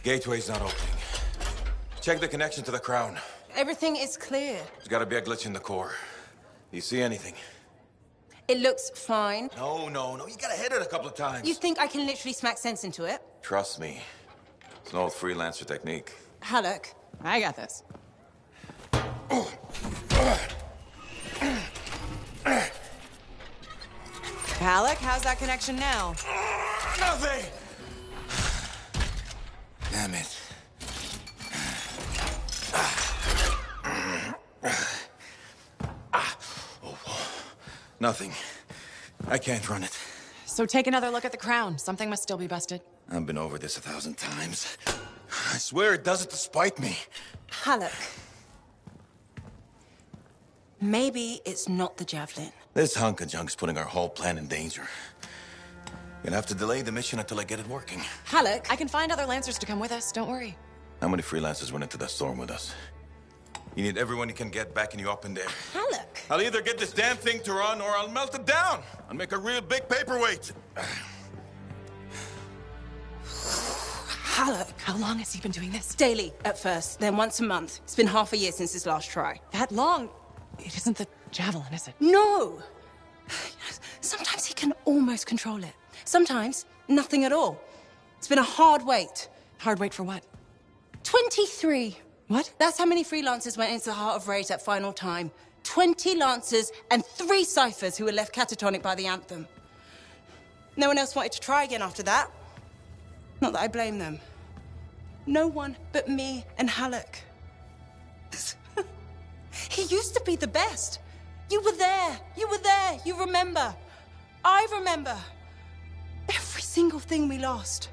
Gateway's not opening. Check the connection to the crown. Everything is clear. There's gotta be a glitch in the core. Do you see anything? It looks fine. No. You gotta hit it a couple of times. You think I can literally smack sense into it? Trust me. It's an old freelancer technique. Halleck, I got this. Halleck, how's that connection now? Nothing! Damn it. Nothing. I can't run it. So take another look at the crown. Something must still be busted. I've been over this 1,000 times. I swear it does it to spite me. Halleck. Maybe it's not the javelin. This hunk of junk's putting our whole plan in danger. You'll have to delay the mission until I get it working. Halleck. I can find other Lancers to come with us, don't worry. How many freelancers went into that storm with us? You need everyone you can get backing you up in there. Halleck. I'll either get this damn thing to run or I'll melt it down and make a real big paperweight. Halleck. How long has he been doing this? Daily at first, then once a month. It's been half a year since his last try. That long? It isn't the javelin, is it? No! Sometimes he can almost control it. Sometimes, nothing at all. It's been a hard wait. Hard wait for what? 23. What? That's how many freelancers went into the heart of Rage at final time. 20 Lancers and 3 Ciphers who were left catatonic by the Anthem. No one else wanted to try again after that. Not that I blame them. No one but me and Halleck. He used to be the best. You were there. You remember. I remember. Every single thing we lost.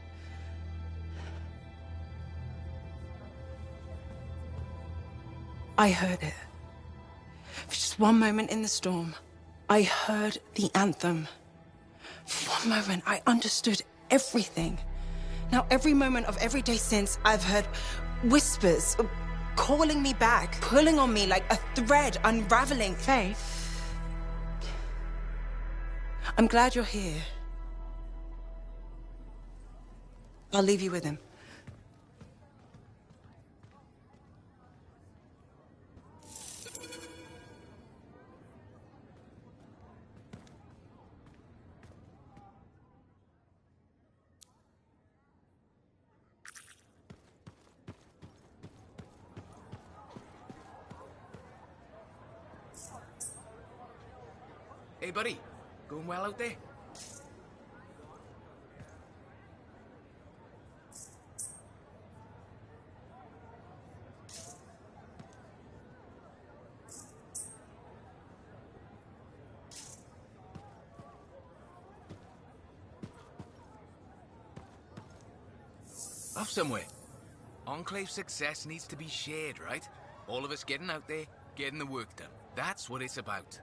I heard it. For just one moment in the storm, I heard the anthem. For one moment, I understood everything. Now, every moment of every day since, I've heard whispers calling me back, pulling on me like a thread unraveling. Faith. I'm glad you're here. I'll leave you with him. Hey, buddy. Going well out there? Off somewhere. Enclave success needs to be shared, right? All of us getting out there, getting the work done. That's what it's about.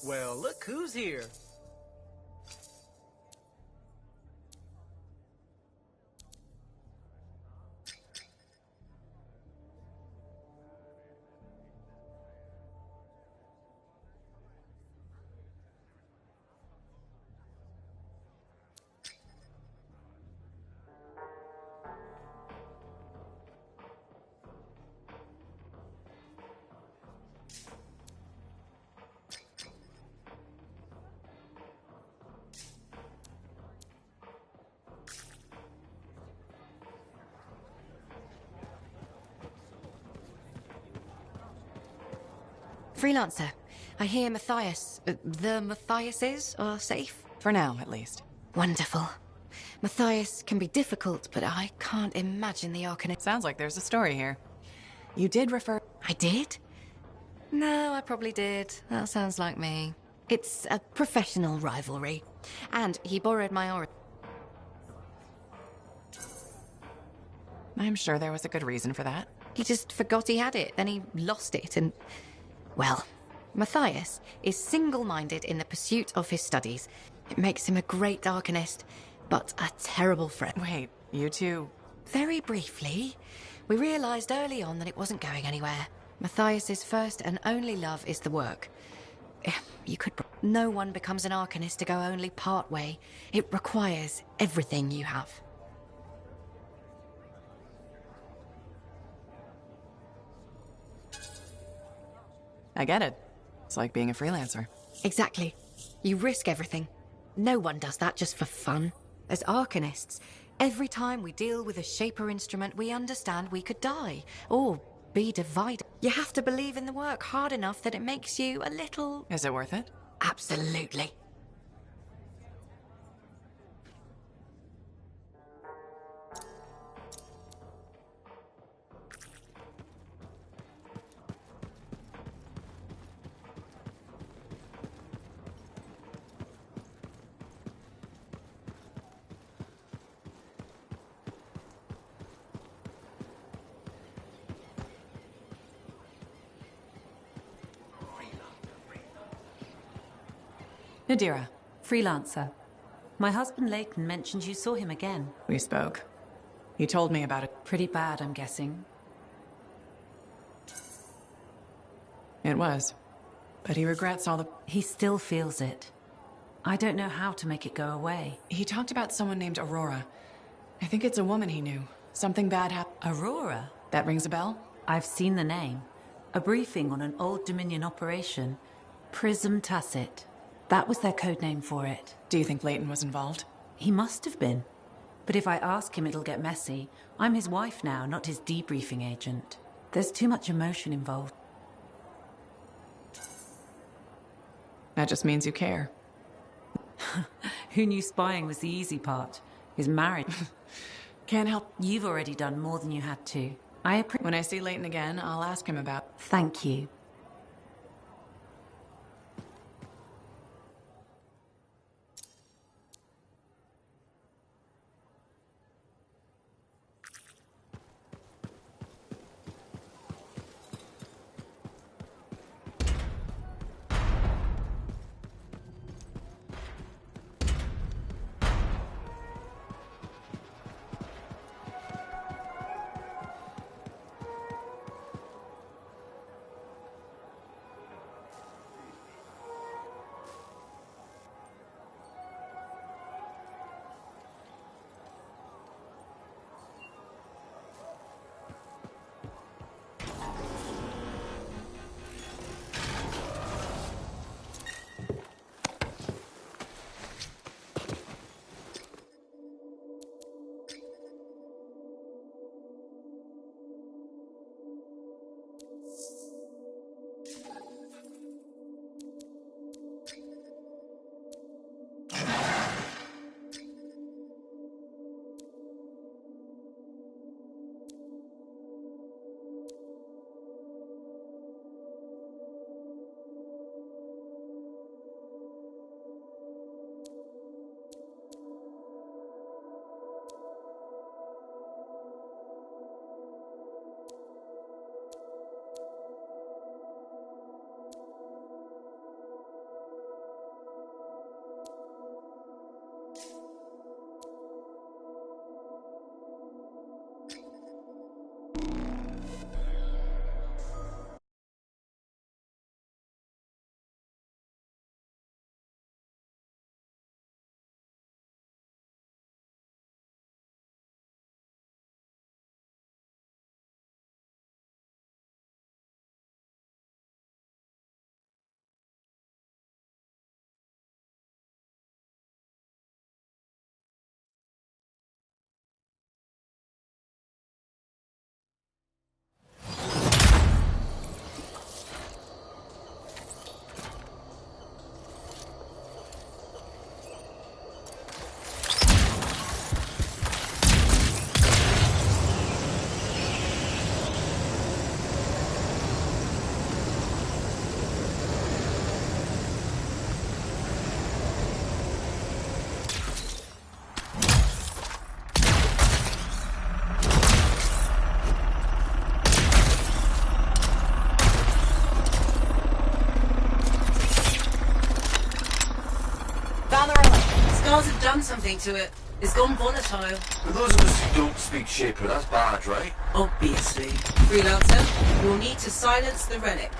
Well, look who's here. Freelancer. I hear the Matthiases are safe? For now, at least. Wonderful. Matthias can be difficult, but I can't imagine the Arcanist. Sounds like there's a story here. You did refer... I did? No, I probably did. That sounds like me. It's a professional rivalry. And he borrowed my aura. I'm sure there was a good reason for that. He just forgot he had it, then he lost it, and... Well, Matthias is single-minded in the pursuit of his studies. It makes him a great Arcanist, but a terrible friend. Wait, you two... Very briefly, we realized early on that it wasn't going anywhere. Matthias's first and only love is the work. You could... No one becomes an Arcanist to go only part way. It requires everything you have. I get it. It's like being a freelancer. Exactly. You risk everything. No one does that just for fun. As Arcanists, every time we deal with a Shaper instrument, we understand we could die, or be divided. You have to believe in the work hard enough that it makes you a little... Is it worth it? Absolutely. Nadira, freelancer. My husband Leighton mentioned you saw him again. We spoke. He told me about it. Pretty bad, I'm guessing. It was. But he regrets all the... He still feels it. I don't know how to make it go away. He talked about someone named Aurora. I think it's a woman he knew. Something bad happened. Aurora? That rings a bell? I've seen the name. A briefing on an old Dominion operation. Prism Tacit. That was their code name for it. Do you think Leighton was involved? He must have been. But if I ask him, it'll get messy. I'm his wife now, not his debriefing agent. There's too much emotion involved. That just means you care. Who knew spying was the easy part? His marriage. Can't help. You've already done more than you had to. When I see Leighton again, I'll ask him about... Thank you. Scars have done something to it. It's gone volatile. For those of us who don't speak Shaper, that's bad, right? Obviously. Freelancer, you'll need to silence the relic.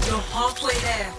You're halfway there.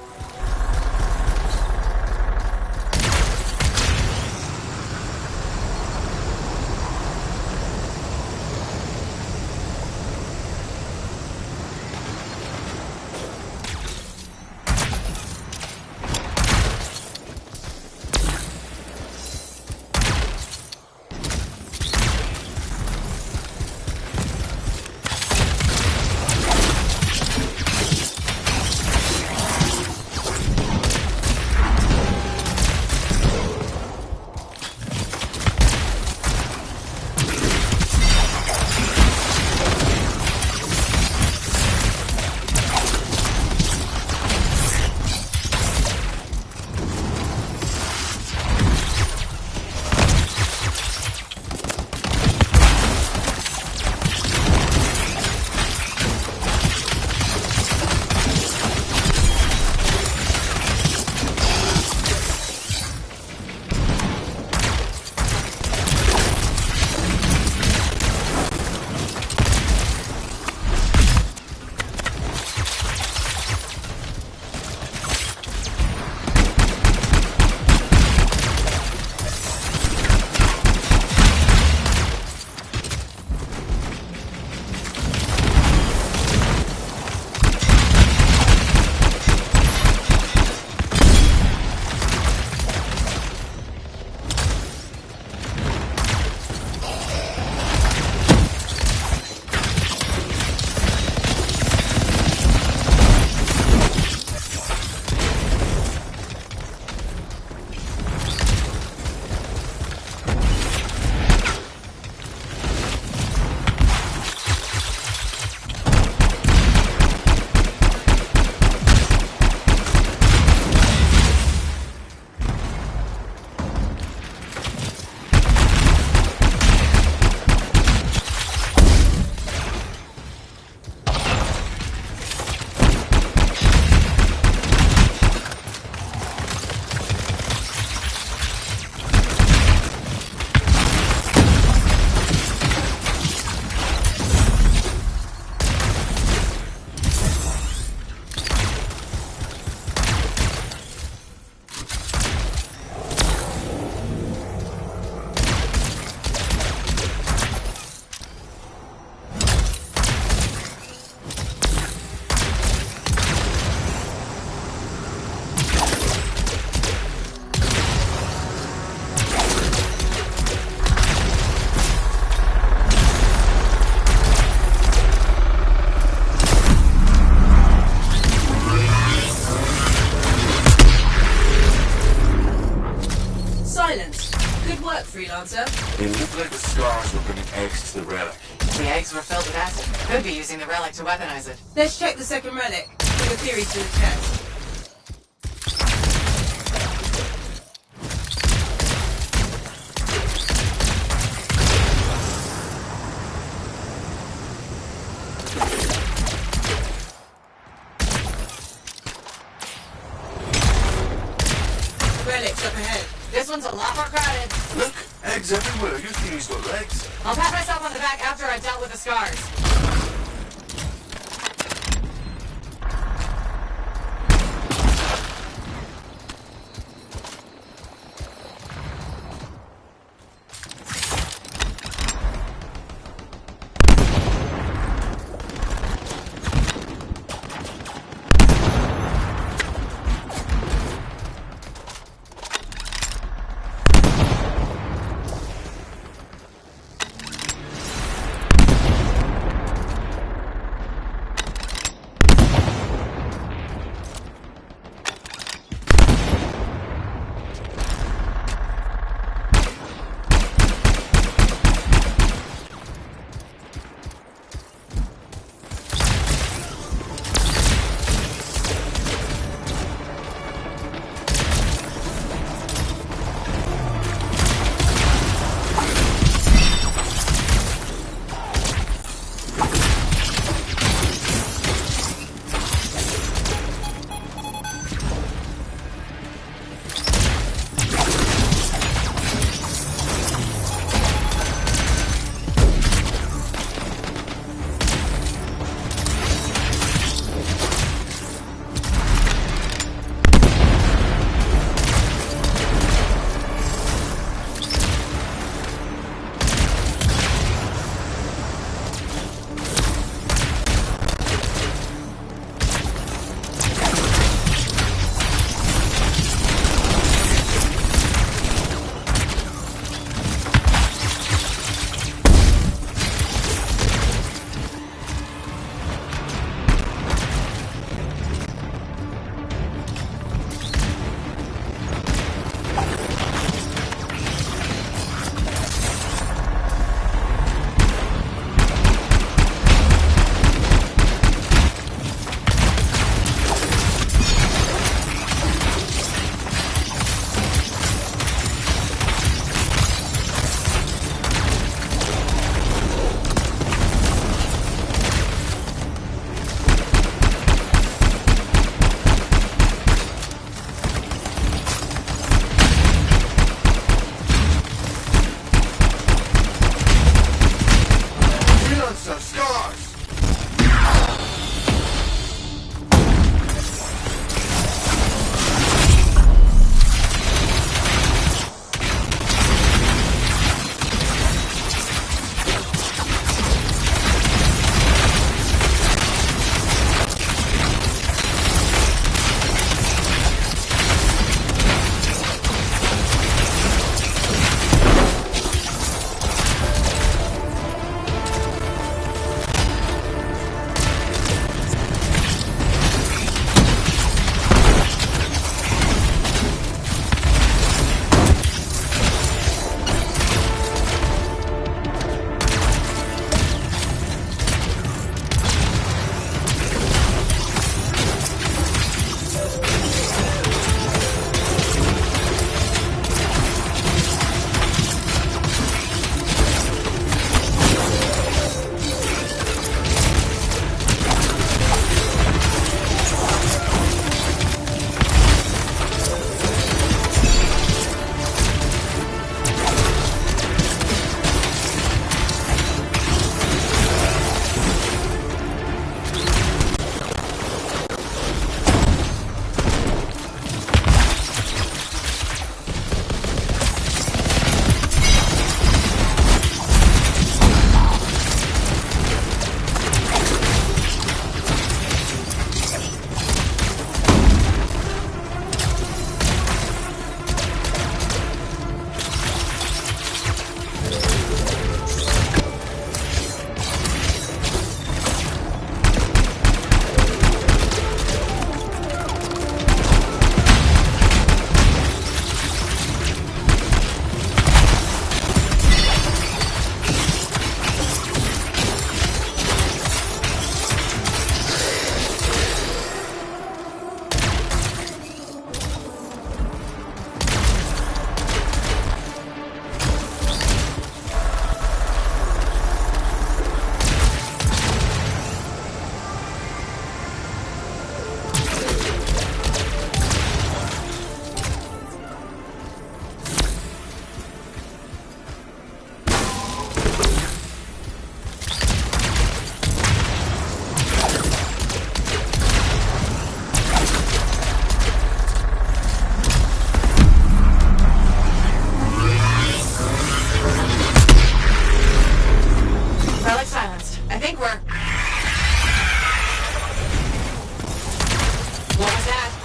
answer? It looked like the scars were bringing eggs to the relic. The eggs were filled with acid. Could be using the relic to weaponize it. Let's check the second relic. Put your theories to the test. Relic's up ahead. This one's a lot more crowded. Look, eggs everywhere. Your theory's got legs. I'll pat myself on the back after I've dealt with the scars.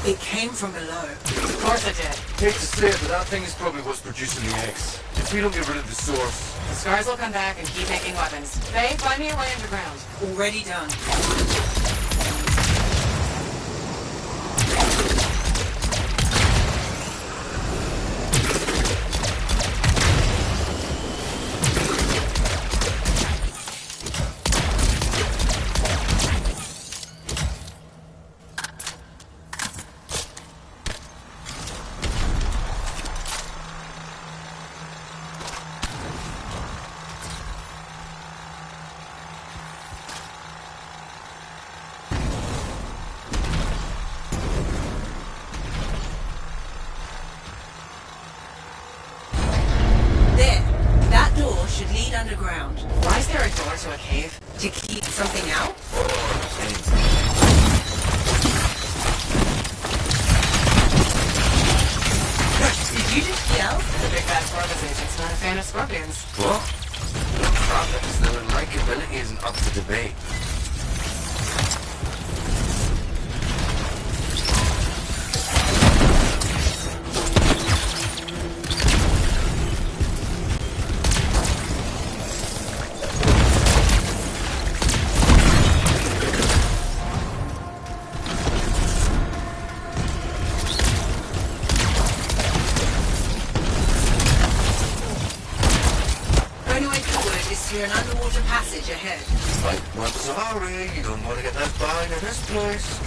It came from below. Of course it did. Hate to say it, but that thing is probably what's producing the eggs. If we don't get rid of the source... The scars will come back and keep making weapons. Faye, find me a way underground. Already done. Should lead underground. Why is there a door to a cave? To keep something out? Did you just yell? The big bad Corvus agent's not a fan of scorpions. What? The problem is their likability isn't up to debate. An underwater passage ahead. I'm sorry, you don't want to get that fine in this place.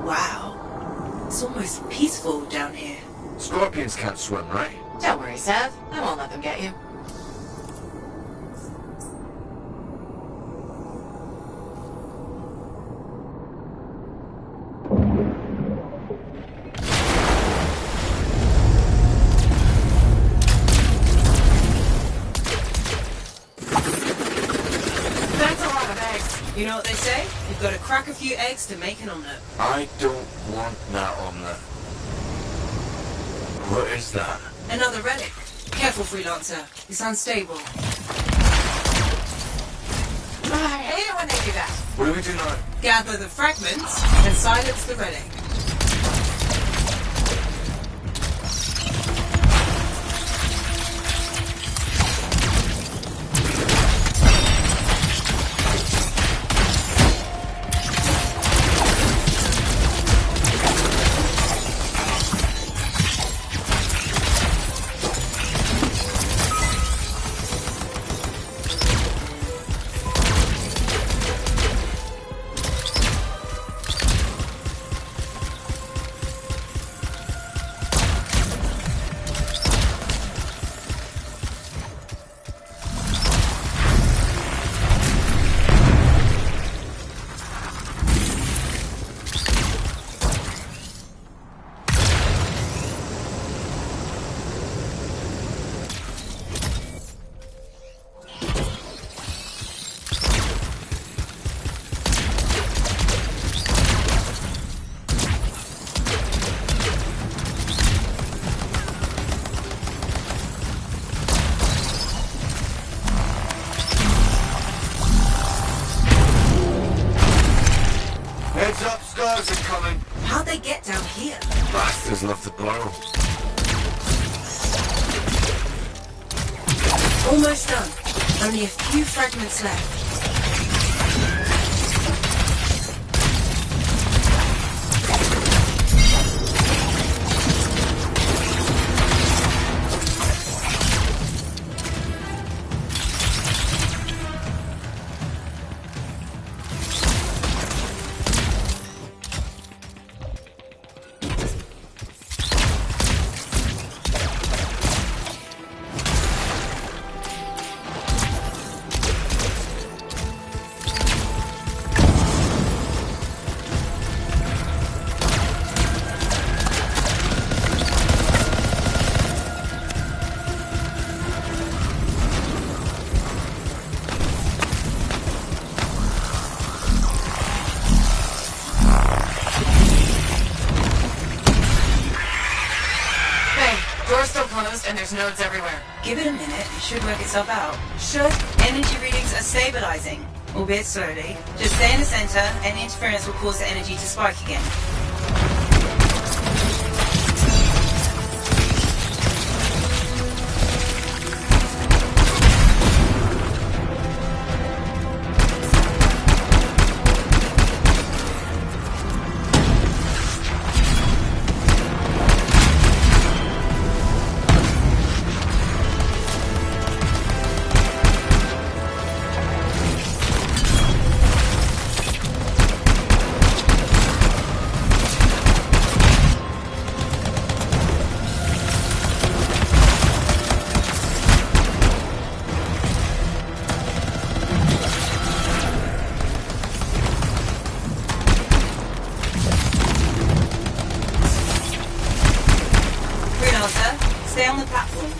Wow. It's almost peaceful down here. Scorpions can't swim, right? Don't worry, Sev. I won't let them get you. That's a lot of eggs. You know what they say? You've got to crack a few eggs to make an omelette. I don't want that omelette. What is that? Another relic. Careful, freelancer. It's unstable. I hate it when they do that. What do we do now? Gather the fragments and silence the relic. Heads up, stars are coming. How'd they get down here? Bastards love to blow. Almost done. Only a few fragments left. and there's nodes everywhere. Give it a minute, it should work itself out. Should energy readings are stabilizing, albeit slowly. Just stay in the center, and interference will cause the energy to spike again. Stay on the platform.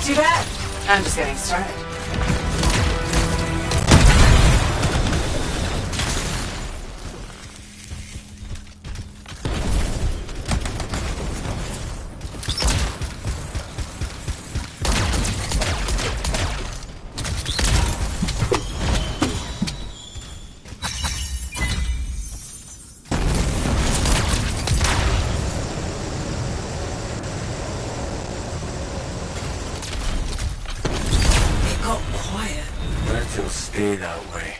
Too bad. I'm just getting started. It'll stay that way.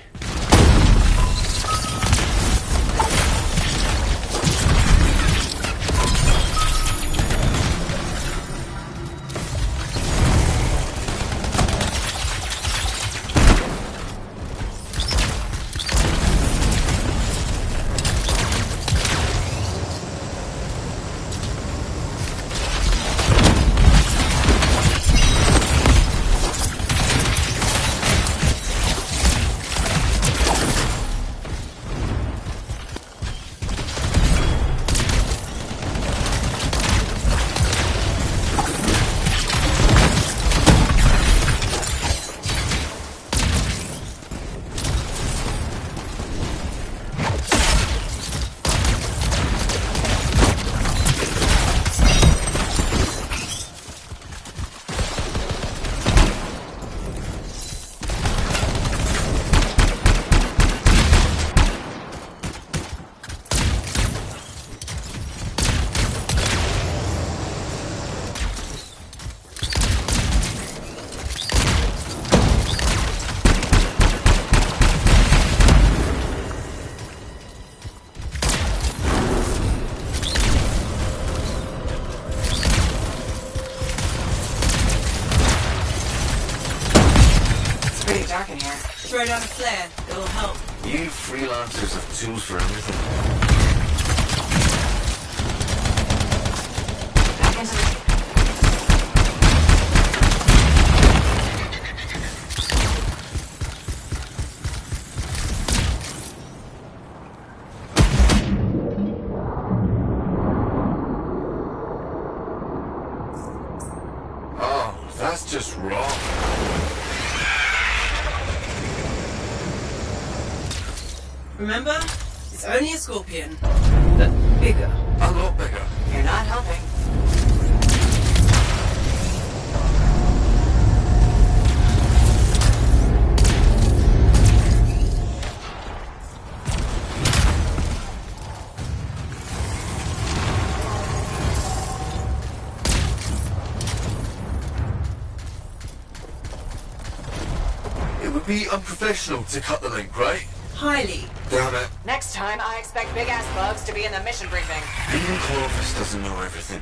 Throw down a flare. It'll help. You freelancers have tools for everything. Back into the... Oh, that's just wrong. Remember? It's only a scorpion. But bigger. A lot bigger. You're not helping. It would be unprofessional to cut the link, right? Highly. Damn it. Next time, I expect big-ass bugs to be in the mission briefing. Even Clovis doesn't know everything.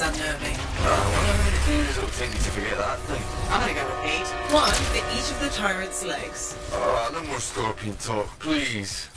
is unnerving. How many days it'll take you to forget that thing? I'm gonna go with 8. 1 for each of the tyrant's legs. No more scorpion talk, please.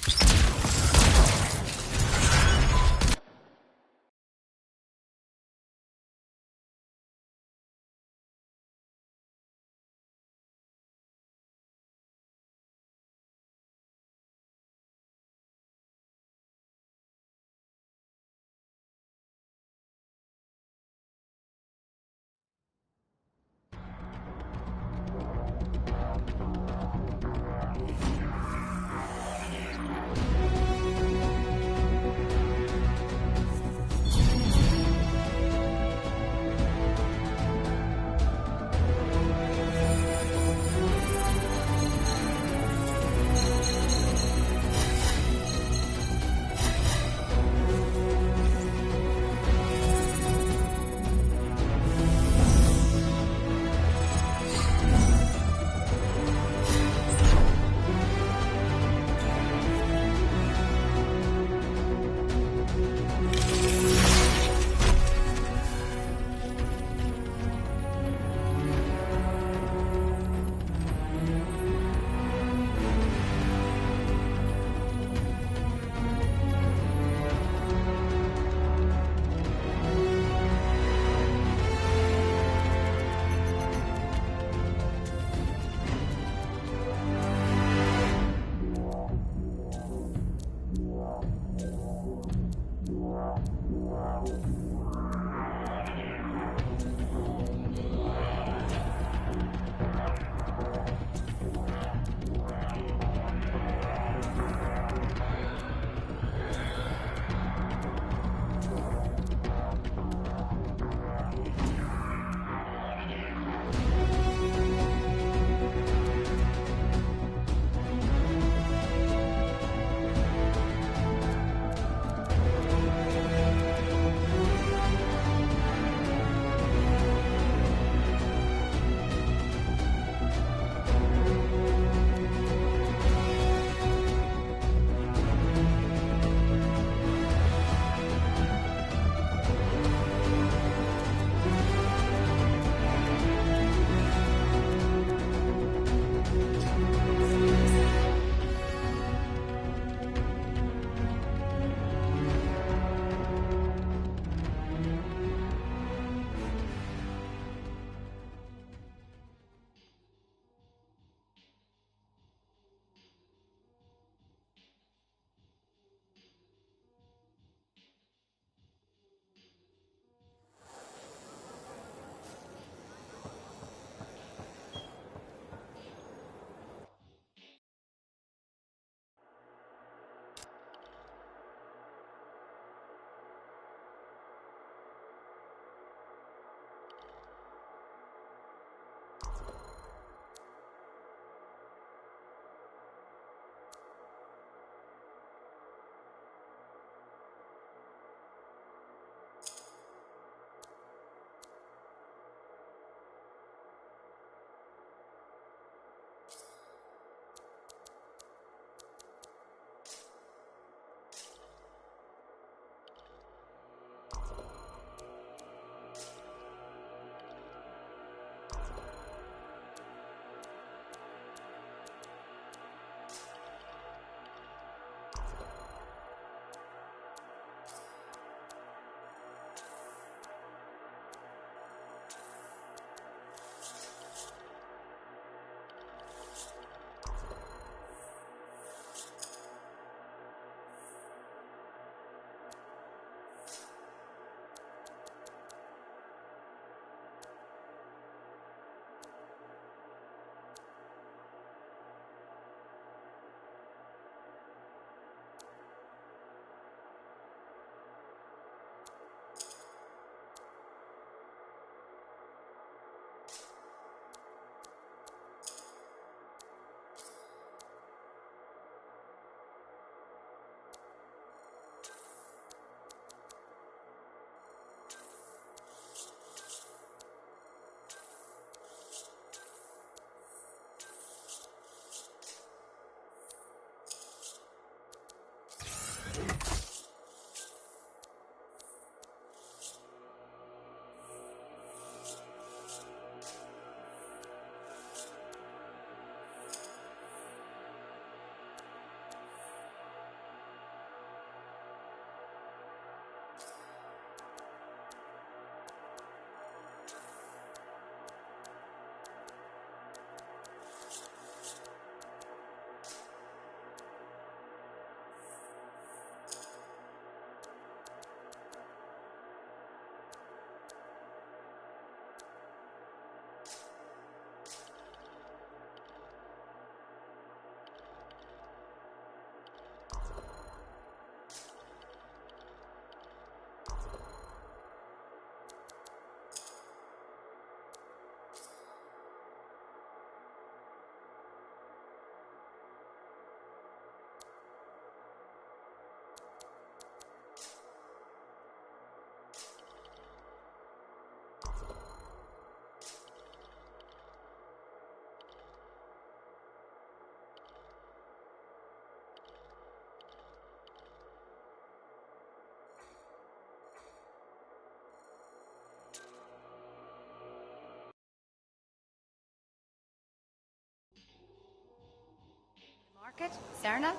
market, Serna?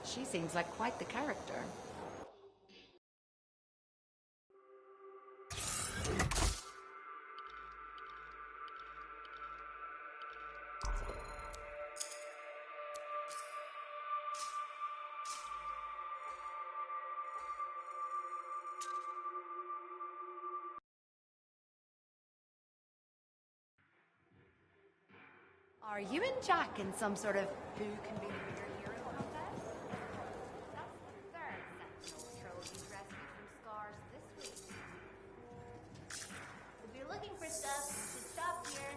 She seems like quite the character. Are you and Jack in some sort of who can be the bigger hero contest? That's the third Sentinel patrol you've rescued from scars this week. If you're looking for stuff, you should stop here.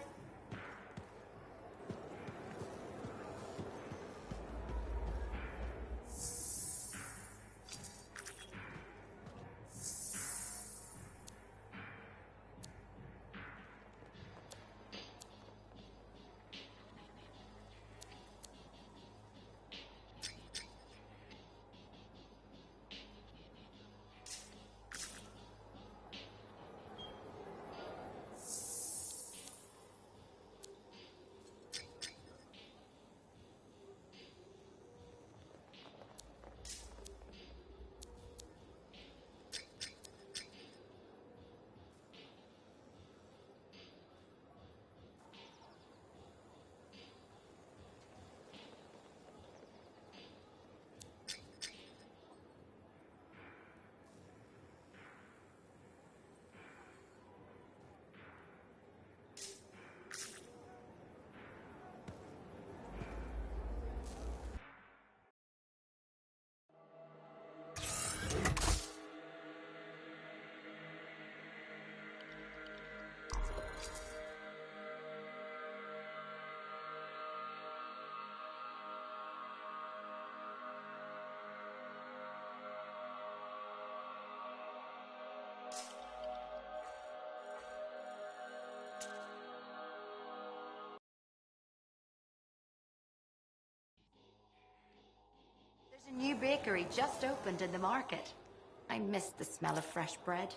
There's a new bakery just opened in the market. I miss the smell of fresh bread.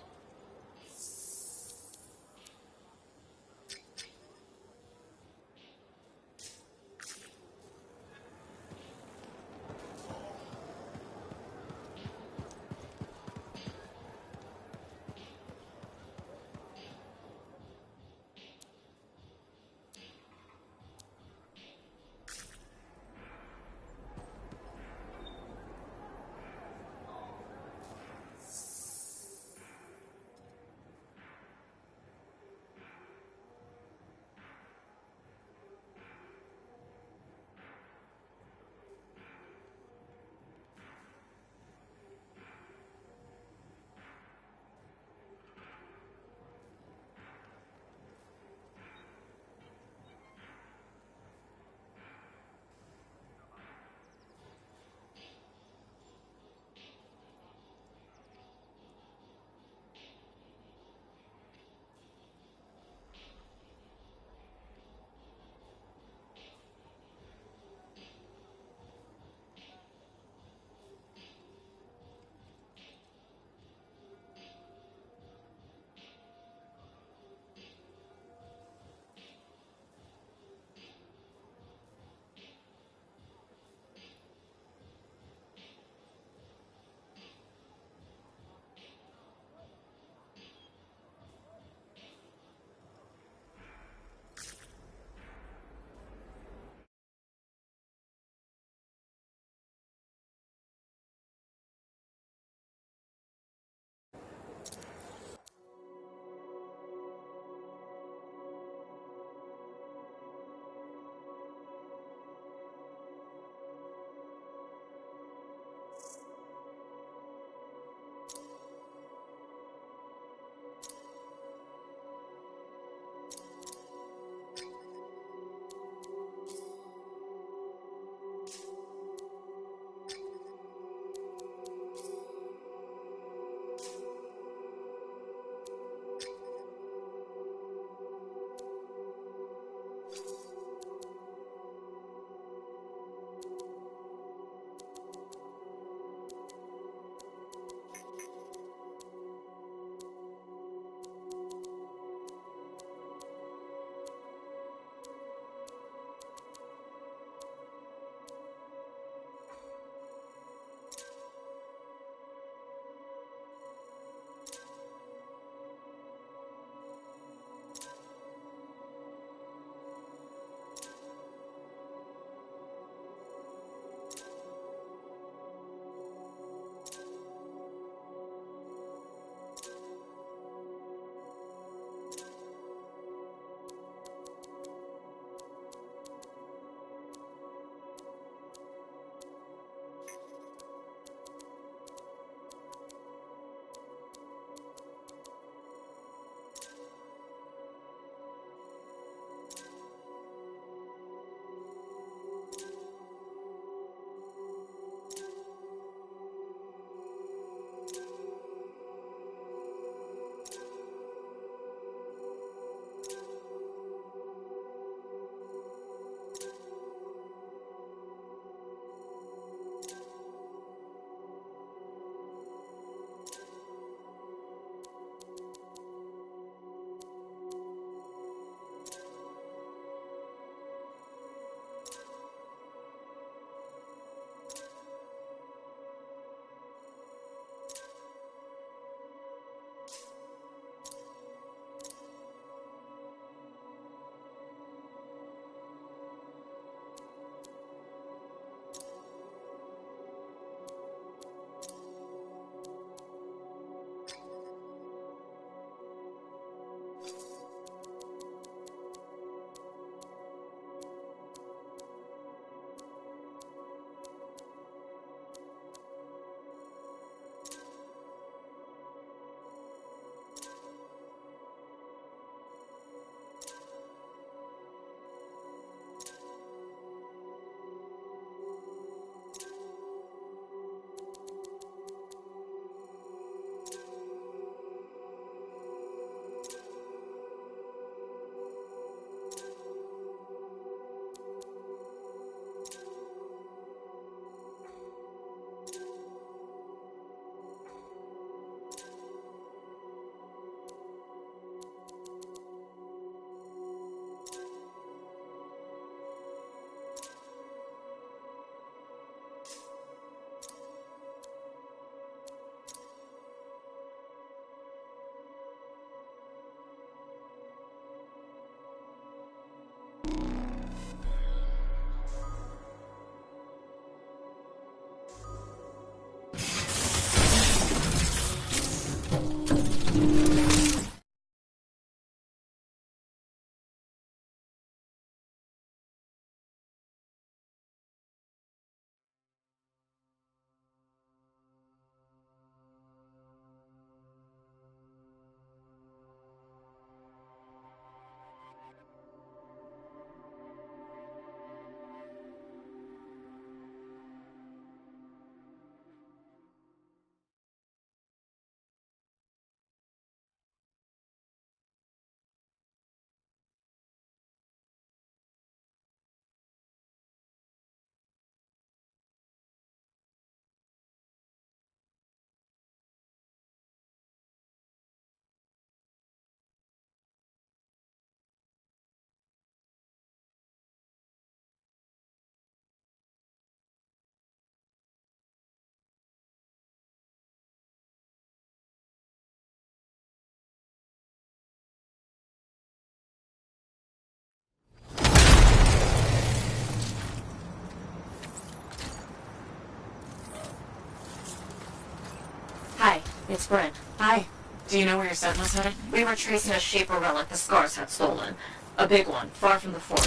It's Bryn. Hi. Do you know where your sentinel's headed? We were tracing a shaper relic the Scars had stolen. A big one, far from the fort.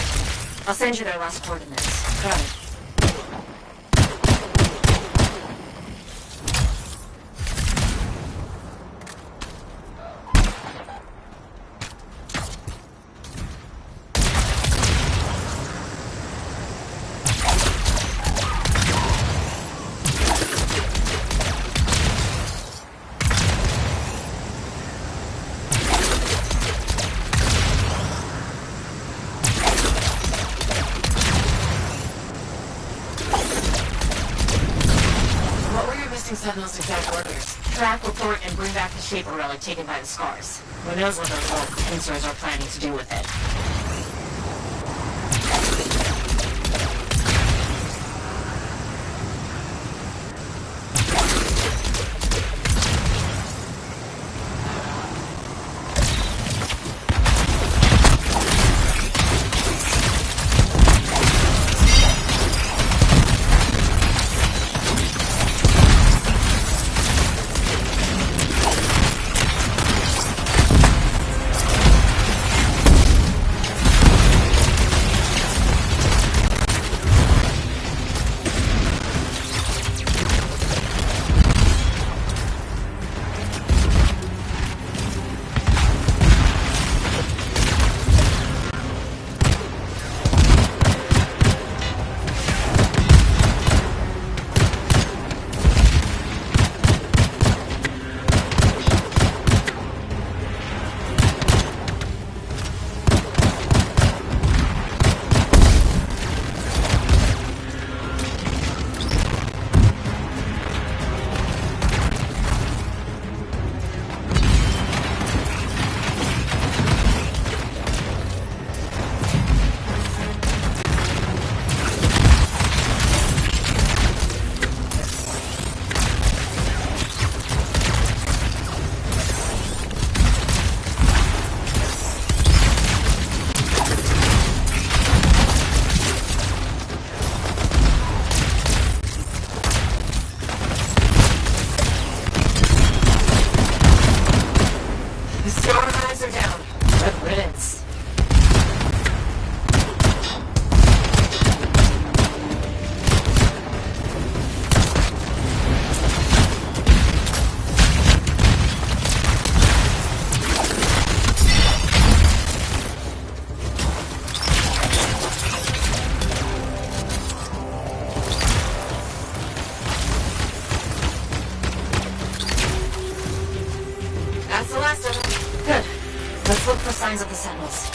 I'll send you their last coordinates. Got it. Sentinel's exact orders. Track, report, and bring back the shaper relic taken by the Scars. Who knows what those old pincers are planning to do with it. Look for signs of the Sentinels.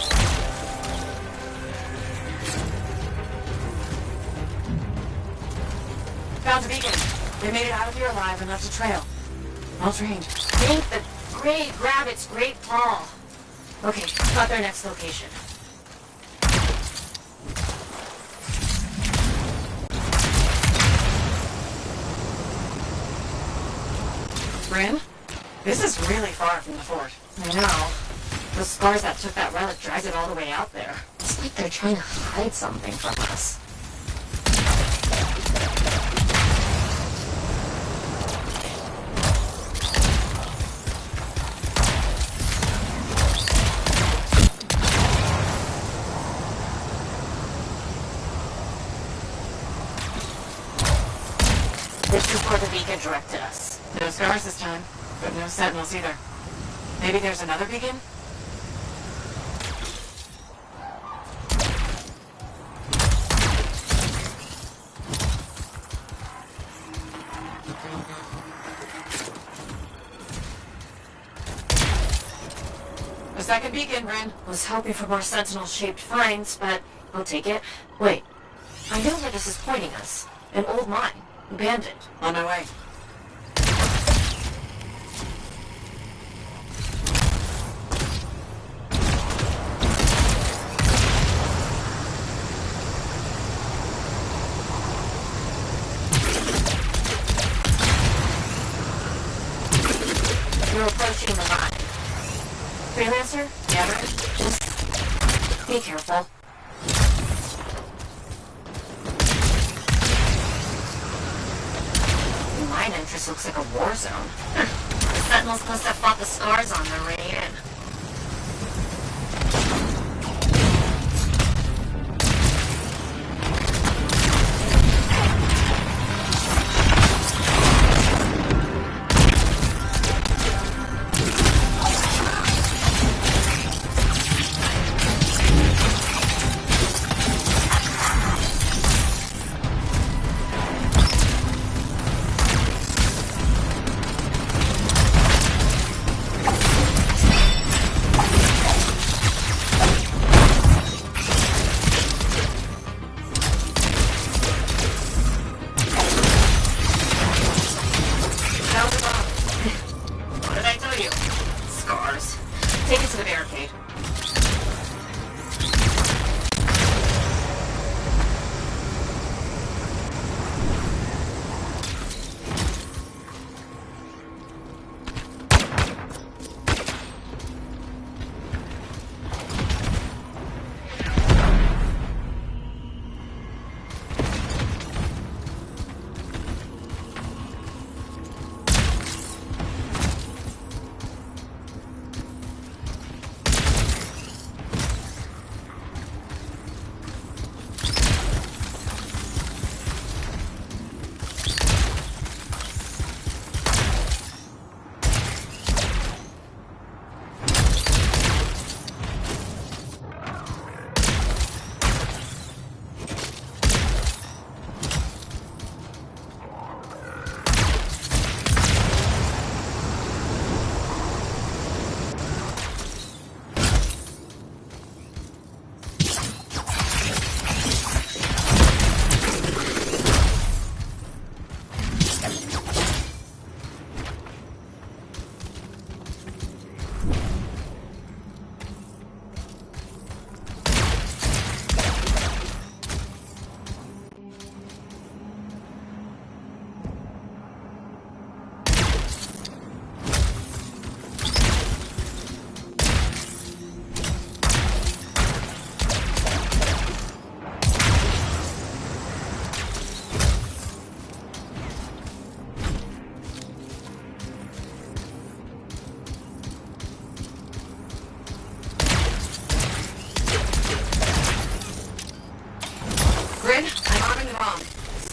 Found a beacon. They made it out of here alive and left a trail. Well trained. Think the great rabbit's great paw. Okay, got their next location. Bryn? This is really far from the fort. I know. The Scars that took that relic dragged it all the way out there. It's like they're trying to hide something from us. This is where the beacon directed us. No Scars this time, but no Sentinels either. Maybe there's another beacon? A second beacon, Bryn. Was hoping for more Sentinel-shaped finds, but I'll take it. Wait, I know where this is pointing us. An old mine. Abandoned. On my way. You're approaching the mine. Freelancer? Yeah, Bryn? Just be careful. The mine entrance looks like a war zone. Sentinels must have fought the scars on their way in.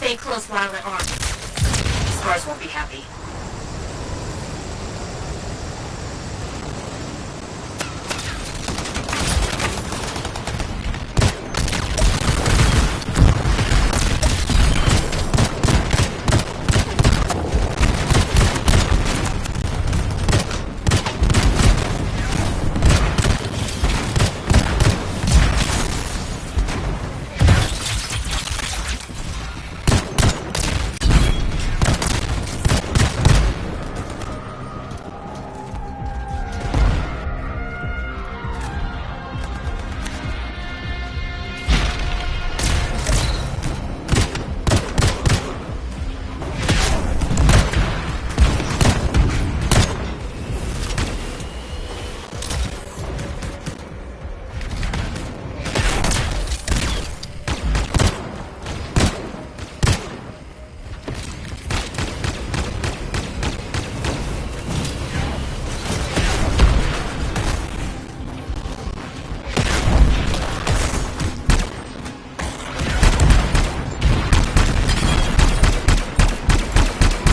Stay close while they're armed. Scars won't be happy.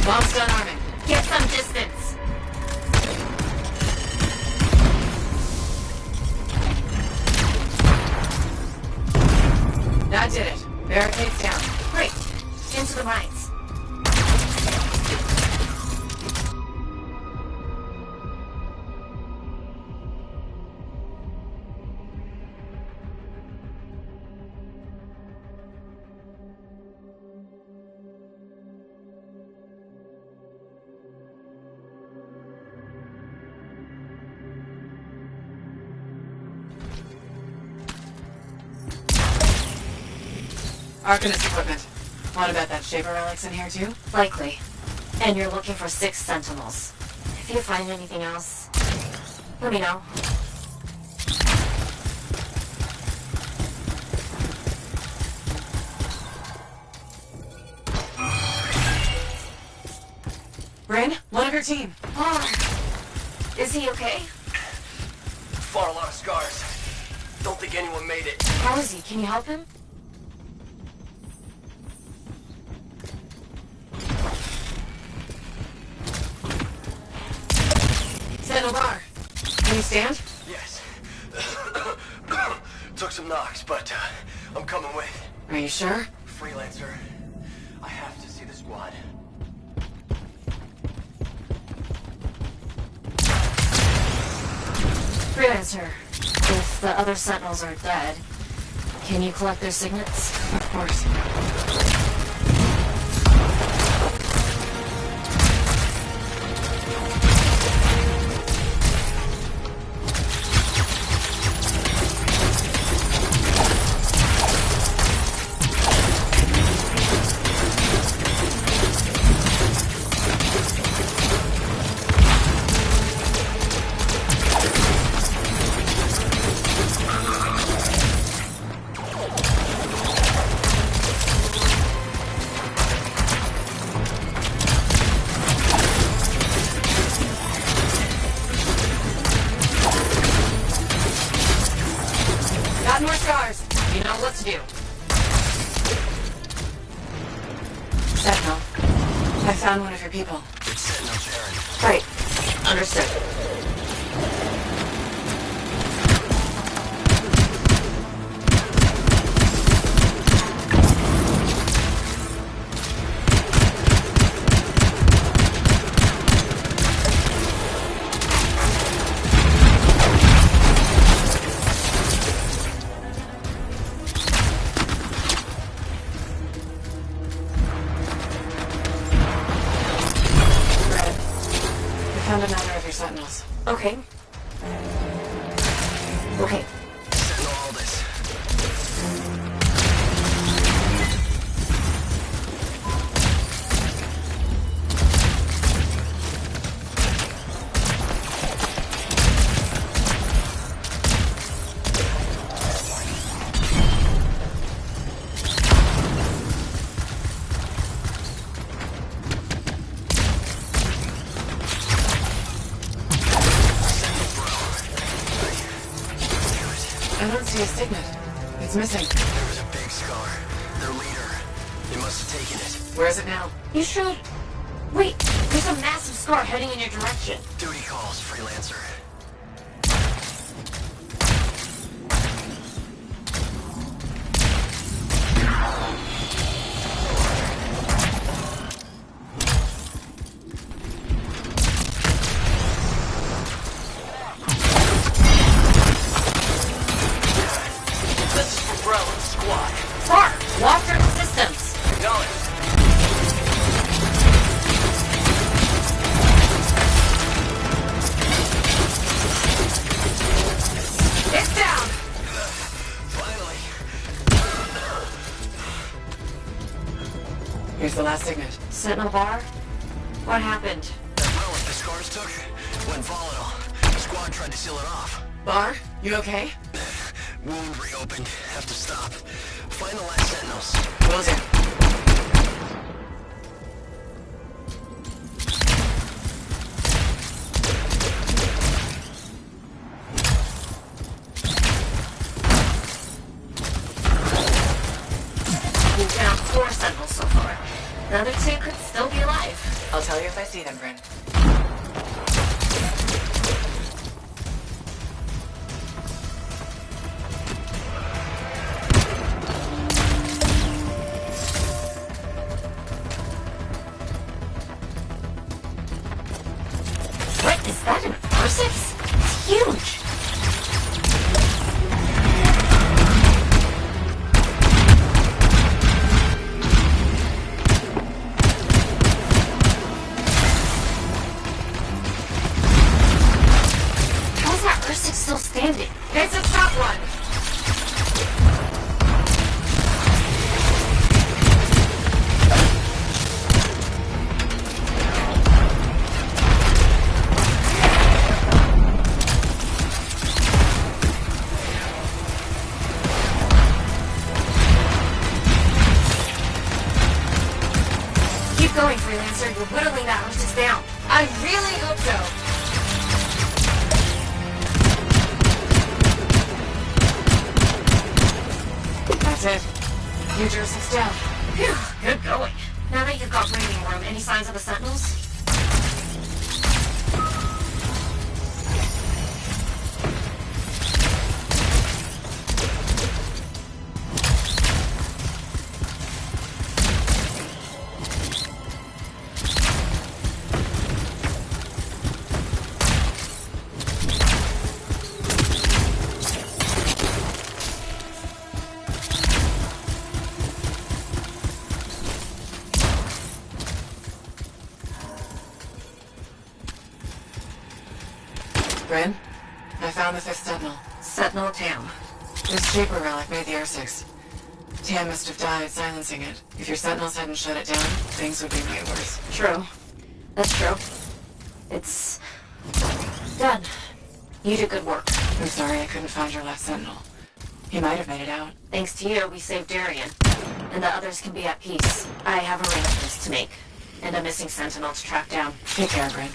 Bomb's done arming. Get some distance. That did it. Barricades down. Great. Into the mines. Arcanist equipment. What about that Shaper relics in here too? Likely. And you're looking for 6 Sentinels. If you find anything else, let me know. Bryn, one of your team. Oh. Is he okay? Fought a lot of scars. Don't think anyone made it. How is he? Can you help him? Sentinel Bar. Can you stand? Yes. Took some knocks, but I'm coming with. Are you sure? Freelancer. I have to see the squad. Freelancer, if the other Sentinels are dead, can you collect their signets? Of course. Got more scars. You know what to do. Sentinel, I found one of your people. It's Sentinel Sharon. Right. Understood. Found another of your sentinels. Okay. Okay. Sentinel Aldous. I don't see a signet. It's missing. There was a big scar. Their leader. They must have taken it. Where is it now? You should... Wait, there's a massive scar heading in your direction. Duty calls, Freelancer. This is for Bro and Squad. Bar, walk through the systems. Going. It's down. Finally. Here's the last signet. Sentinel Bar, what happened? That relic the scars took went volatile. The squad tried to seal it off. Bar, you okay? Wound reopened. Have to stop. Find the last sentinels. Will do. We've found 4 sentinels so far. The other 2 could still be alive. I'll tell you if I see them, Bryn. What is that, an Ursix? It's huge. How's that Ursix still standing? It's a top one! Keep going, Freelancer. You're whittling that Ursix down. I really hope so. That's it. New jurisdiction's down. Phew, good going. Now that you've got breathing room, any signs of the Sentinels? Bryn, I found the fifth Sentinel. Sentinel Tam. This Shaper relic made the R6. Tam must have died silencing it. If your Sentinels hadn't shut it down, things would be way worse. True. That's true. It's... done. You did good work. I'm sorry I couldn't find your last Sentinel. He might have made it out. Thanks to you, we saved Darien. And the others can be at peace. I have arrangements to make. And a missing Sentinel to track down. Take care, Bryn.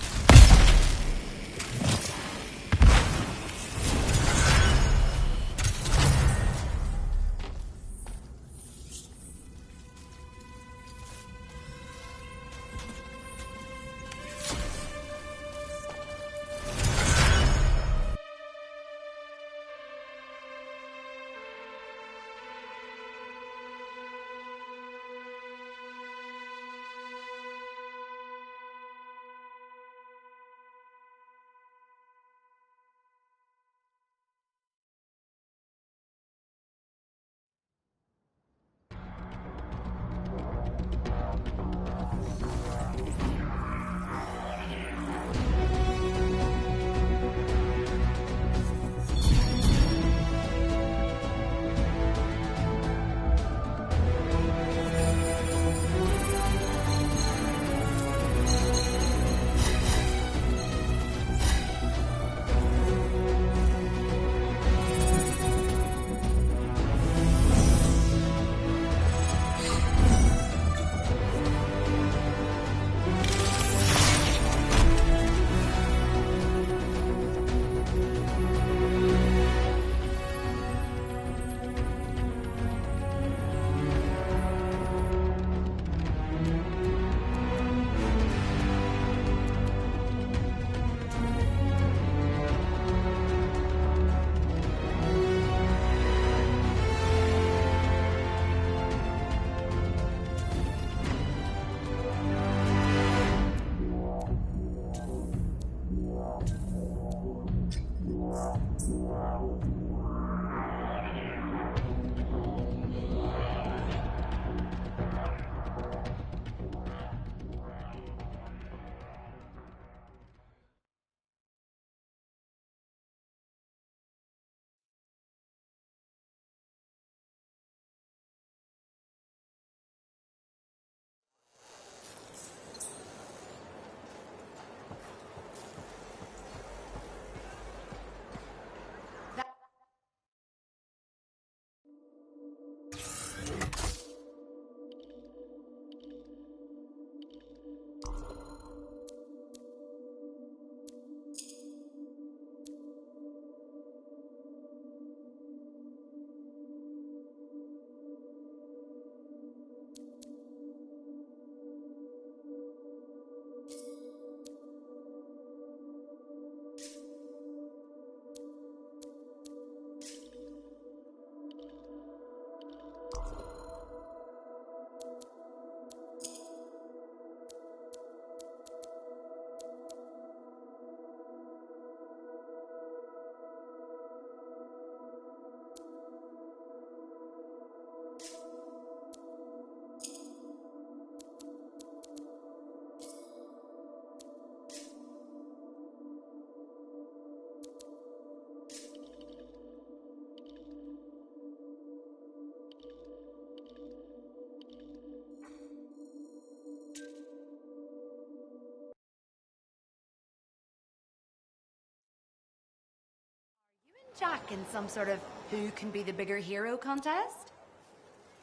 Jack in some sort of who can be the bigger hero contest?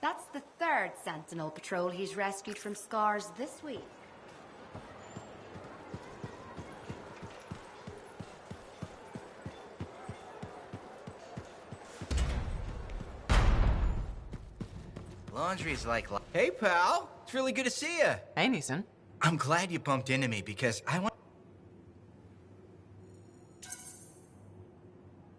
That's the third Sentinel patrol he's rescued from scars this week. laundry is like... Hey, pal. It's really good to see you. Hey, Neeson. I'm glad you bumped into me because I want...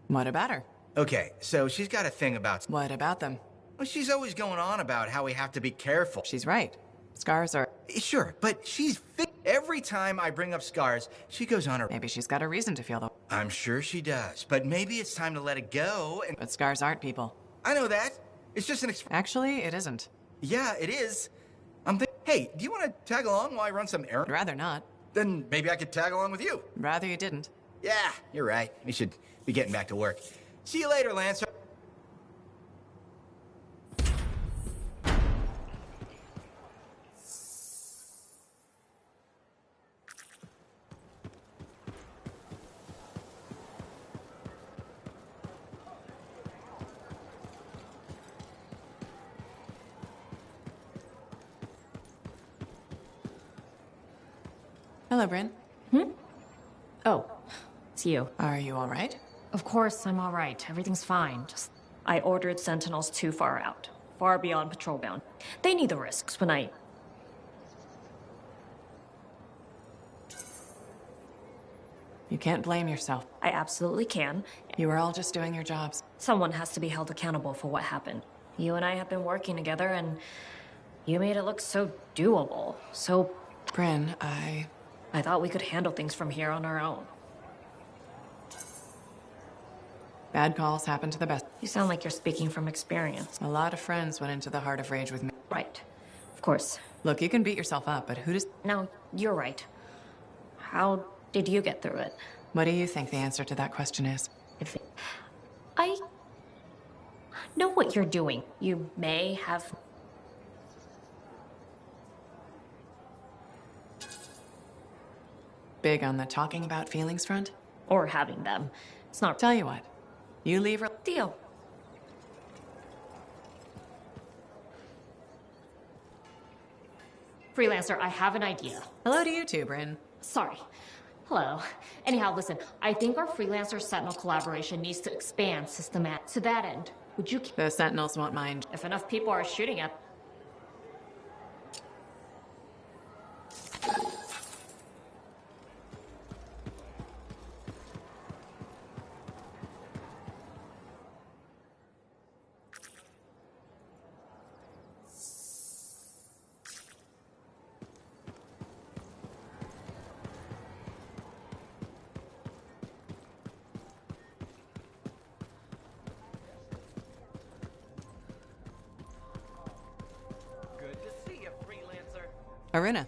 What about her? Okay, so she's got a thing about... What about them? Well, she's always going on about how we have to be careful. She's right. Scars are... Sure, but she's... Every time I bring up scars, she goes on her... Maybe she's got a reason to feel though. I'm sure she does, but maybe it's time to let it go and... But scars aren't people. I know that. It's just an... Actually, it isn't. Yeah, it is. I'm thinking... Hey, do you want to tag along while I run some errands? Rather not. Then maybe I could tag along with you. Rather you didn't. Yeah, you're right. We should be getting back to work. See you later, Lancer. Hello, Bryn. Oh, it's you. Are you all right? Of course I'm all right. Everything's fine. Just I ordered Sentinels too far out. Far beyond patrol bound. They need the risks when I... You can't blame yourself. I absolutely can. You were all just doing your jobs. Someone has to be held accountable for what happened. You and I have been working together, and you made it look so doable. So... Bryn, I thought we could handle things from here on our own. Bad calls happen to the best. You sound like you're speaking from experience. A lot of friends went into the Heart of Rage with me. Right. Of course. Look, you can beat yourself up, but who does... No, you're right. How did you get through it? What do you think the answer to that question is? I know what you're doing. You may have... Big on the talking about feelings front? Or having them. It's not... Tell you what. You leave her... Deal. Freelancer, I have an idea. Hello to you too, Bryn. Sorry. Hello. Anyhow, listen, I think our Freelancer Sentinel collaboration needs to expand systematically. To that end, would you... The Sentinels won't mind. If enough people are shooting at... Aruna.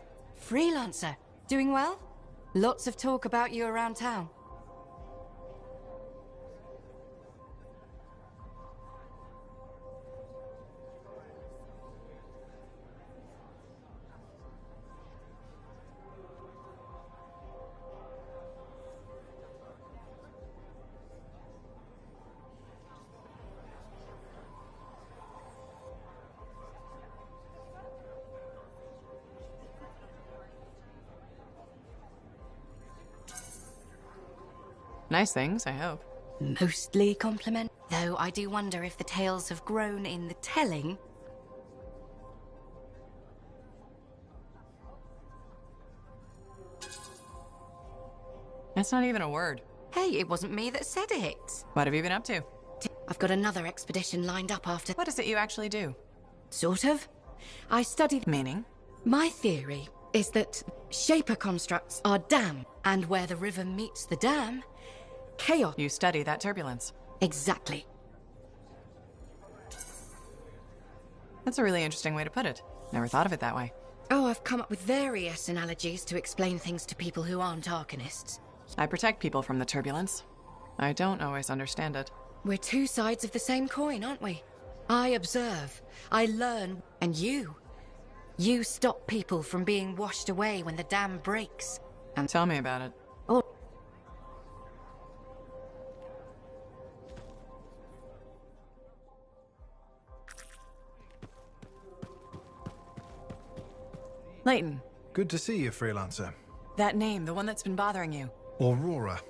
Freelancer. Doing well? Lots of talk about you around town. Nice things, I hope. Mostly compliment. Though I do wonder if the tales have grown in the telling. That's not even a word. Hey, it wasn't me that said it. What have you been up to? I've got another expedition lined up after... What is it you actually do? Sort of. I studied... Meaning? My theory is that Shaper constructs are dam, and where the river meets the dam, chaos... You study that turbulence. Exactly. That's a really interesting way to put it. Never thought of it that way. Oh, I've come up with various analogies to explain things to people who aren't Arcanists. I protect people from the turbulence. I don't always understand it. We're two sides of the same coin, aren't we? I observe, I learn, and you stop people from being washed away when the dam breaks. And tell me about it. Oh. Layton. Good to see you, Freelancer. That name, the one that's been bothering you. Aurora.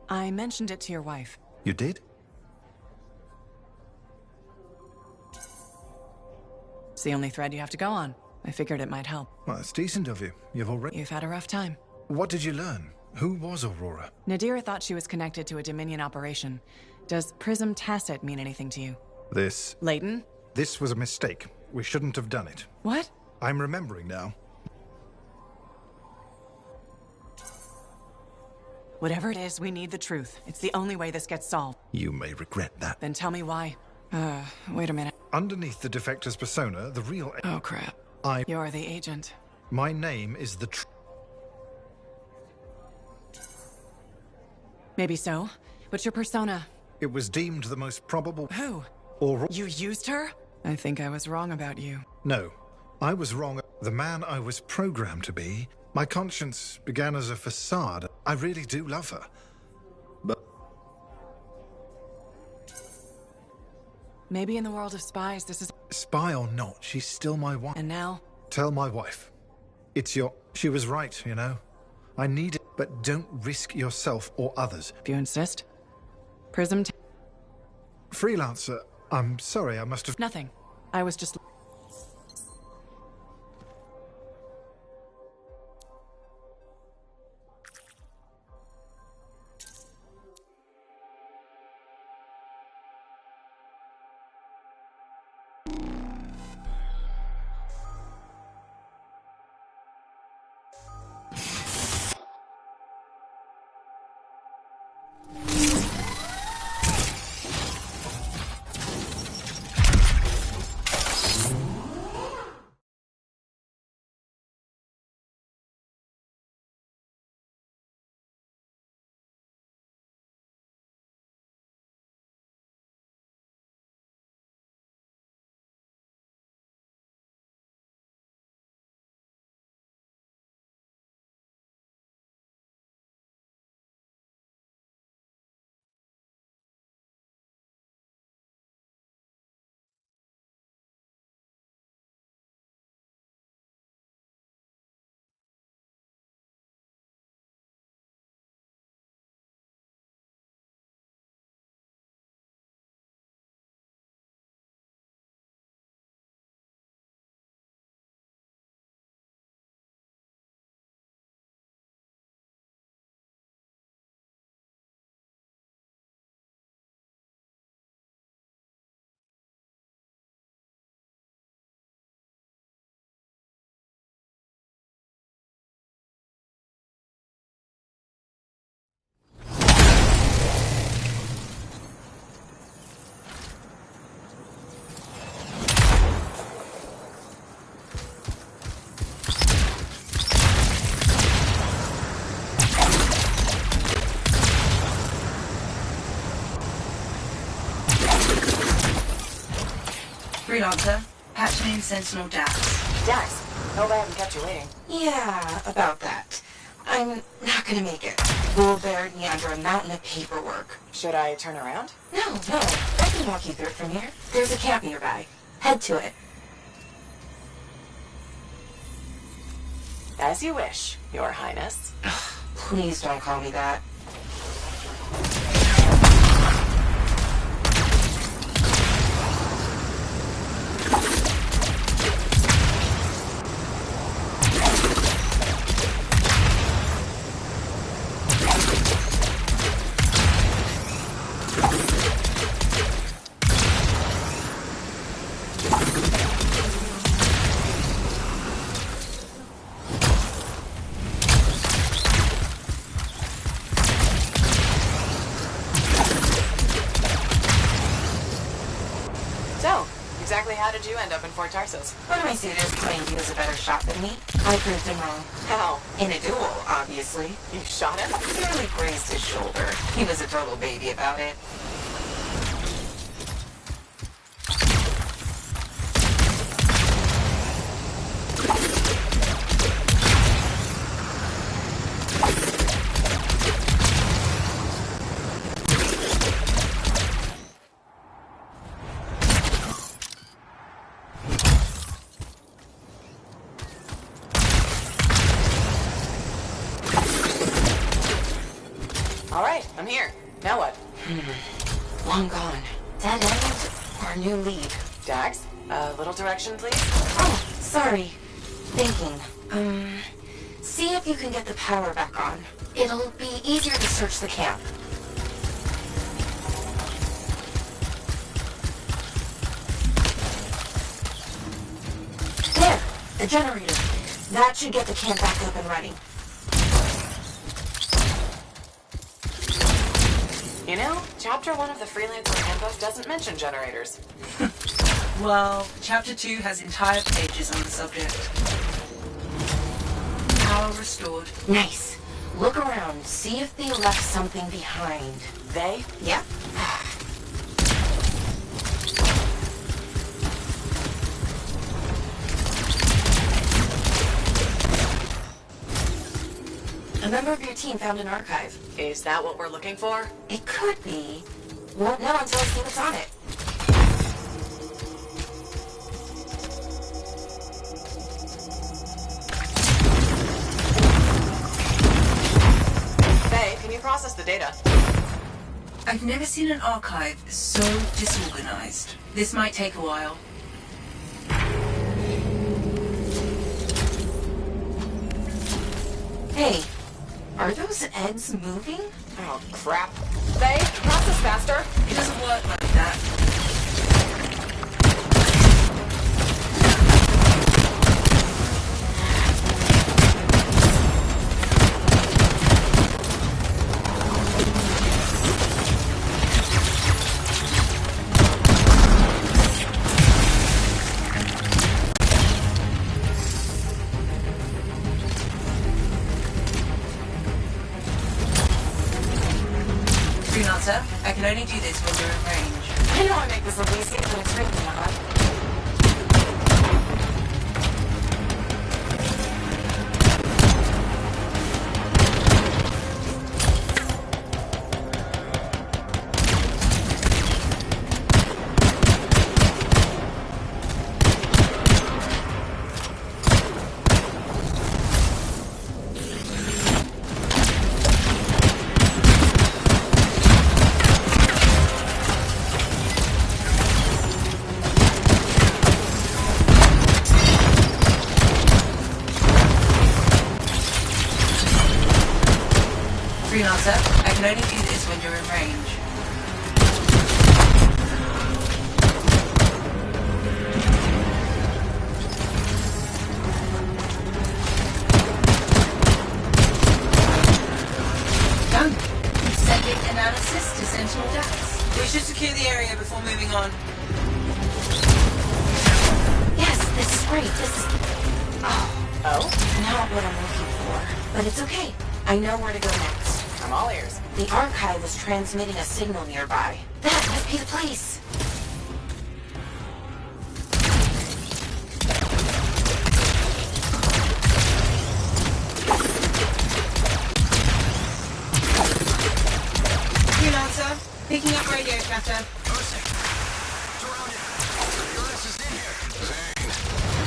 I mentioned it to your wife. You did? It's the only thread you have to go on. I figured it might help. Well, it's decent of you. You've had a rough time. What did you learn? Who was Aurora? Nadira thought she was connected to a Dominion operation. Does Prism Tacit mean anything to you? This... Layton? This was a mistake. We shouldn't have done it. What? I'm remembering now. Whatever it is, we need the truth. It's the only way this gets solved. You may regret that. Then tell me why. Wait a minute. Underneath the defector's persona, the real... Oh, crap. You're the agent. My name is the Maybe so. But your persona... It was deemed the most probable... Who? Aurora... You used her? I think I was wrong about you. No. I was wrong. The man I was programmed to be... My conscience began as a facade. I really do love her. But... Maybe in the world of spies, this is... Spy or not, she's still my wife. And now? Tell my wife. It's your... She was right, you know? I need it, but don't risk yourself or others. If you insist. Prism... Freelancer, I'm sorry, I must have... Nothing. I was just... Freelancer, patch name Sentinel Dax. Dax? Hope I haven't kept you waiting. Yeah, about that. I'm not gonna make it. Bull buried me under a mountain of paperwork. Should I turn around? No, I can walk you through it from here. There's a camp nearby. Head to it. As you wish, Your Highness. Please don't call me that. Exactly how did you end up in Fort Tarsus? One of my suitors claimed he was a better shot than me. I proved him wrong. How? In a duel, obviously. You shot him? Barely grazed his shoulder. He was a total baby about it. I'm here. Now what? Long gone. Dead end or new lead? Dax? A little direction, please? Oh, sorry. Thinking. See if you can get the power back on. It'll be easier to search the camp. There! The generator. That should get the camp back up and running. You know, Chapter 1 of the Freelancer Handbook doesn't mention generators. Well, Chapter 2 has entire pages on the subject. Power restored. Nice. Look around. See if they left something behind. They? Yep. A member of your team found an archive. Is that what we're looking for? It could be. Won't know until I see what's on it. Faye, can you process the data? I've never seen an archive so disorganized. This might take a while. Hey, are those eggs moving? Oh, crap. Faye, process faster. It doesn't work like that. Freelancer, I can only do this when you're in range. I know I make this look easy, but it's really not. Freelancer, I can only do this when you're in range. Done. Sending analysis to Sentinel Dax. We should secure the area before moving on. Yes, this is great. This is... Oh? Not what I'm looking for. But it's okay. I know where to go next. I'm all ears. The archive is transmitting a signal nearby. That must be the place. Freelancer, picking up radio chatter.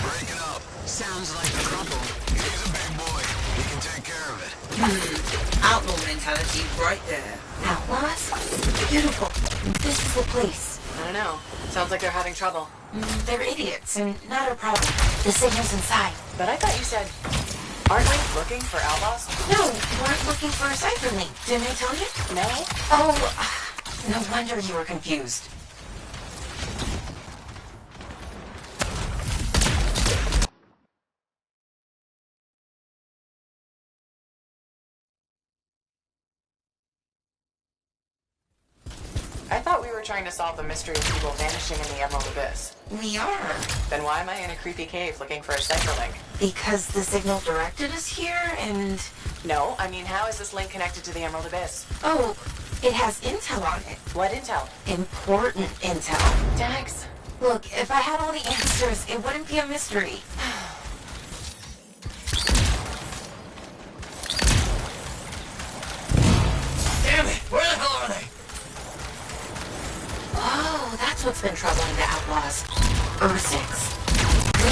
Breaking up. Sounds like trouble. He's a big boy. He can take care of it. Outlaw mentality right there. Outlaws? Beautiful. This is the place. I don't know. Sounds like they're having trouble. They're idiots, and not our problem. The signal's inside. But I thought you said... Aren't we looking for outlaws? No, we're looking for a cipher link. Didn't I tell you? No. Oh, no wonder you were confused. I thought we were trying to solve the mystery of people vanishing in the Emerald Abyss. We are. Then why am I in a creepy cave looking for a cipher link? Because the signal directed us here, and... No, I mean, how is this link connected to the Emerald Abyss? Oh, it has intel on it. What intel? Important intel. Dax. Look, if I had all the answers, it wouldn't be a mystery. Damn it! Where the hell are they? Oh, that's what's been troubling the outlaws. Ursix.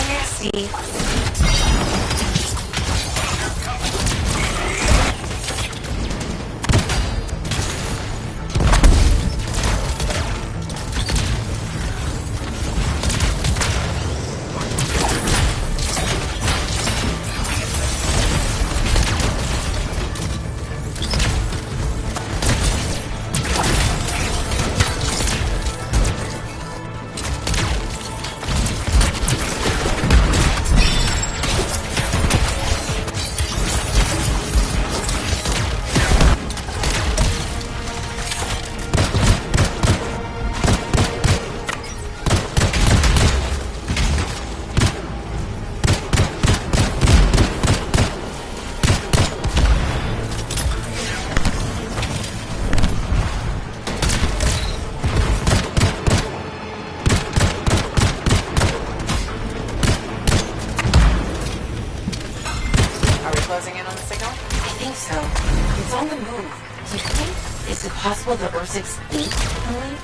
Nasty. closing in on the signal? I think so. It's on the move. Do you think? Is it possible the Ursix ate the link?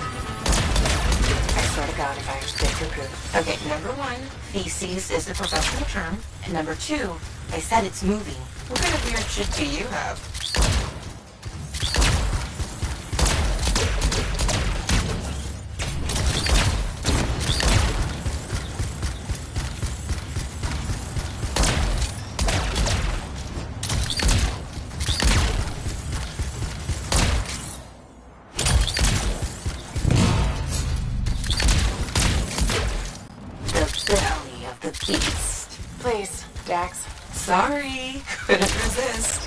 I swear to God, if I dig your poop. Okay, number one, feces is the professional term. And number two, I said it's moving. What kind of weird shit do you have? Beast. Please, Dax. Sorry, couldn't resist.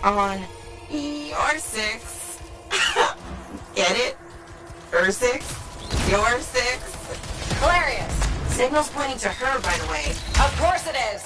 On ER6. Get it? Ursix? Your 6? Hilarious. Signal's pointing to her, by the way. Of course it is.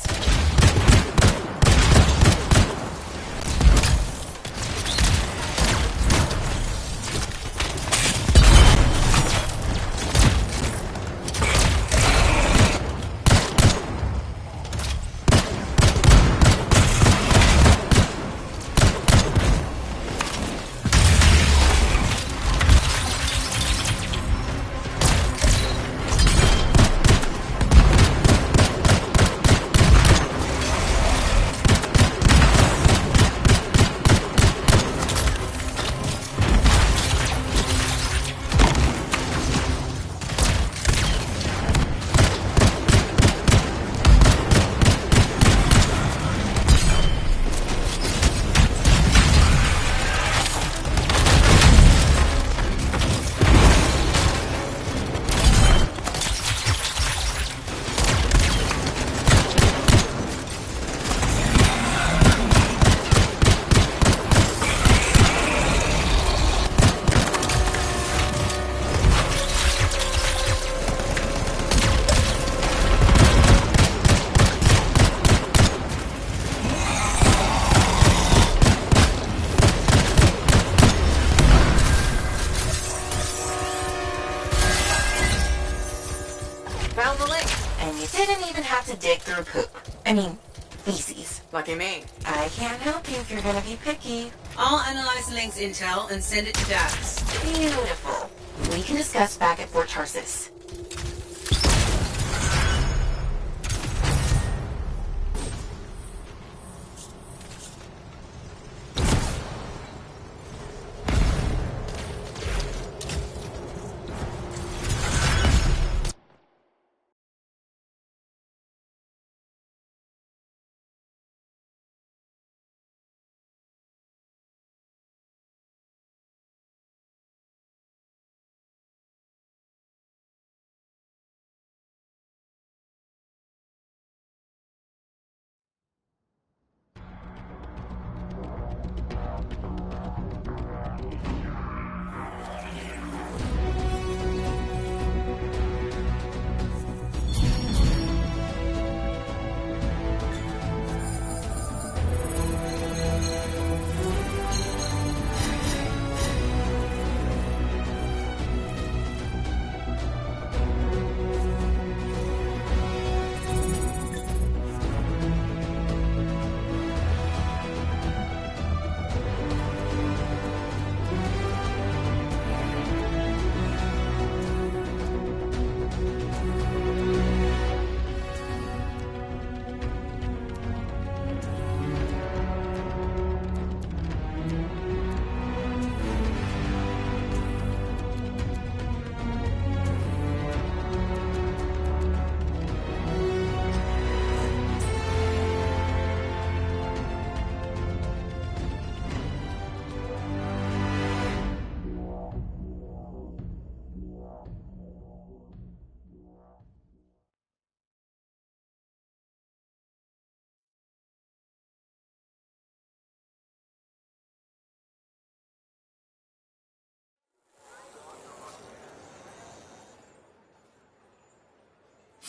Didn't even have to dig through poop. I mean, feces. Lucky me. I can't help you if you're gonna be picky. I'll analyze the link's intel and send it to Dax. Beautiful. We can discuss back at Fort Tarsis.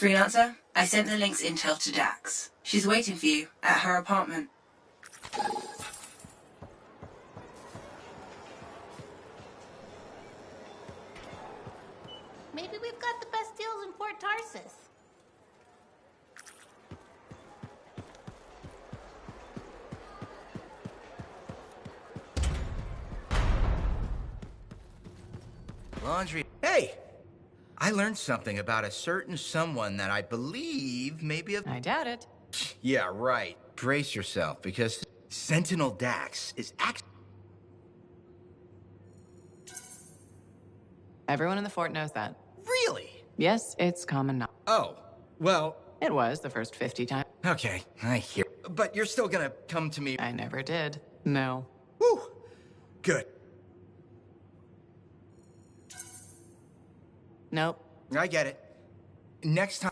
Freelancer, I sent the link's intel to Dax. She's waiting for you at her apartment. Maybe we've got the best deals in Port Tarsus. Laundry. Hey! I learned something about a certain someone that I believe may be a... I doubt it. Yeah, right. Brace yourself, because Sentinel Dax is actually... Everyone in the fort knows that. Really? Yes, it's common knowledge. Oh, well... It was the first 50 times. Okay, I hear. But you're still gonna come to me... I never did. No. Whew! Good. Nope. I get it. Next time...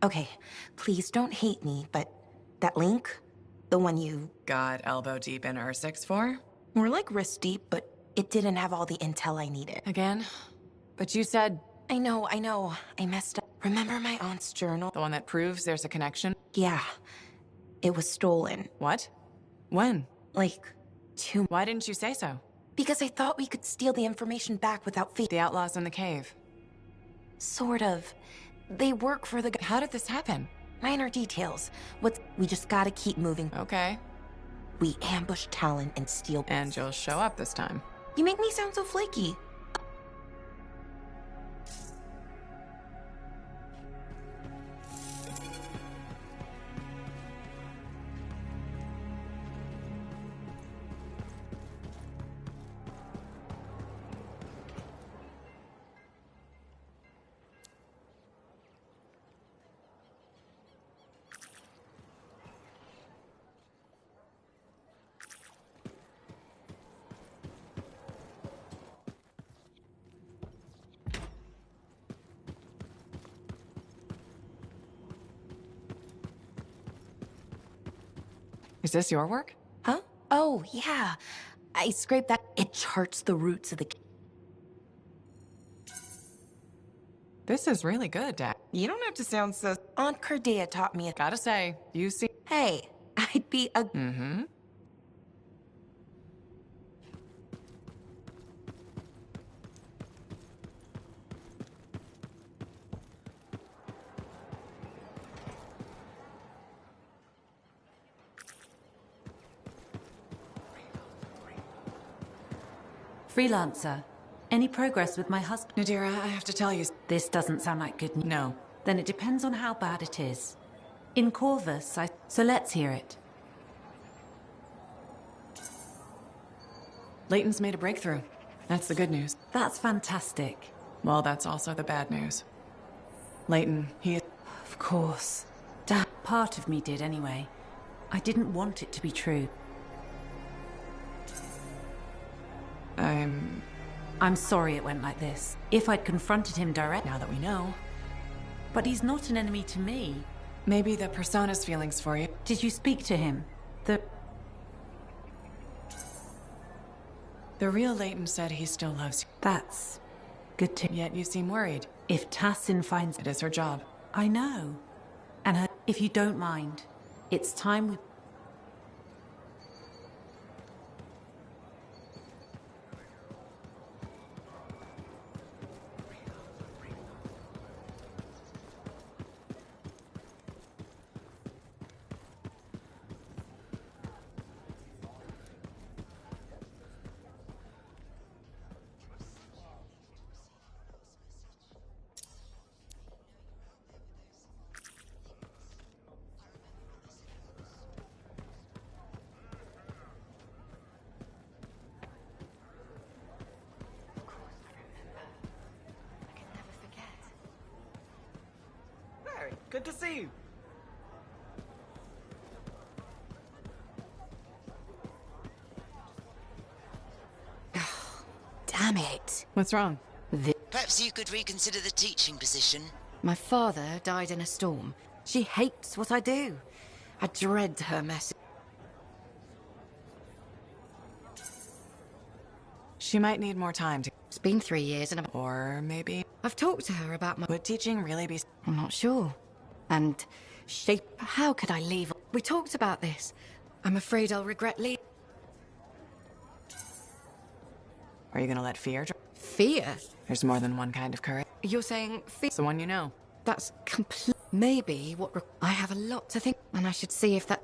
Okay, please don't hate me, but that link, the one you got elbow deep in R6 for? More like wrist deep, but it didn't have all the intel I needed. Again? But you said... I know. I messed up. Remember my aunt's journal? The one that proves there's a connection? Yeah. It was stolen. What? When? Like, 2... Why didn't you say so? Because I thought we could steal the information back without fee. The outlaws in the cave. Sort of. They work for the... How did this happen? Minor details. We just gotta keep moving. Okay. We ambush Talon and steal... And you'll show up this time. You make me sound so flaky. Is this your work? Huh? Oh, yeah. I scraped that. It charts the roots of the... This is really good, Dad. You don't have to sound so... Aunt Cordea taught me... Gotta say, you see... Hey, I'd be a... Mm-hmm. Freelancer, any progress with my husband? Nadira, I have to tell you... This doesn't sound like good news. No. Then it depends on how bad it is. In Corvus, So let's hear it. Leighton's made a breakthrough. That's the good news. That's fantastic. Well, that's also the bad news. Leighton, he... Of course. Part of me did anyway. I didn't want it to be true. I'm sorry it went like this. If I'd confronted him direct... Now that we know. But he's not an enemy to me. Maybe the Persona's feelings for you. Did you speak to him? The real Leighton said he still loves you. That's good to... Yet you seem worried. If Tassin finds... It is her job. I know. And her... If you don't mind, it's time we... Good to see you. Damn it. What's wrong? Perhaps you could reconsider the teaching position. My father died in a storm. She hates what I do. I dread her message. She might need more time to... It's been 3 years and... Or maybe... I've talked to her about my... Would teaching really be... I'm not sure. And shape... How could I leave? We talked about this. I'm afraid I'll regret leaving. Are you gonna let fear... Fear? There's more than one kind of courage. You're saying fear... It's the one you know. That's complete... Maybe what... I have a lot to think... And I should see if that...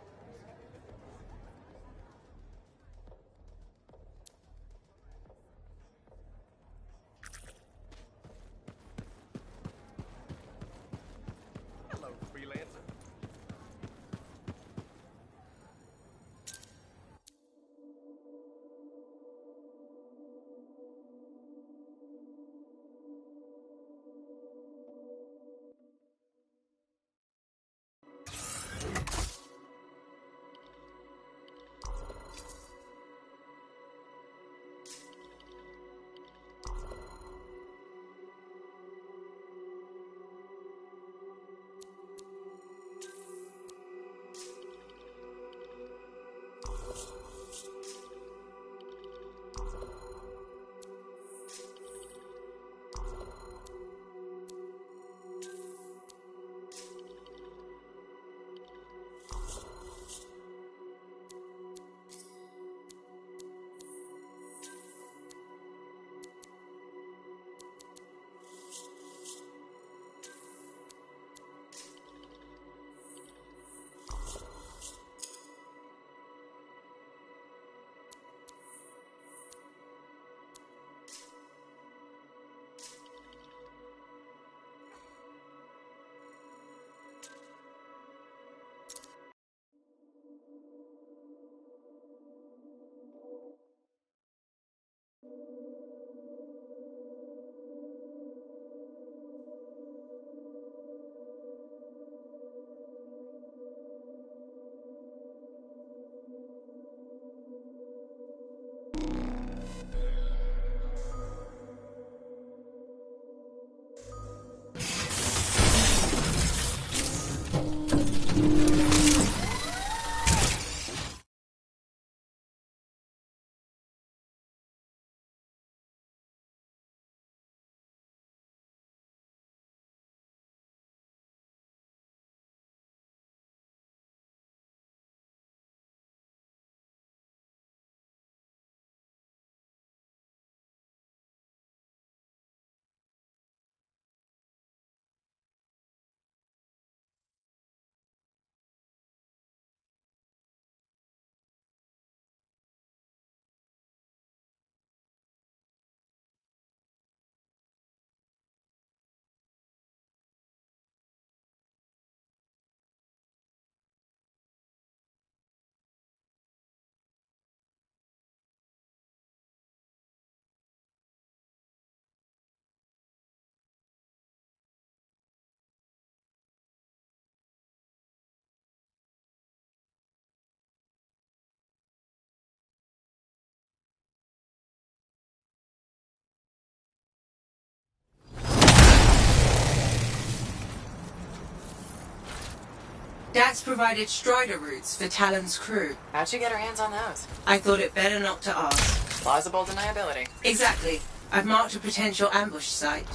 Dax provided Strider routes for Talon's crew. How'd you get her hands on those? I thought it better not to ask. Plausible deniability. Exactly. I've marked a potential ambush site.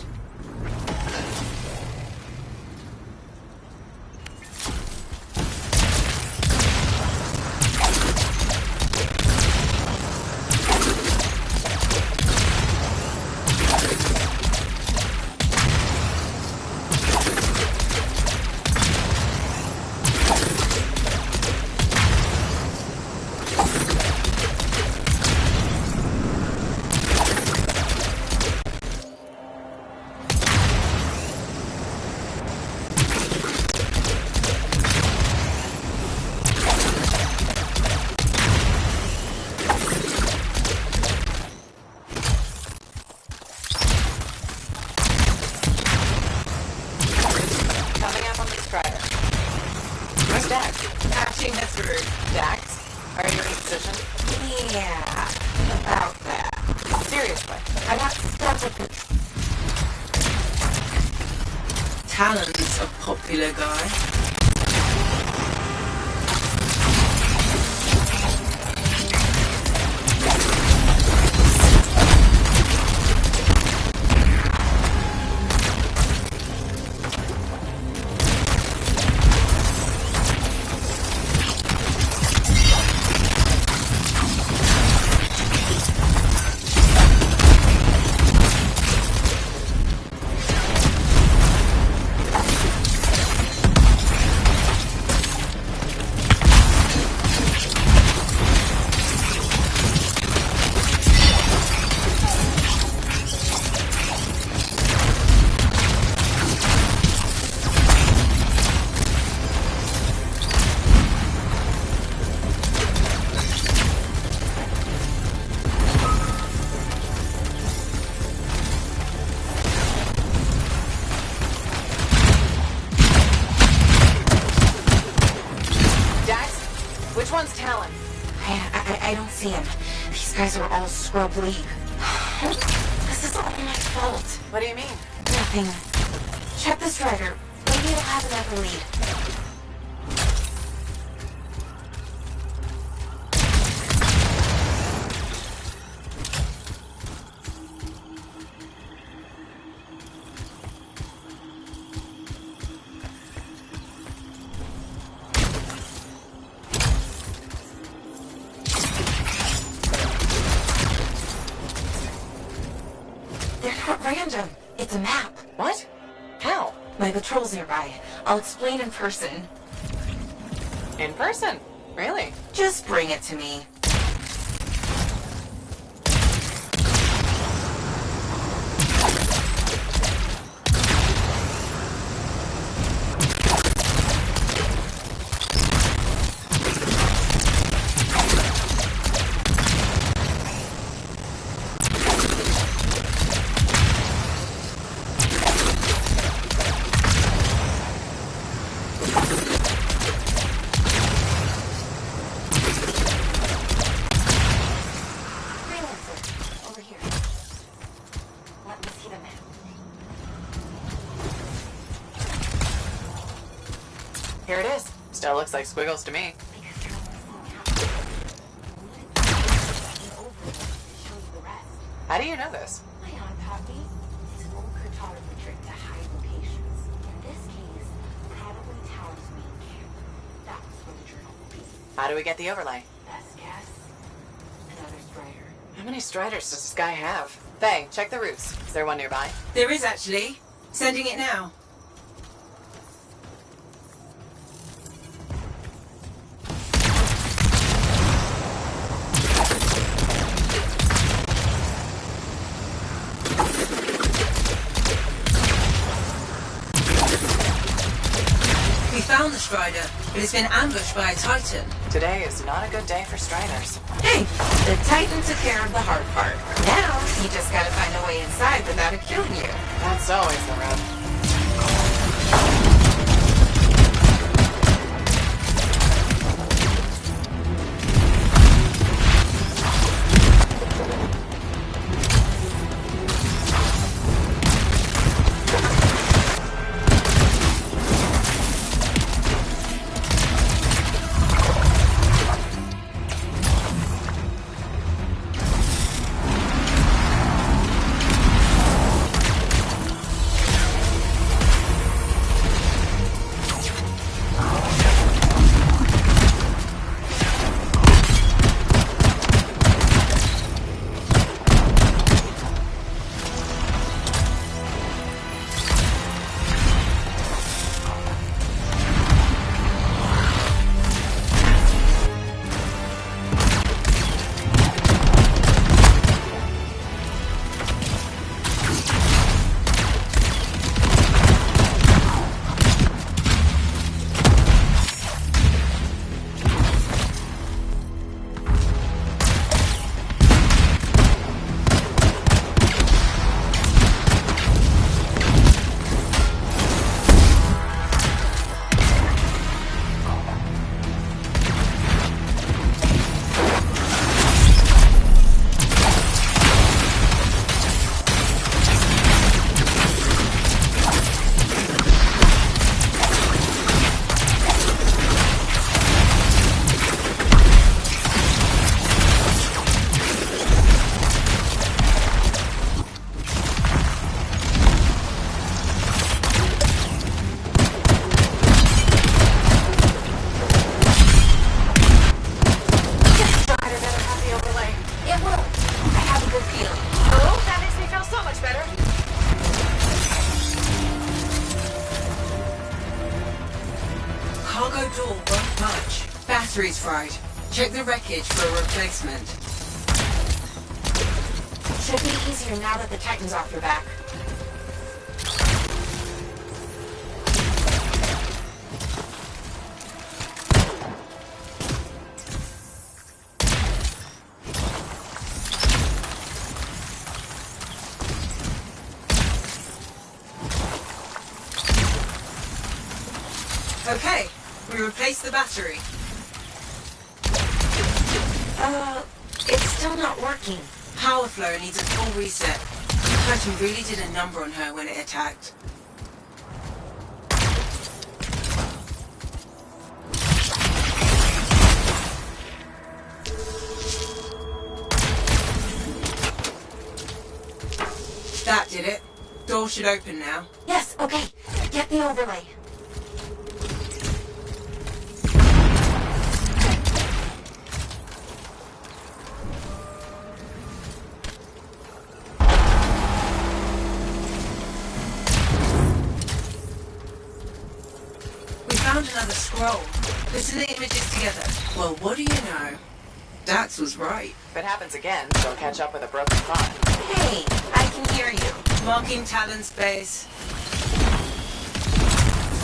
Dax, are you in position? Yeah, about that. Seriously. this way. I got steps up here. Talon's a popular guy. Which one's Talon? I don't see him. These guys are all scrub lead. This is all my fault. What do you mean? Nothing. Check the strider. Maybe it'll have another lead. Random. It's a map. What? How? My patrol's nearby. I'll explain in person. In person? Really? Just bring it to me. Here it is. Still looks like squiggles to me. How do you know this? My aunt taught me. It's an old cartography trick to hide locations. In this case, probably Tower's main camp. That's where the journal will be. How do we get the overlay? Best guess? Another strider. How many striders does this guy have? Faye, check the routes. Is there one nearby? There is actually. Sending it now. We found the Strider, but it's been ambushed by a Titan. Today is not a good day for striders. Hey, the Titan took care of the hard part. Now, you just gotta find a way inside without it killing you. That's always the rub. will. I have a good feeling. Oh, that makes me feel so much better. Cargo door won't budge. Battery's fried. Check the wreckage for a replacement. Should be easier now that the Titan's off your back. Okay, we replaced the battery. It's still not working. Power flow needs a full reset. Titan really did a number on her when it attacked. That did it. Door should open now. Yes, okay. Get the overlay. Found another scroll. Putting the images together. Well, what do you know? Dax was right. If it happens again, don't catch up with a broken phone. Hey, I can hear you. Marking Talon space.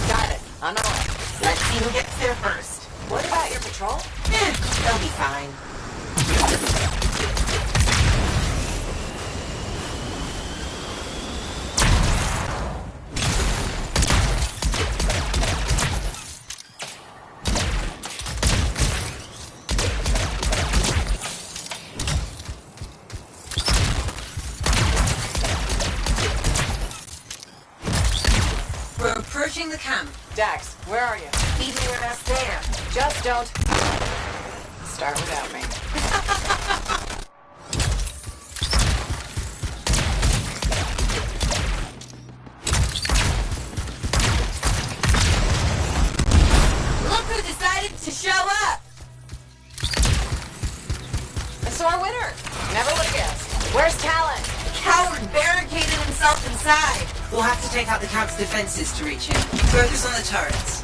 Got it. On my way. Let's see who gets there first. What about your patrol? They'll be fine. Approaching the camp. Dax, where are you? Even with us there. Just don't start without me. Look who decided to show up! A sore winner. Never would have guessed. Where's Talon? Coward barricaded himself inside. We'll have to take out the camp's defenses to reach him. Focus on the turrets.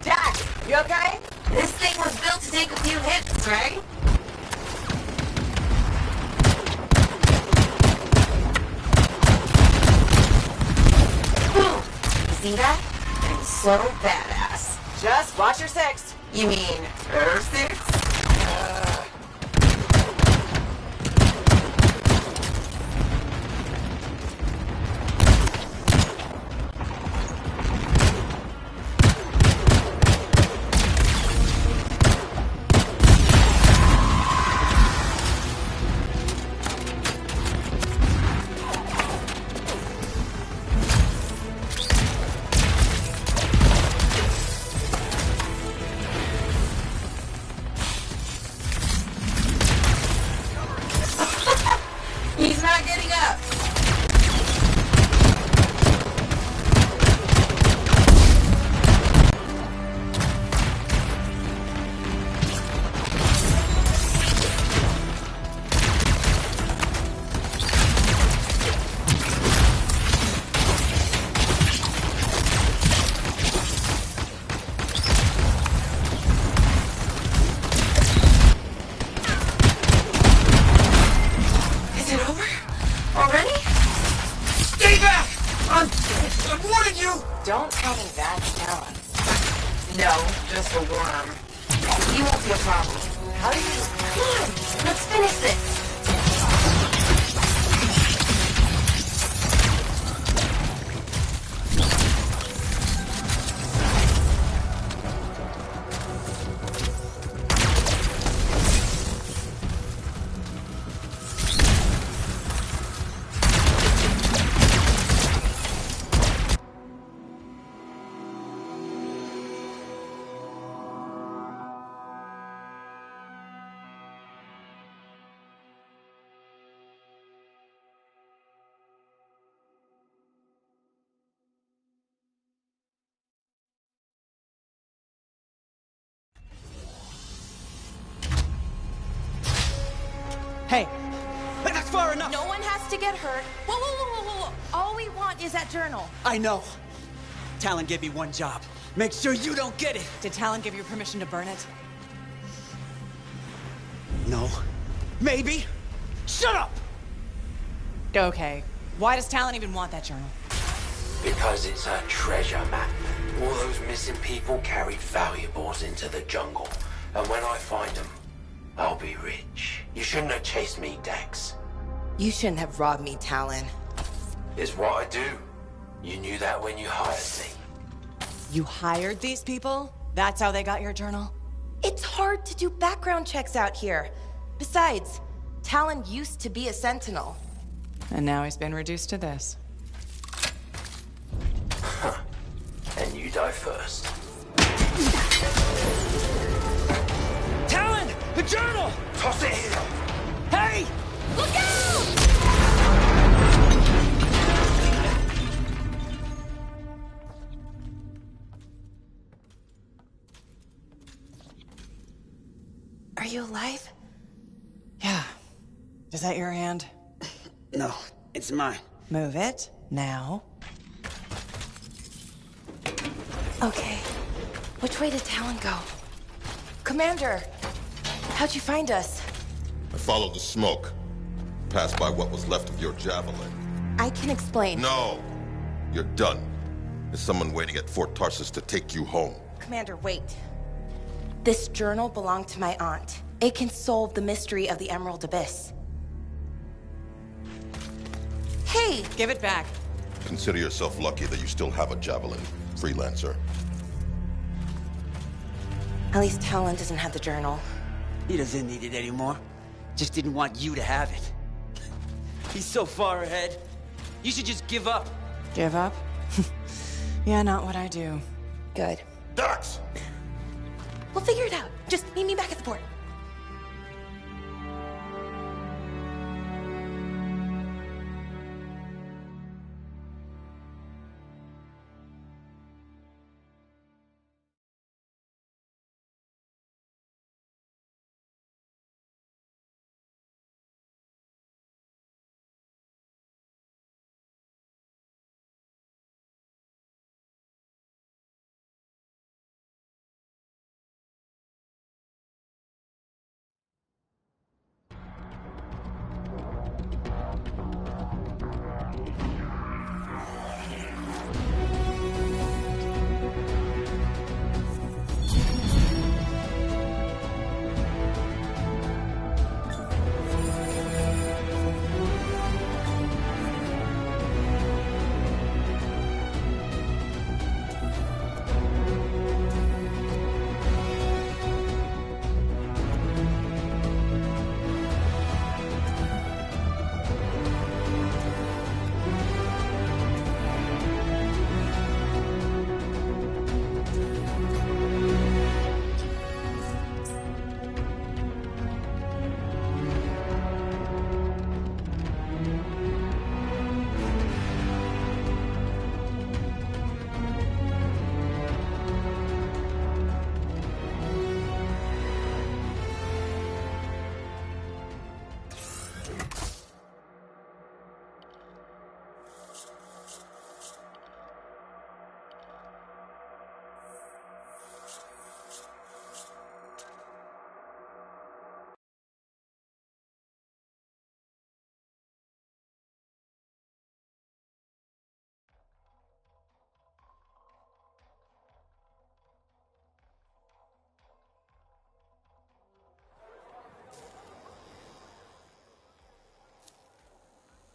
Dax, you okay? This thing was built to take a few hits, right? See that? I'm so badass. Just watch your six. You mean her six? He's not getting up. Is it over? Already? Stay back! I'm warning you! Don't tell me that's Talon. No, just a worm. You won't be a problem. How do you... Come on, let's finish this. Hey, that's far enough! No one has to get hurt. Whoa, whoa, whoa, whoa, whoa, whoa. All we want is that journal. I know. Talon gave me one job. Make sure you don't get it. Did Talon give you permission to burn it? No. Maybe. Shut up! Okay. Why does Talon even want that journal? Because it's a treasure map. All those missing people carried valuables into the jungle. And when I find them, I'll be rich. You shouldn't have chased me, Dex. You shouldn't have robbed me, Talon. It's what I do. You knew that when you hired me. You hired these people? That's how they got your journal? It's hard to do background checks out here. Besides, Talon used to be a sentinel. And now he's been reduced to this. Huh. And you die first. Talon! The journal! Toss it here! Hey! Look out! Are you alive? Yeah. Is that your hand? No, it's mine. Move it. Now. Okay. Which way did Talon go? Commander! How'd you find us? I followed the smoke. Passed by what was left of your javelin. I can explain. No! You're done. There's someone waiting at Fort Tarsus to take you home. Commander, wait. This journal belonged to my aunt. It can solve the mystery of the Emerald Abyss. Hey! Give it back. Consider yourself lucky that you still have a javelin, freelancer. At least Talon doesn't have the journal. He doesn't need it anymore. Just didn't want you to have it. He's so far ahead. You should just give up. Give up? Yeah, not what I do. Good. Dax! We'll figure it out. Just meet me back at the port.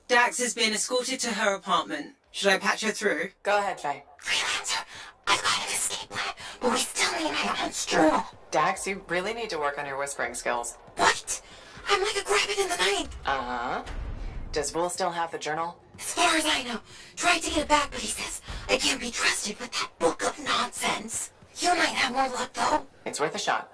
Dax has been escorted to her apartment. Should I patch her through? Go ahead, Faye. Freelancer, I've got an escape plan, but we still need my aunt's journal. Dax, you really need to work on your whispering skills. What? I'm like a rabbit in the night. Uh-huh. Does Bull still have the journal? As far as I know, tried to get it back, but he says I can't be trusted with that book of nonsense. You might have more luck, though. It's worth a shot.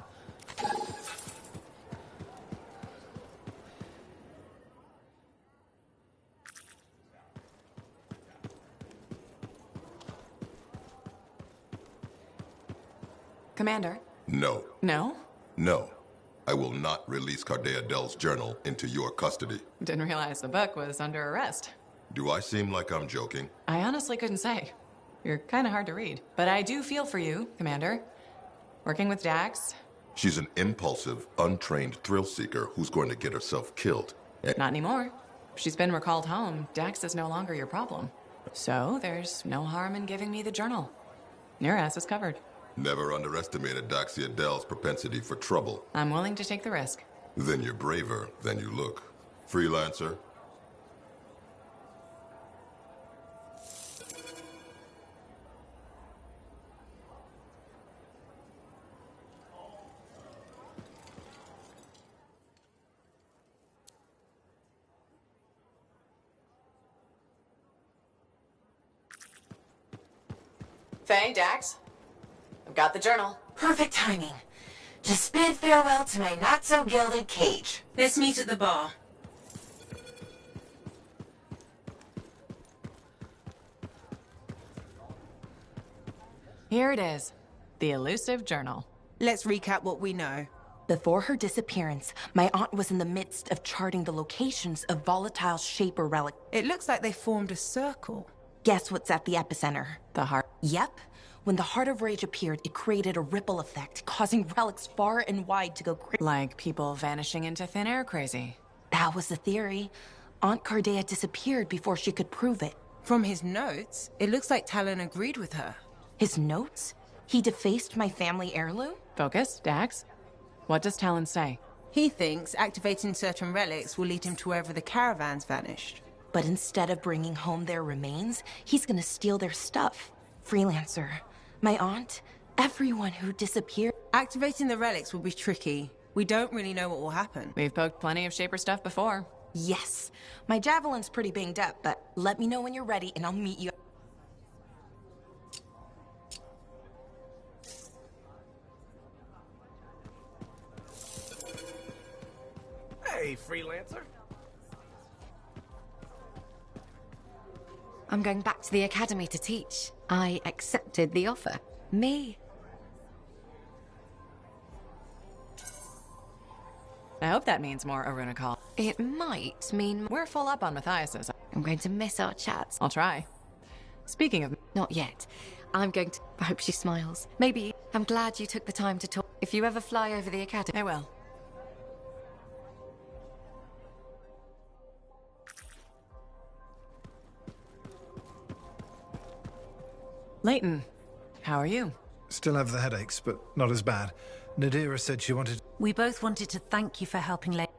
Commander? No. No? No. I will not release Cardea Dell's journal into your custody. Didn't realize the book was under arrest. Do I seem like I'm joking? I honestly couldn't say. You're kind of hard to read. But I do feel for you, Commander. Working with Dax. She's an impulsive, untrained thrill seeker who's going to get herself killed. Not anymore. She's been recalled home. Dax is no longer your problem. So there's no harm in giving me the journal. Your ass is covered. Never underestimated Daxia Dell's propensity for trouble. I'm willing to take the risk. Then you're braver than you look. Freelancer? Faye, Dax, I've got the journal. Perfect timing. Just bid farewell to my not-so-gilded cage. Let's meet at the bar. Here it is. The elusive journal. Let's recap what we know. Before her disappearance, my aunt was in the midst of charting the locations of volatile Shaper relics. It looks like they formed a circle. Guess what's at the epicenter? The heart. Yep. When the Heart of Rage appeared, it created a ripple effect, causing relics far and wide to go crazy. Like people vanishing into thin air crazy. That was the theory. Aunt Cardea disappeared before she could prove it. From his notes, it looks like Talon agreed with her. His notes? He defaced my family heirloom? Focus, Dax. What does Talon say? He thinks activating certain relics will lead him to wherever the caravans vanished. But instead of bringing home their remains, he's gonna steal their stuff. Freelancer, my aunt, everyone who disappeared. Activating the relics will be tricky. We don't really know what will happen. We've poked plenty of Shaper stuff before. Yes. My javelin's pretty banged up, but let me know when you're ready and I'll meet you. Hey, freelancer. I'm going back to the academy to teach. I accepted the offer. Me. I hope that means more Aruna call. It might mean we're full up on Matthias's. I'm going to miss our chats. I'll try. Speaking of... Not yet. I'm going to... I hope she smiles. Maybe. I'm glad you took the time to talk. If you ever fly over the academy... I will. Leighton, how are you? Still have the headaches, but not as bad. Nadira said she wanted... We both wanted to thank you for helping Leighton.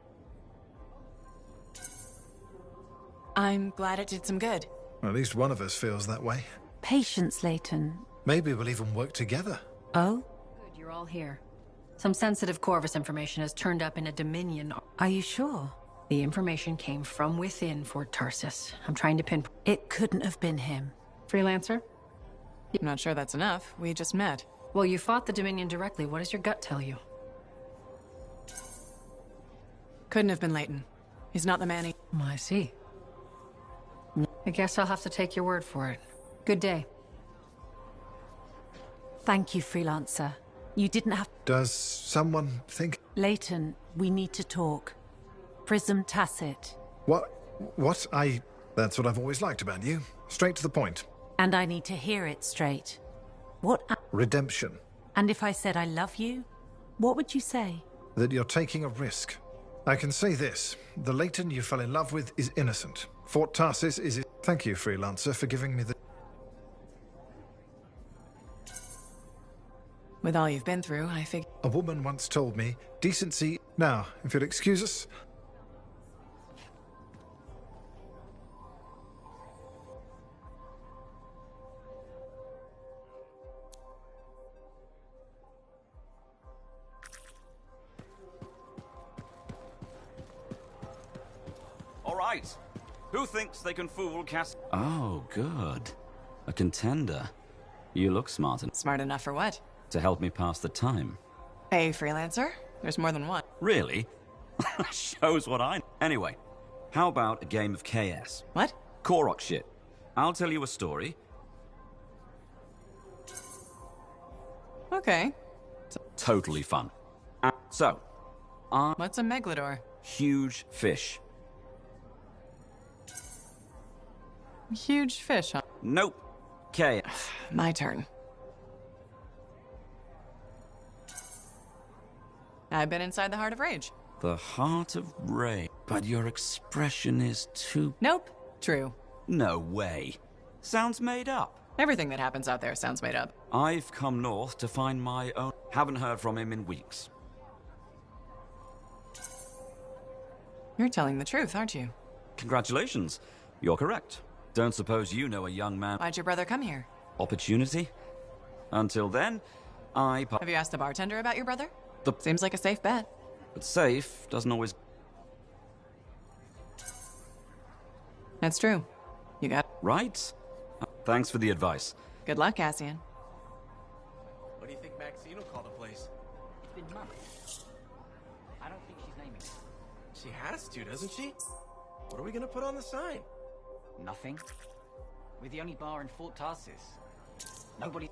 I'm glad it did some good. At least one of us feels that way. Patience, Leighton. Maybe we'll even work together. Oh? Good, you're all here. Some sensitive Corvus information has turned up in a Dominion... Are you sure? The information came from within Fort Tarsus. I'm trying to pinpoint... It couldn't have been him. Freelancer? I'm not sure that's enough. We just met. Well, you fought the Dominion directly. What does your gut tell you? Couldn't have been Leighton. He's not the man he... I see. I guess I'll have to take your word for it. Good day. Thank you, Freelancer. You didn't have... Does someone think... Leighton, we need to talk. Prism Tacit. What? That's what I've always liked about you. Straight to the point. And I need to hear it straight. What? Redemption. And if I said I love you, what would you say? That you're taking a risk. I can say this. The Leighton you fell in love with is innocent. Fort Tarsus is... Thank you, Freelancer, for giving me the... With all you've been through, I think... A woman once told me, decency... Now, if you'll excuse us... All right. Who thinks they can fool Cass? Oh, good. A contender. You look smart enough. Smart enough for what? To help me pass the time. Hey, Freelancer. There's more than one. Really? Shows what I... Anyway, how about a game of KS? What? Korok shit. I'll tell you a story. Okay. Totally fun. So, What's a megalodor? Huge fish. Huge fish, huh? Nope. Okay. My turn. I've been inside the Heart of Rage. The Heart of Rage. But your expression is too... Nope. True. No way. Sounds made up. Everything that happens out there sounds made up. I've come north to find my own... Haven't heard from him in weeks. You're telling the truth, aren't you? Congratulations. You're correct. Don't suppose you know a young man... Why'd your brother come here? Opportunity? Until then, I... Have you asked the bartender about your brother? The... Seems like a safe bet. But safe doesn't always... That's true. You got... Right? Thanks for the advice. Good luck, Cassian. What do you think Maxine will call the place? It's been months. I don't think she's naming it. She has to, doesn't she? What are we gonna put on the sign? Nothing. We're the only bar in Fort Tarsis. Nobody...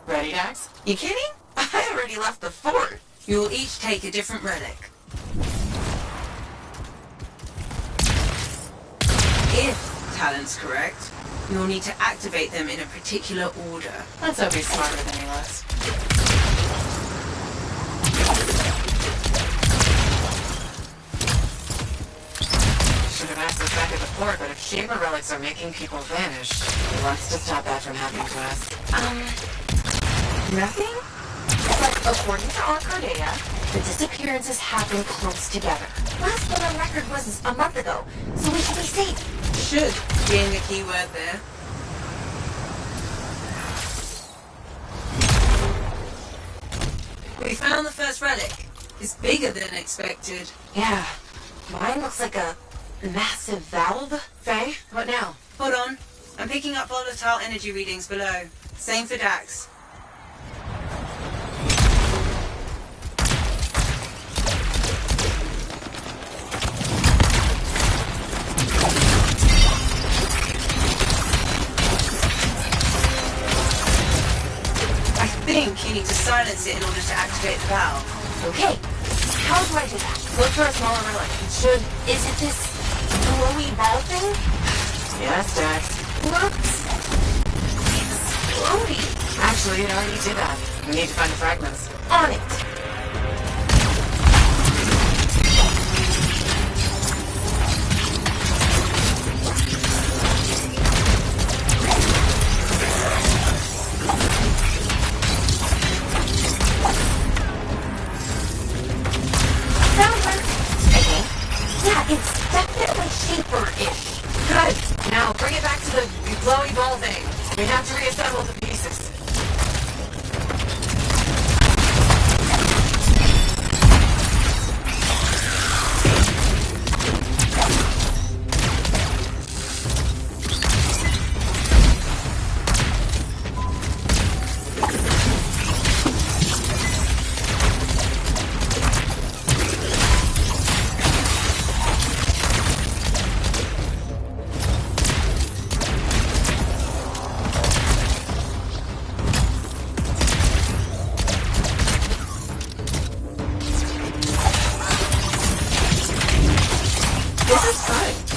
Ready, Dax? You kidding? I already left the fort. You'll each take a different relic. If talent's correct, you'll need to activate them in a particular order. Let's hope he's smarter than he looks. Should have asked us back at the fort, but if Shaper relics are making people vanish, he wants to stop that from happening to us. Nothing? But according to our data, the disappearances happen close together. Last one on record was a month ago, so we should be safe. Should being the key word there. We found the first relic. It's bigger than expected. Yeah, mine looks like a massive valve. Faye, what now? Hold on. I'm picking up volatile energy readings below. Same for Dax. I think you need to silence it in order to activate the valve. Okay, how do I do that? Look for a smaller relic. Is it this glowy ball thing? Yes, Dax. Looks explodey. Actually, it already did that. We need to find the fragments. On it. Yeah, it's definitely shaper-ish. Good. Now bring it back to the glowy ball thing. We have to reassemble the pieces.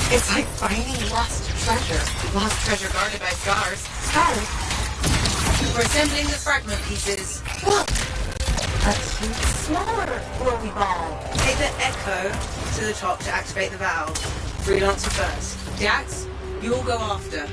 It's like finding lost treasure. Lost treasure guarded by scars. Scars? We're assembling the fragment pieces. Look! A cute, smaller glowy ball. Take the echo to the top to activate the valve. Freelancer first. Dax, you'll go after.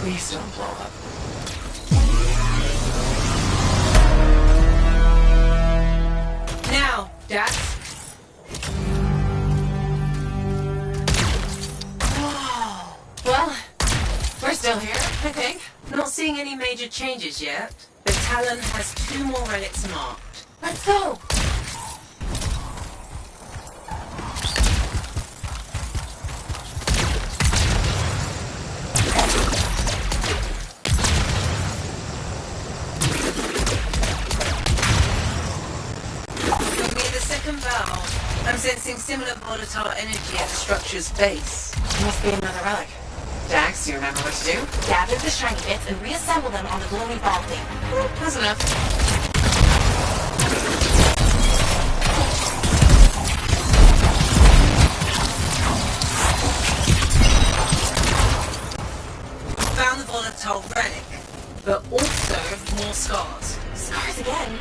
Please don't blow up. Now, Dax. Oh. Well, we're still here, I think. Not seeing any major changes yet, but Talon has 2 more relics marked. Let's go! Valve. I'm sensing similar volatile energy at the structure's base. Must be another relic. Dax, do you remember what to do? Gather the shiny bits and reassemble them on the glowy ball thing. That's enough. Found the volatile relic, but also more scars. Scars again?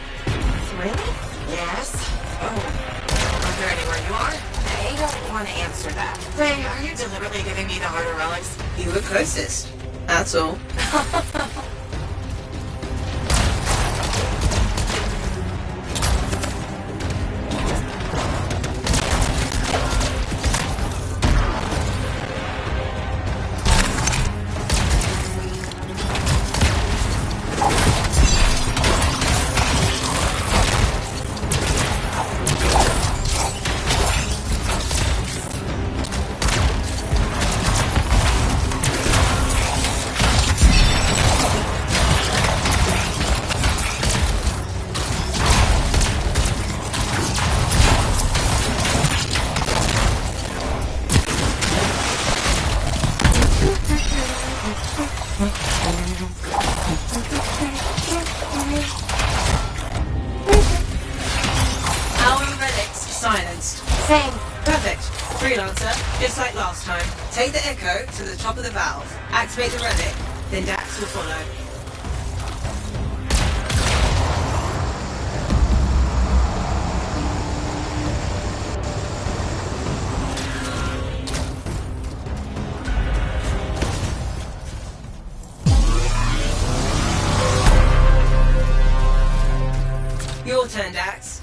Really? Yes. Oh. Are there anywhere you are? I don't want to answer that. Faye, are you deliberately giving me the harder relics? You were closest. That's all. Same. Perfect. Freelancer, just like last time. Take the echo to the top of the valve, activate the relic, then Dax will follow. Your turn, Dax.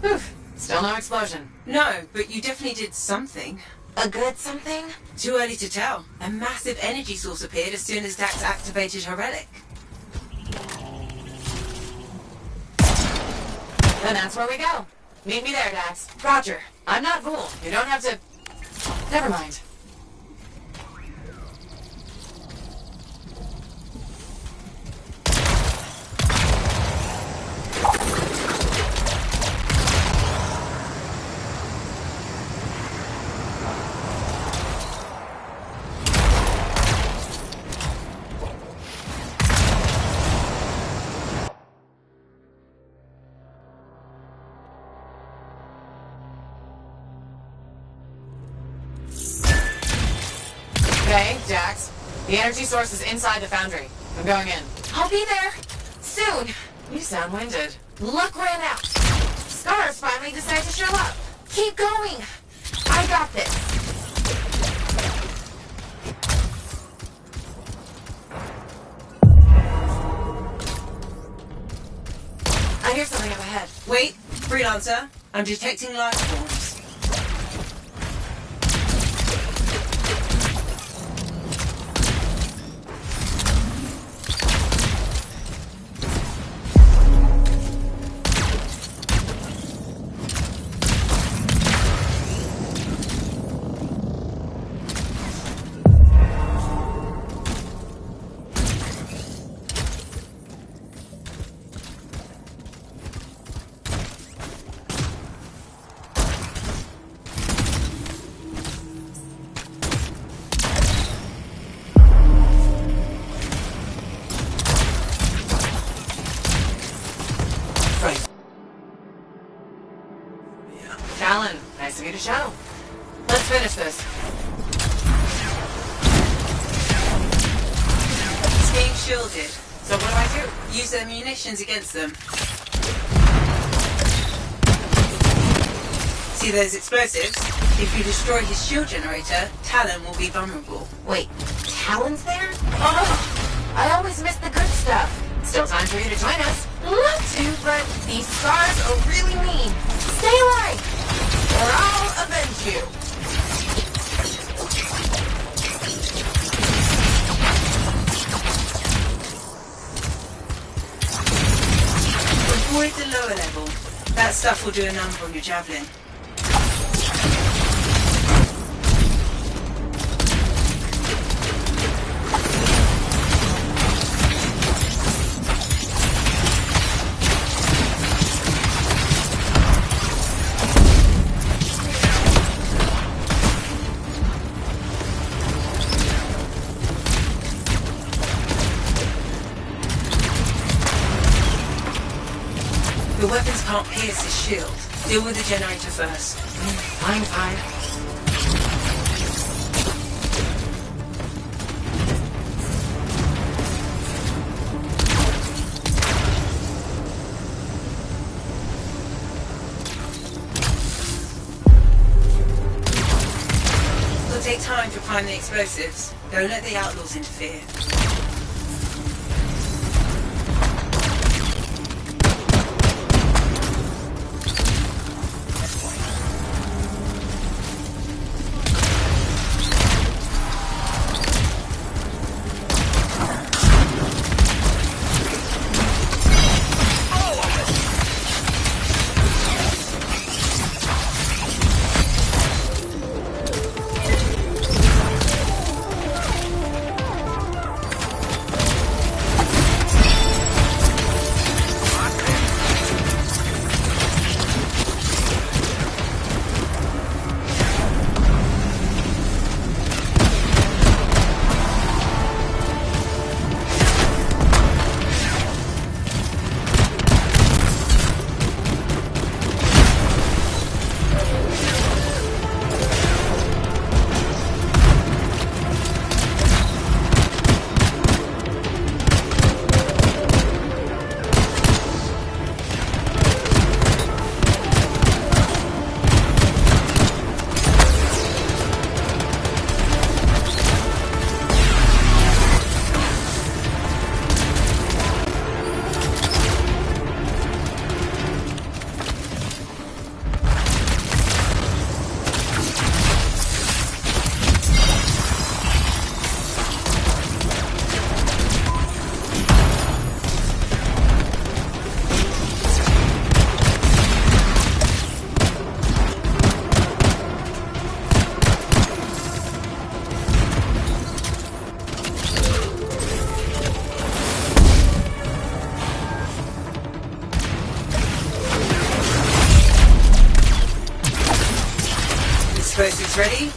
Oof. Still no explosion. No, but you definitely did something. A good something? Too early to tell. A massive energy source appeared as soon as Dax activated her relic. Then that's where we go. Meet me there, Dax. Roger. I'm not fooled. You don't have to... Never mind. Okay, Jax. The energy source is inside the foundry. I'm going in. I'll be there. Soon. You sound winded. Luck ran out. Scars finally decided to show up. Keep going. I got this. Freelancer, I'm detecting life forms. Talon, nice of you to show. Let's finish this. It's being shielded. So what do I do? Use their munitions against them. See those explosives? If you destroy his shield generator, Talon will be vulnerable. Wait, Talon's there? Oh, I always miss the good stuff. Still time for you to join us. Love to, but these scars are really mean. Stay alive, or I'll avenge you. Avoid the lower level. That stuff will do a number on your javelin. The weapons can't pierce his shield. Deal with the generator first. Fine. It'll take time to prime the explosives. Don't let the outlaws interfere. Explosives ready.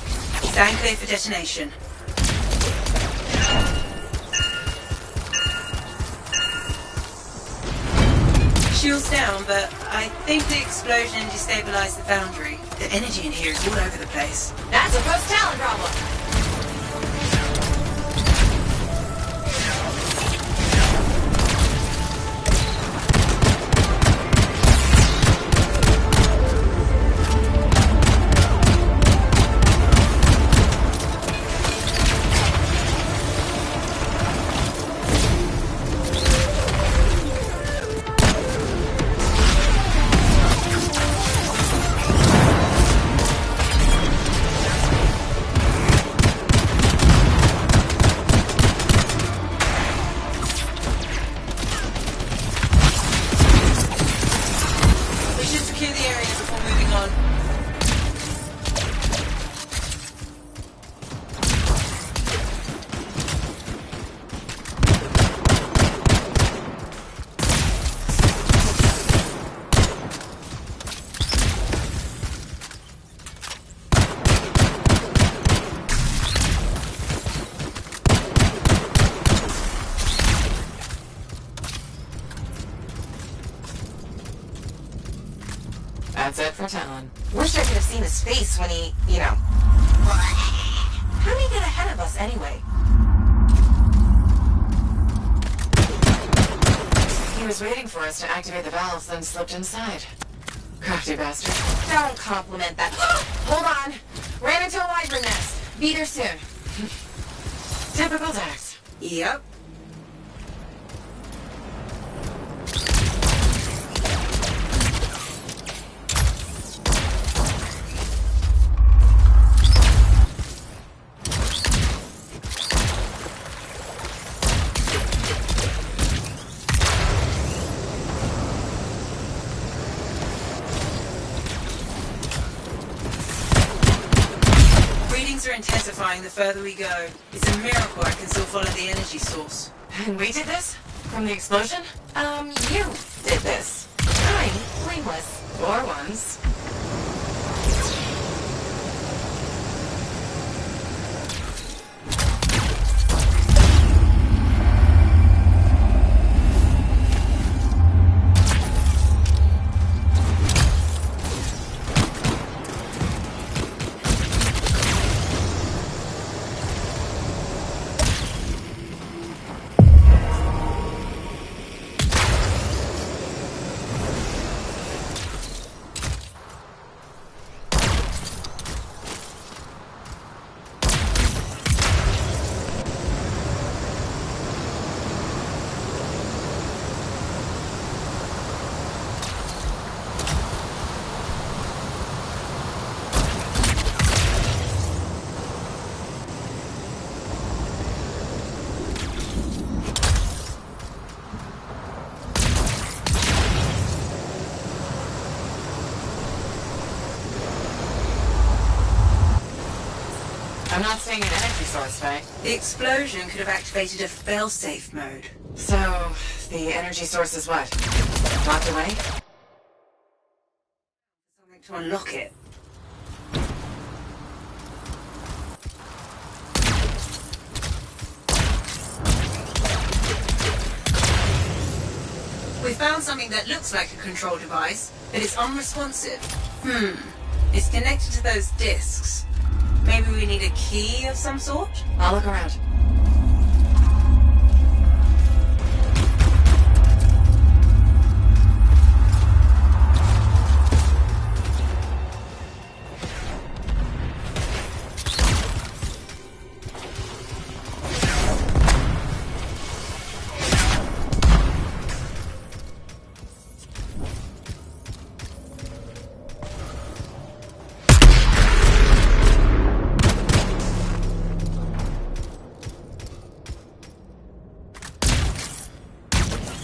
Stand clear for detonation. Shields down, but I think the explosion destabilized the foundry. The energy in here is all over the place. That's a post-Talon problem. That's it for Talon. Wish I could have seen his face when he, you know... How did he get ahead of us anyway? He was waiting for us to activate the valves, then slipped inside. Crafty bastard. Don't compliment that. Hold on! Ran into a wyvern nest. Be there soon. Typical Dax. Yep. Are intensifying the further we go. It's a miracle I can still follow the energy source. And we did this? From the explosion? You did this. I'm blameless. For once. I'm not seeing an energy source, Faye. The explosion could have activated a fail-safe mode. So, the energy source is what? Locked away? Something to unlock it. We found something that looks like a control device, but it's unresponsive. It's connected to those discs. Maybe we need a key of some sort? I'll look around.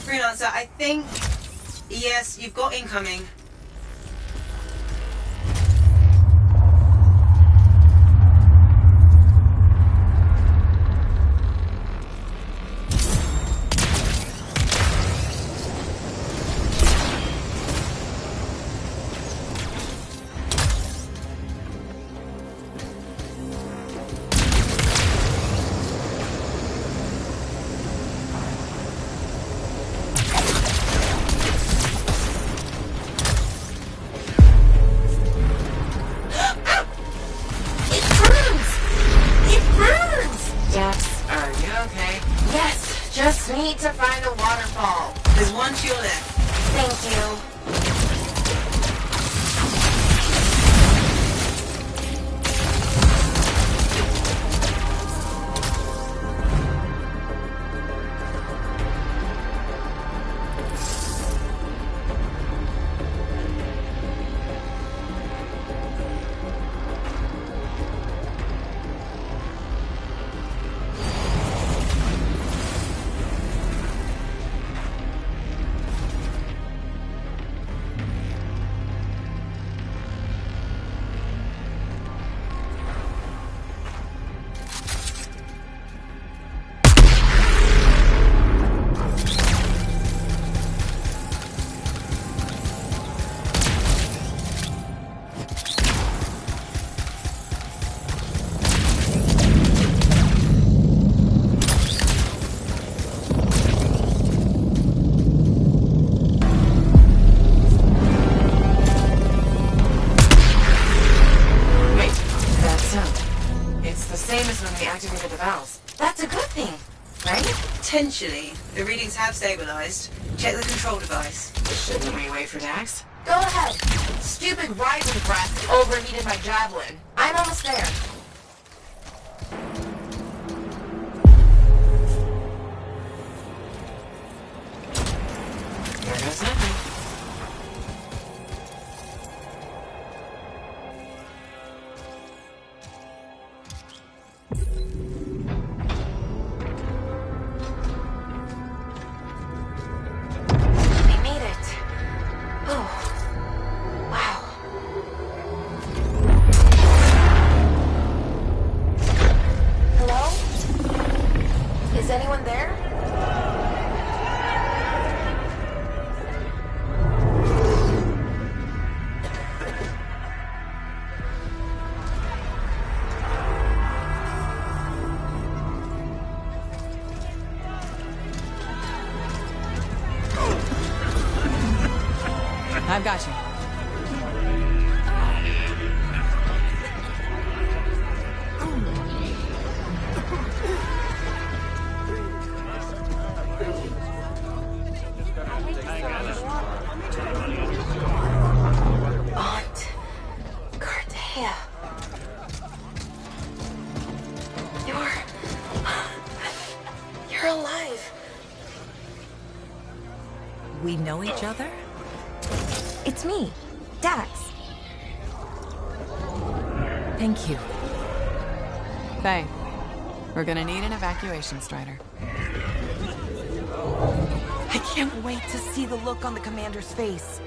Freelancer, I think... Yes, you've got incoming. Need to find a waterfall. There's one to your left. Thank you. when we activated the valves. That's a good thing, right? Potentially. The readings have stabilized. Check the control device. Shouldn't we wait for Dax? Go ahead. Stupid rising breath overheated my javelin. I'm almost there. Here goes nothing. I've got you. You're alive. We know each other? It's me, Dax. Thank you. Faye, we're gonna need an evacuation strider. I can't wait to see the look on the commander's face.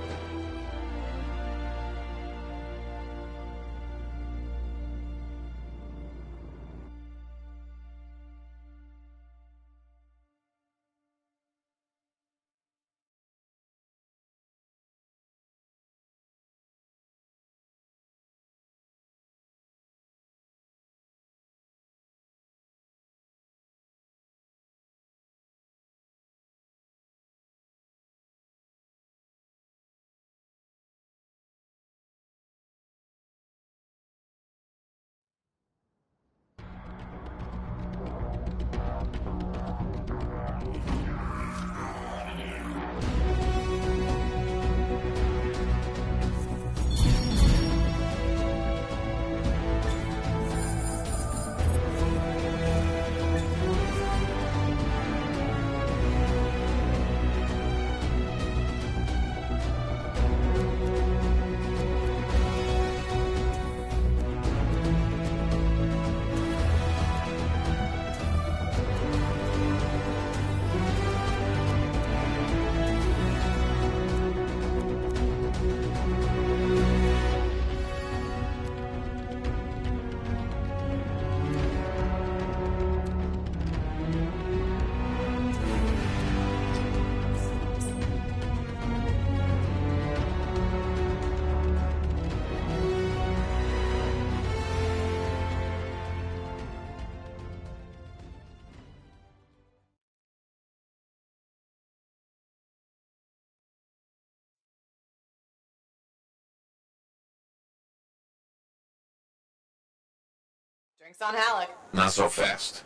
Drinks on Halleck. Not so fast.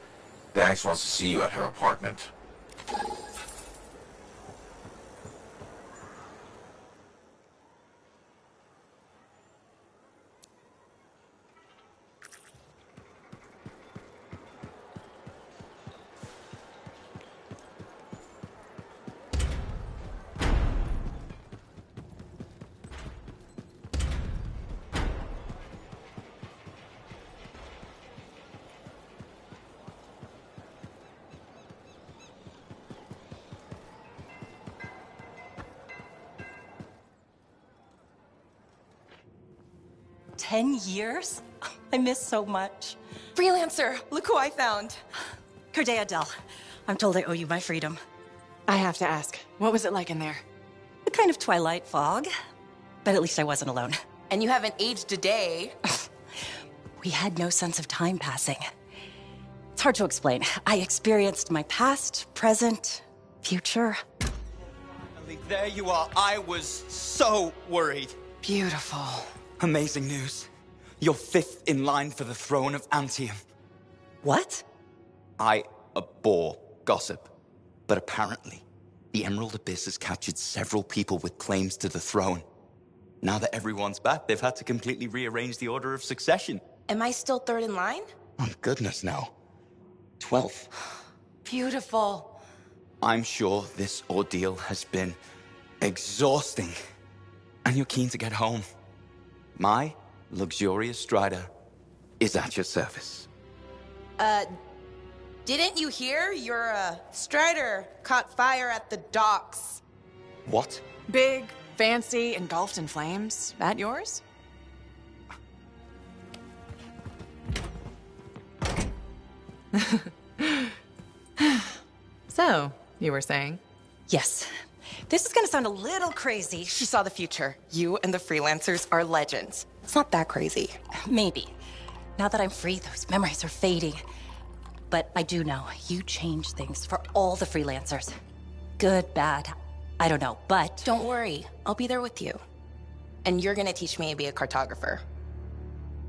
Dax wants to see you at her apartment. $10? I miss so much. Freelancer, look who I found. Corday Adele, I'm told I owe you my freedom. I have to ask, what was it like in there? A kind of twilight fog, but at least I wasn't alone. And you haven't aged a day. We had no sense of time passing. It's hard to explain. I experienced my past, present, future. There you are. I was so worried. Beautiful. Amazing news. You're 5th in line for the throne of Anthem. What? I abhor gossip. But apparently, the Emerald Abyss has captured several people with claims to the throne. Now that everyone's back, they've had to completely rearrange the order of succession. Am I still third in line? Oh, goodness, no. 12th. Beautiful. I'm sure this ordeal has been exhausting. And you're keen to get home. My luxurious strider is at your service. Didn't you hear? Your, Strider caught fire at the docks. What? Big, fancy, engulfed in flames. That yours? So, you were saying? Yes. This is gonna sound a little crazy. She saw the future. You and the freelancers are legends. It's not that crazy. Maybe. Now that I'm free, those memories are fading. But I do know, you changed things for all the freelancers. Good, bad, I don't know, but... Don't worry, I'll be there with you. And you're gonna teach me to be a cartographer.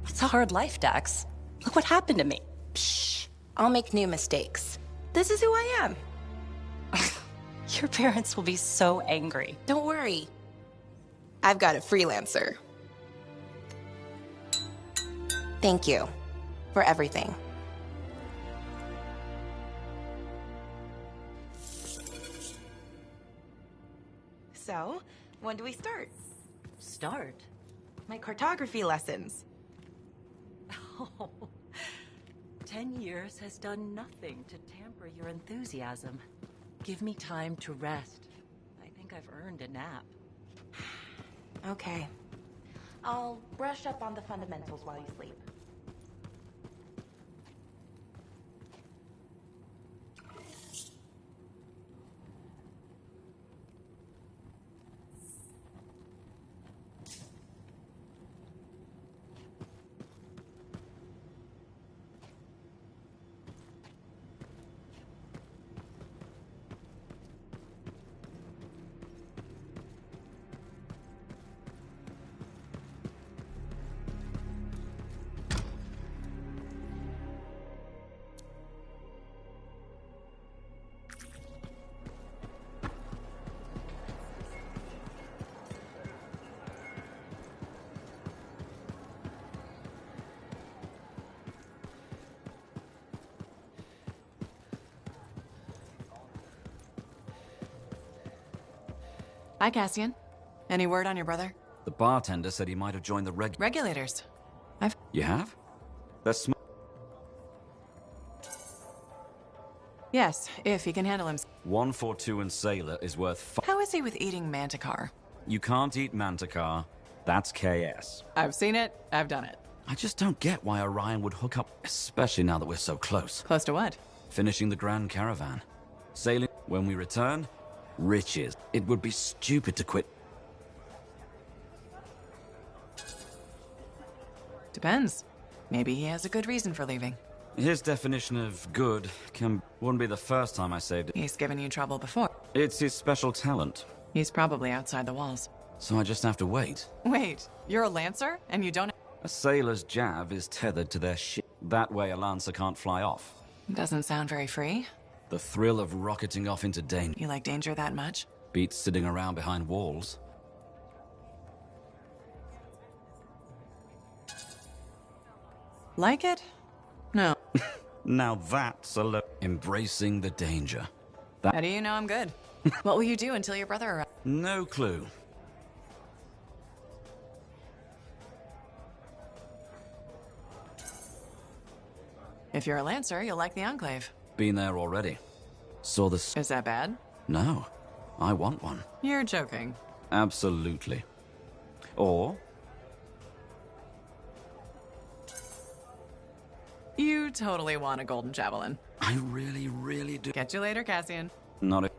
It's a hard life, Dax. Look what happened to me. Shh, I'll make new mistakes. This is who I am. Your parents will be so angry. Don't worry. I've got a freelancer. Thank you for everything. So, when do we start? Start? My cartography lessons. Oh, 10 years has done nothing to tamper your enthusiasm. Give me time to rest. I think I've earned a nap. Okay. I'll brush up on the fundamentals while you sleep. Hi, Cassian. Any word on your brother? The bartender said he might have joined the regulators. You have? That's Yes, if he can handle him. 142 and Sailor is worth How is he with eating manticar? You can't eat Manticar. That's KS. I've seen it. I've done it. I just don't get why Orion would hook up, especially now that we're so close. Close to what? Finishing the Grand Caravan. Sailing when we return. Riches. It would be stupid to quit. Depends. Maybe he has a good reason for leaving. His definition of good wouldn't be the first time I saved it. He's given you trouble before. It's his special talent. He's probably outside the walls. So I just have to wait. Wait, you're a Lancer and you don't... A sailor's jab is tethered to their ship. That way a Lancer can't fly off. Doesn't sound very free. The thrill of rocketing off into danger. You like danger that much? Beats sitting around behind walls. Like it? No. Now that's embracing the danger. How do you know I'm good? What will you do until your brother arrives? No clue. If you're a Lancer, you'll like the Enclave. Been there already. Saw the... Is that bad? No. I want one. You're joking. Absolutely. Or... You totally want a golden javelin. I really, really do. Catch you later, Cassian. Not a...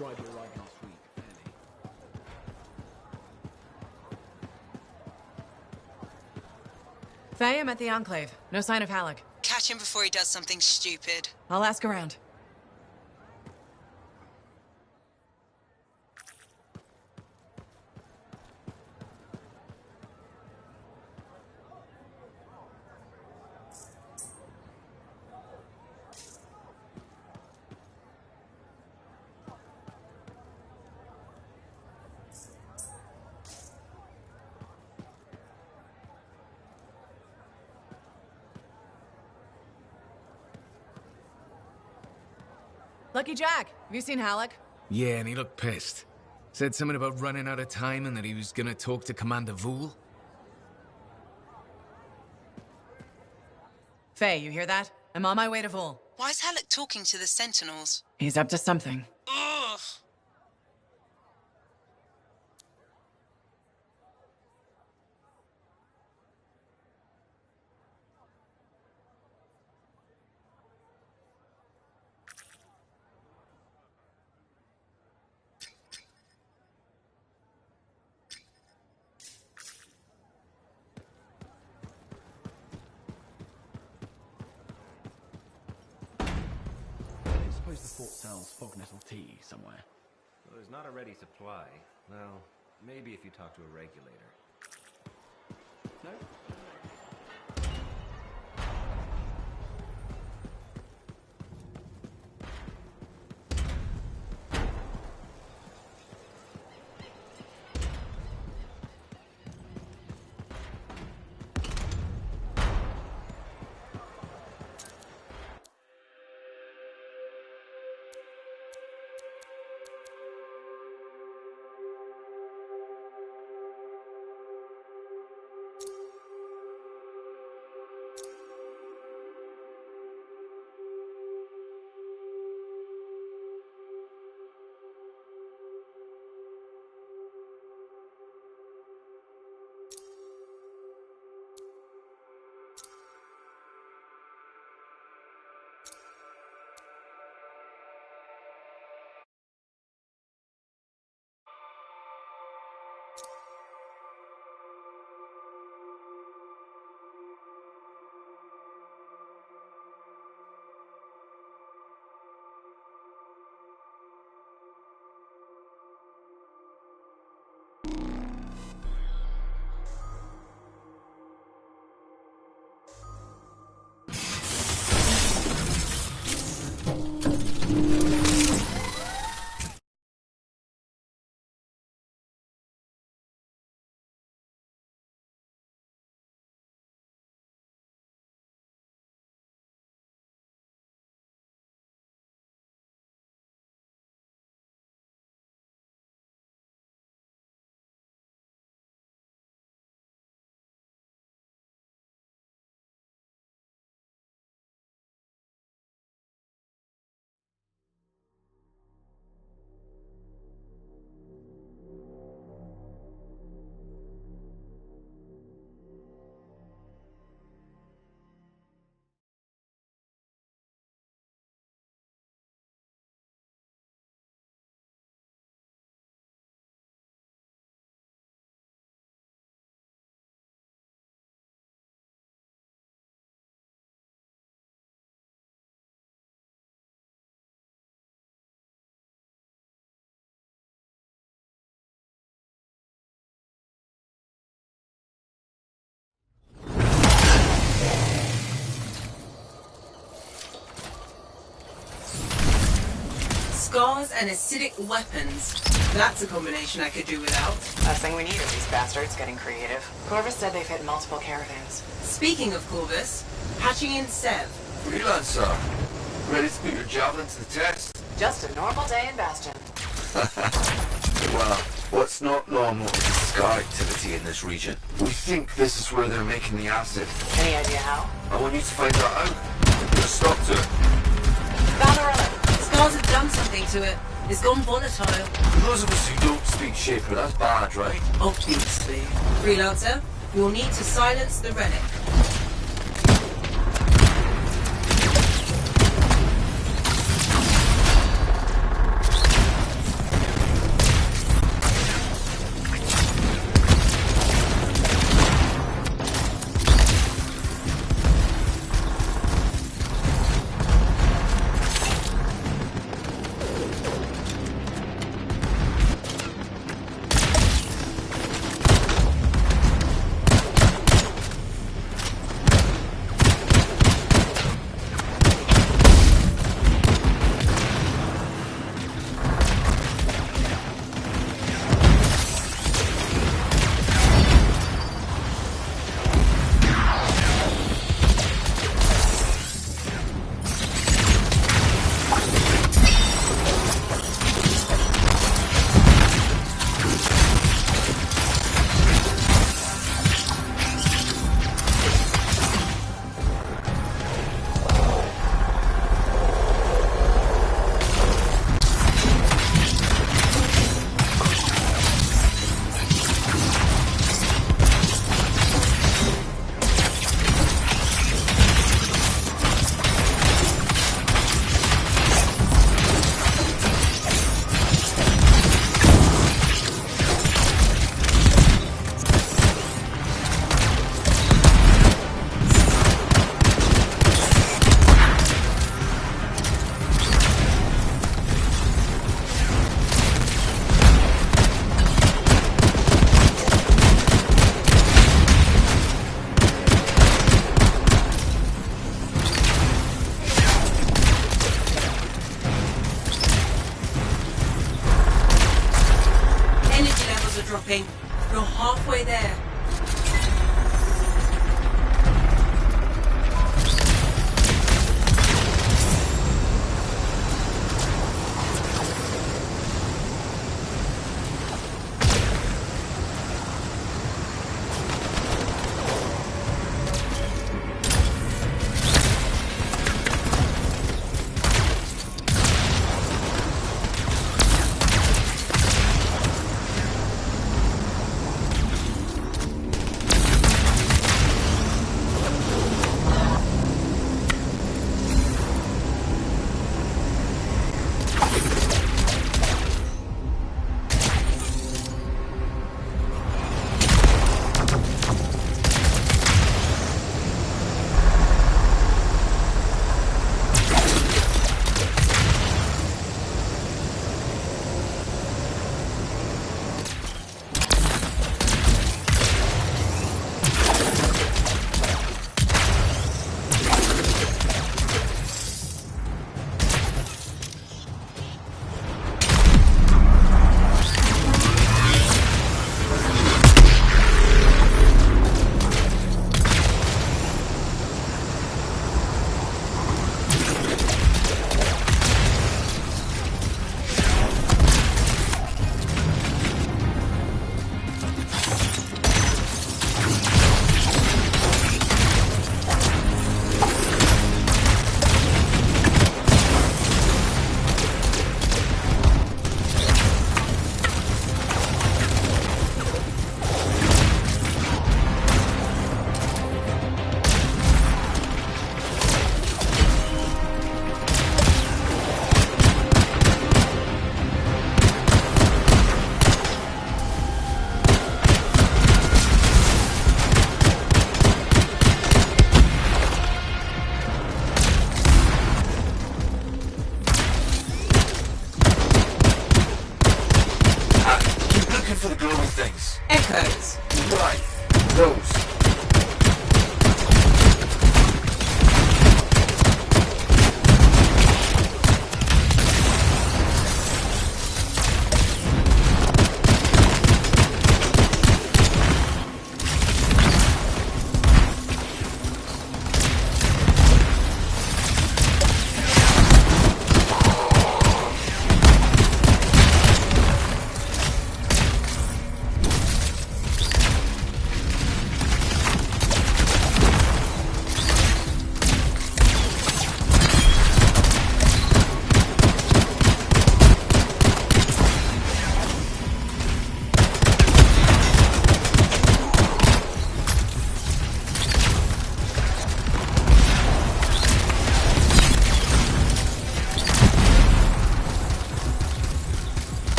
tried to arrive last week, Faye, I'm at the Enclave. No sign of Halleck. Catch him before he does something stupid. I'll ask around. Lucky Jack, have you seen Halleck? Yeah, and he looked pissed. Said something about running out of time and that he was gonna talk to Commander Vool. Faye, you hear that? I'm on my way to Vool. Why is Halleck talking to the Sentinels? He's up to something. Ugh! I suppose the fort sells fog nettle tea somewhere. Well, there's not a ready supply. Well, maybe if you talk to a regulator. No? Scars and acidic weapons. That's a combination I could do without. Last thing we need are these bastards getting creative. Corvus said they've hit multiple caravans. Speaking of Corvus, patching in Sev. Freelancer, ready to put your javelin to the test? Just a normal day in Bastion. Well, what's not normal is the scar activity in this region. We think this is where they're making the acid. Any idea how? I want you to find that out. Put a stop to it. Found the relic. Scars have done something to it. It's gone volatile. For those of us who don't speak Shaper, that's bad, right? Obviously. Freelancer, you'll need to silence the relic. escaping. You're halfway there. Echoes. Right. Those.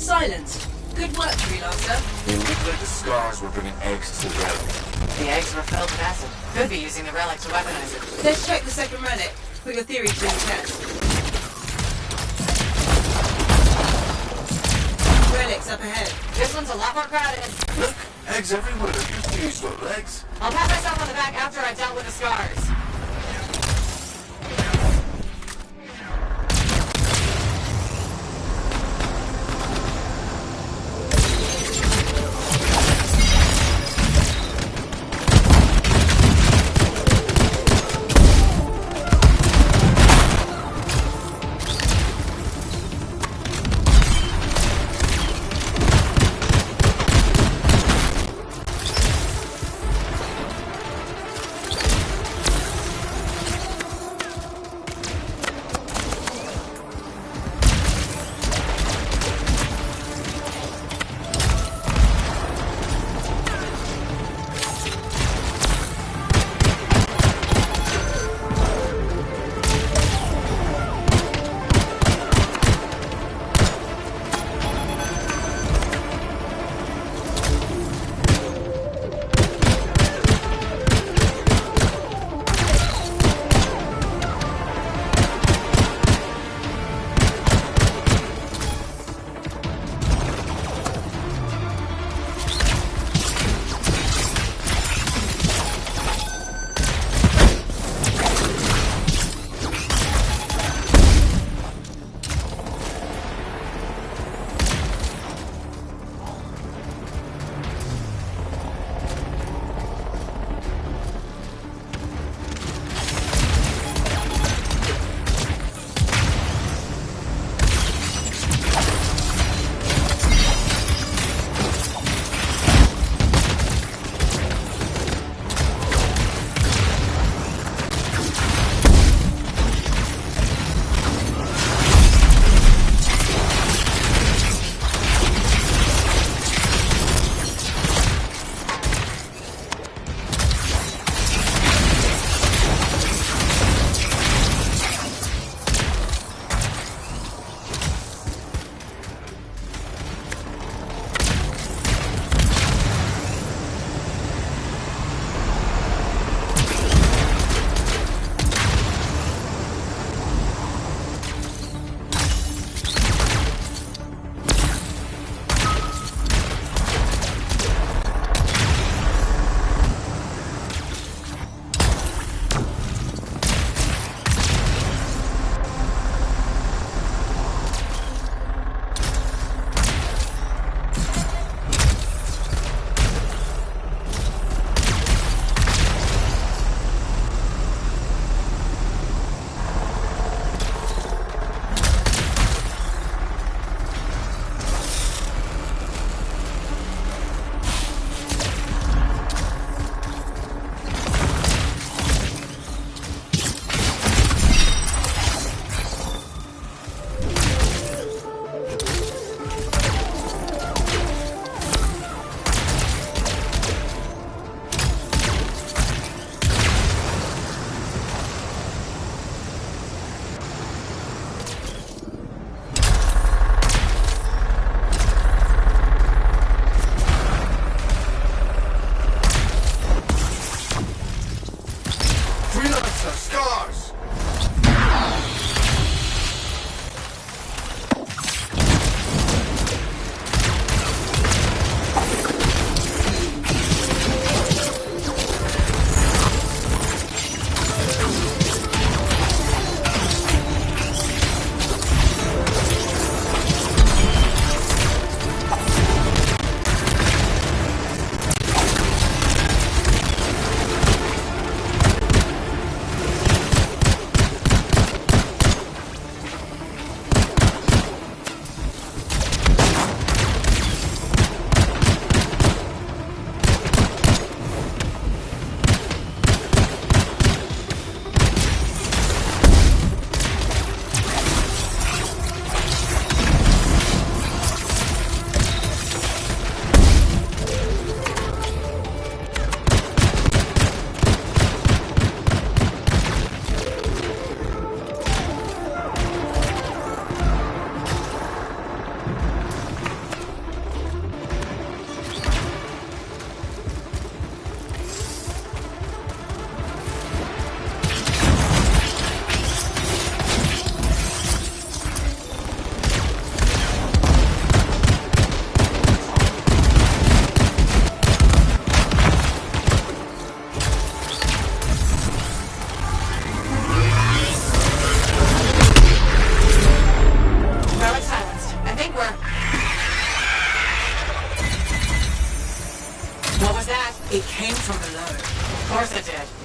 Silence. Good work, Freelancer. It looked like the scars were bringing eggs to the relic. The eggs were filled with acid. Could be using the relic to weaponize it. Let's check the second relic. Put your theory to the test. Relic's up ahead. This one's a lot more crowded. Look, eggs everywhere. Your theory's got legs. I'll pat myself on the back after I've dealt with the scars.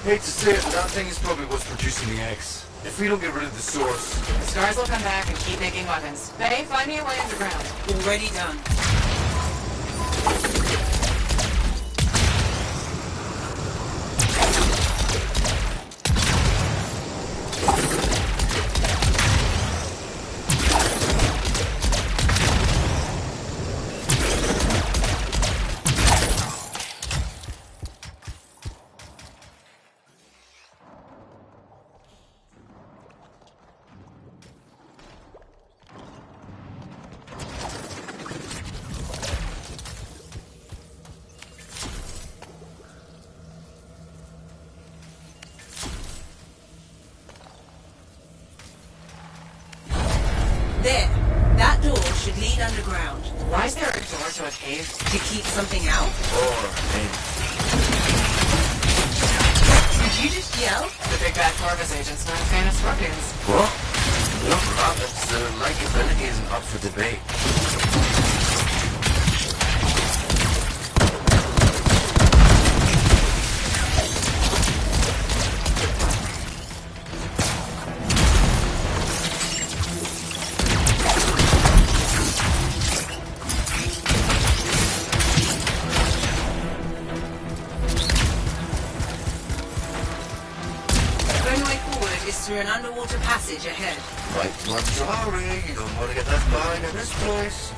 Hate to say it, but that thing is probably what's producing the eggs. If we don't get rid of the source... The scars will come back and keep making weapons. Faye, find me a way underground. Already done. There. That door should lead underground. Why is there a door to a cave? To keep something out? Or in. Did you just yell? The big bad Corvus agent's not a fan of scorpions. What? Not rabbits. Their likability isn't up for debate. Through an underwater passage ahead. Right, I'm sorry, you don't want to get left behind in this place.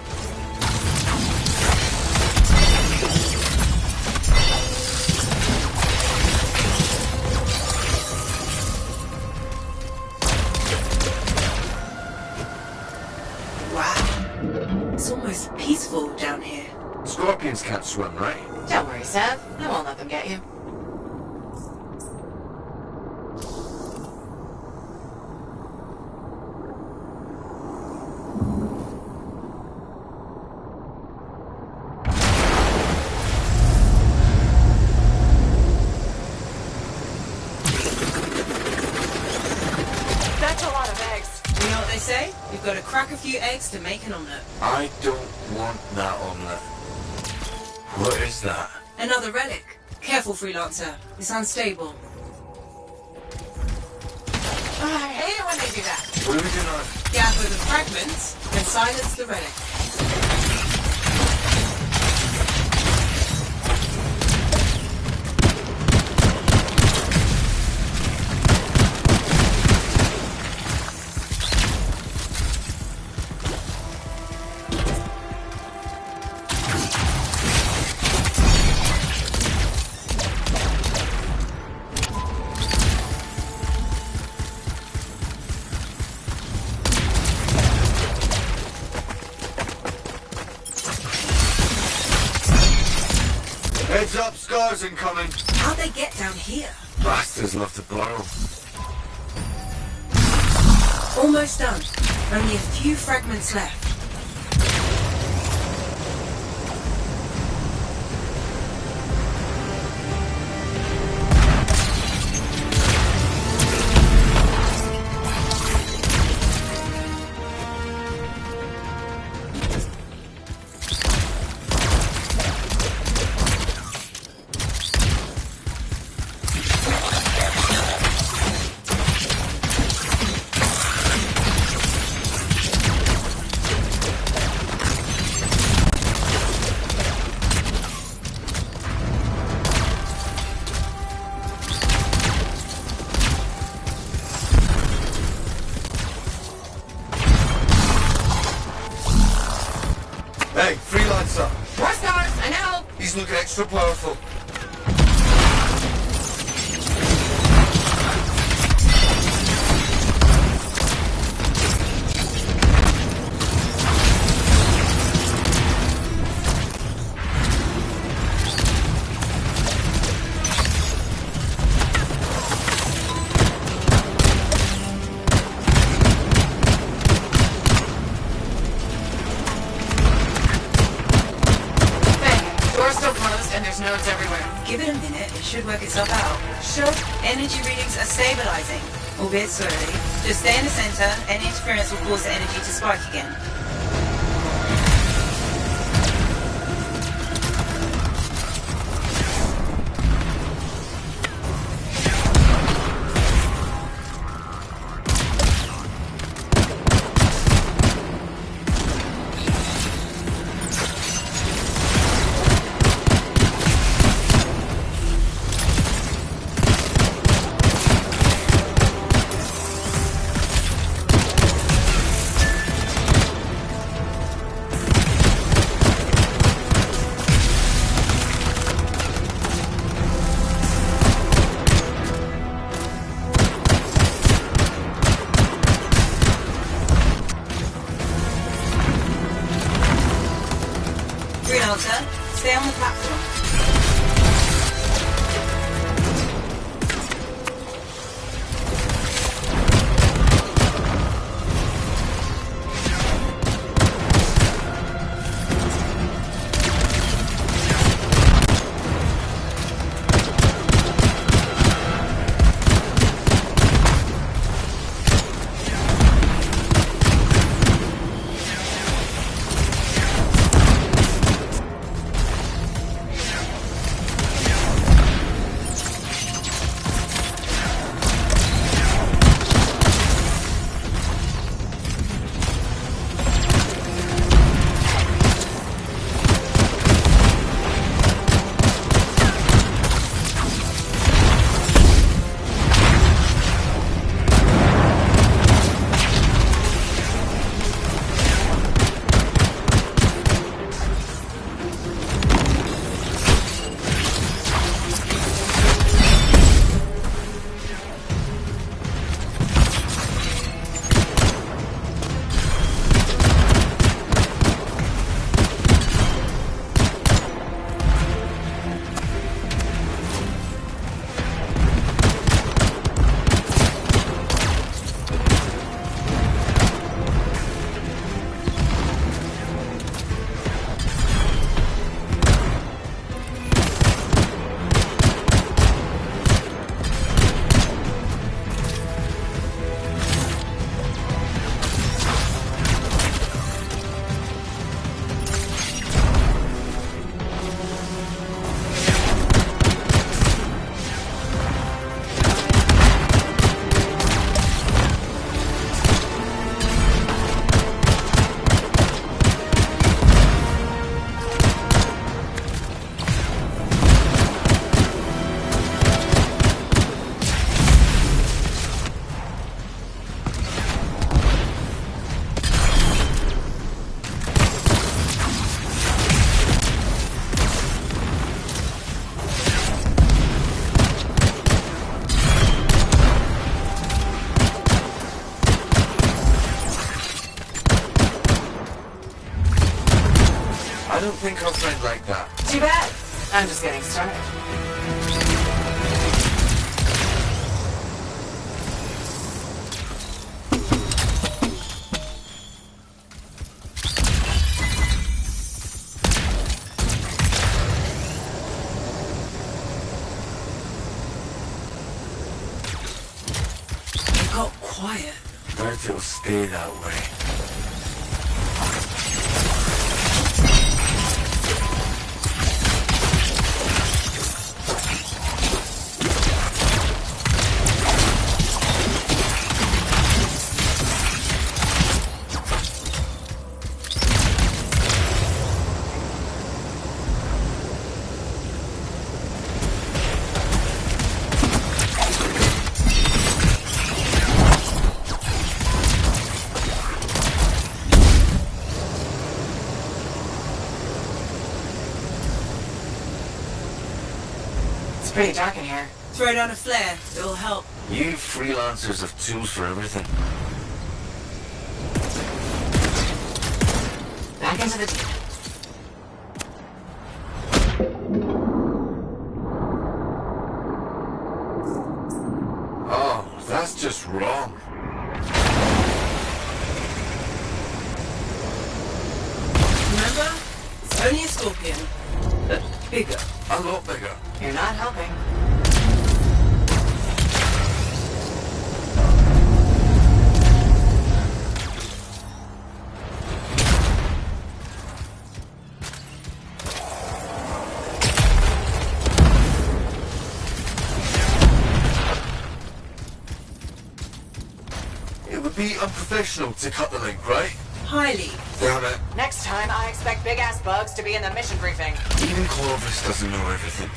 Wow. It's almost peaceful down here. Scorpions can't swim, right? Don't worry, Sev. I won't let them get you. Say you've got to crack a few eggs to make an omelette. I don't want that omelette. What is that? Another relic. Careful, freelancer. It's unstable. I hate it when they do that. What are we doing now? Gather the fragments and silence the relic. Heads up, scars incoming. How'd they get down here? Bastards love to borrow. Almost done. Only a few fragments left. Hey, freelancer. More scars, I know. He's looking extra powerful. Nodes everywhere. Give it a minute, it should work itself out. Sure, energy readings are stabilizing, albeit slowly. Just stay in the center, any interference will cause the energy to spike again. Carter. Stay on the platform. I don't think I'll friend like that. Too bad. I'm just getting started. It got quiet. Bet it'll stay that way. It's pretty dark in here. Throw down a flare. It'll help. You freelancers have tools for everything. Back into the deal. Oh, that's just wrong. Remember? It's only a scorpion. Bigger. A lot bigger. You're not helping. It would be unprofessional to cut the link, right? Highly. Damn it. Next time, I expect big-ass bugs to be in the mission briefing. Even Clovis doesn't know everything.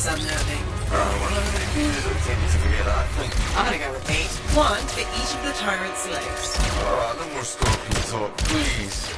is unnerving. One of the views attempted to forget that thing. I'm gonna go with 8. 1 for each of the tyrant's legs. No more scorpion talk, please.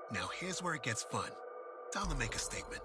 Now here's where it gets fun. Time to make a statement.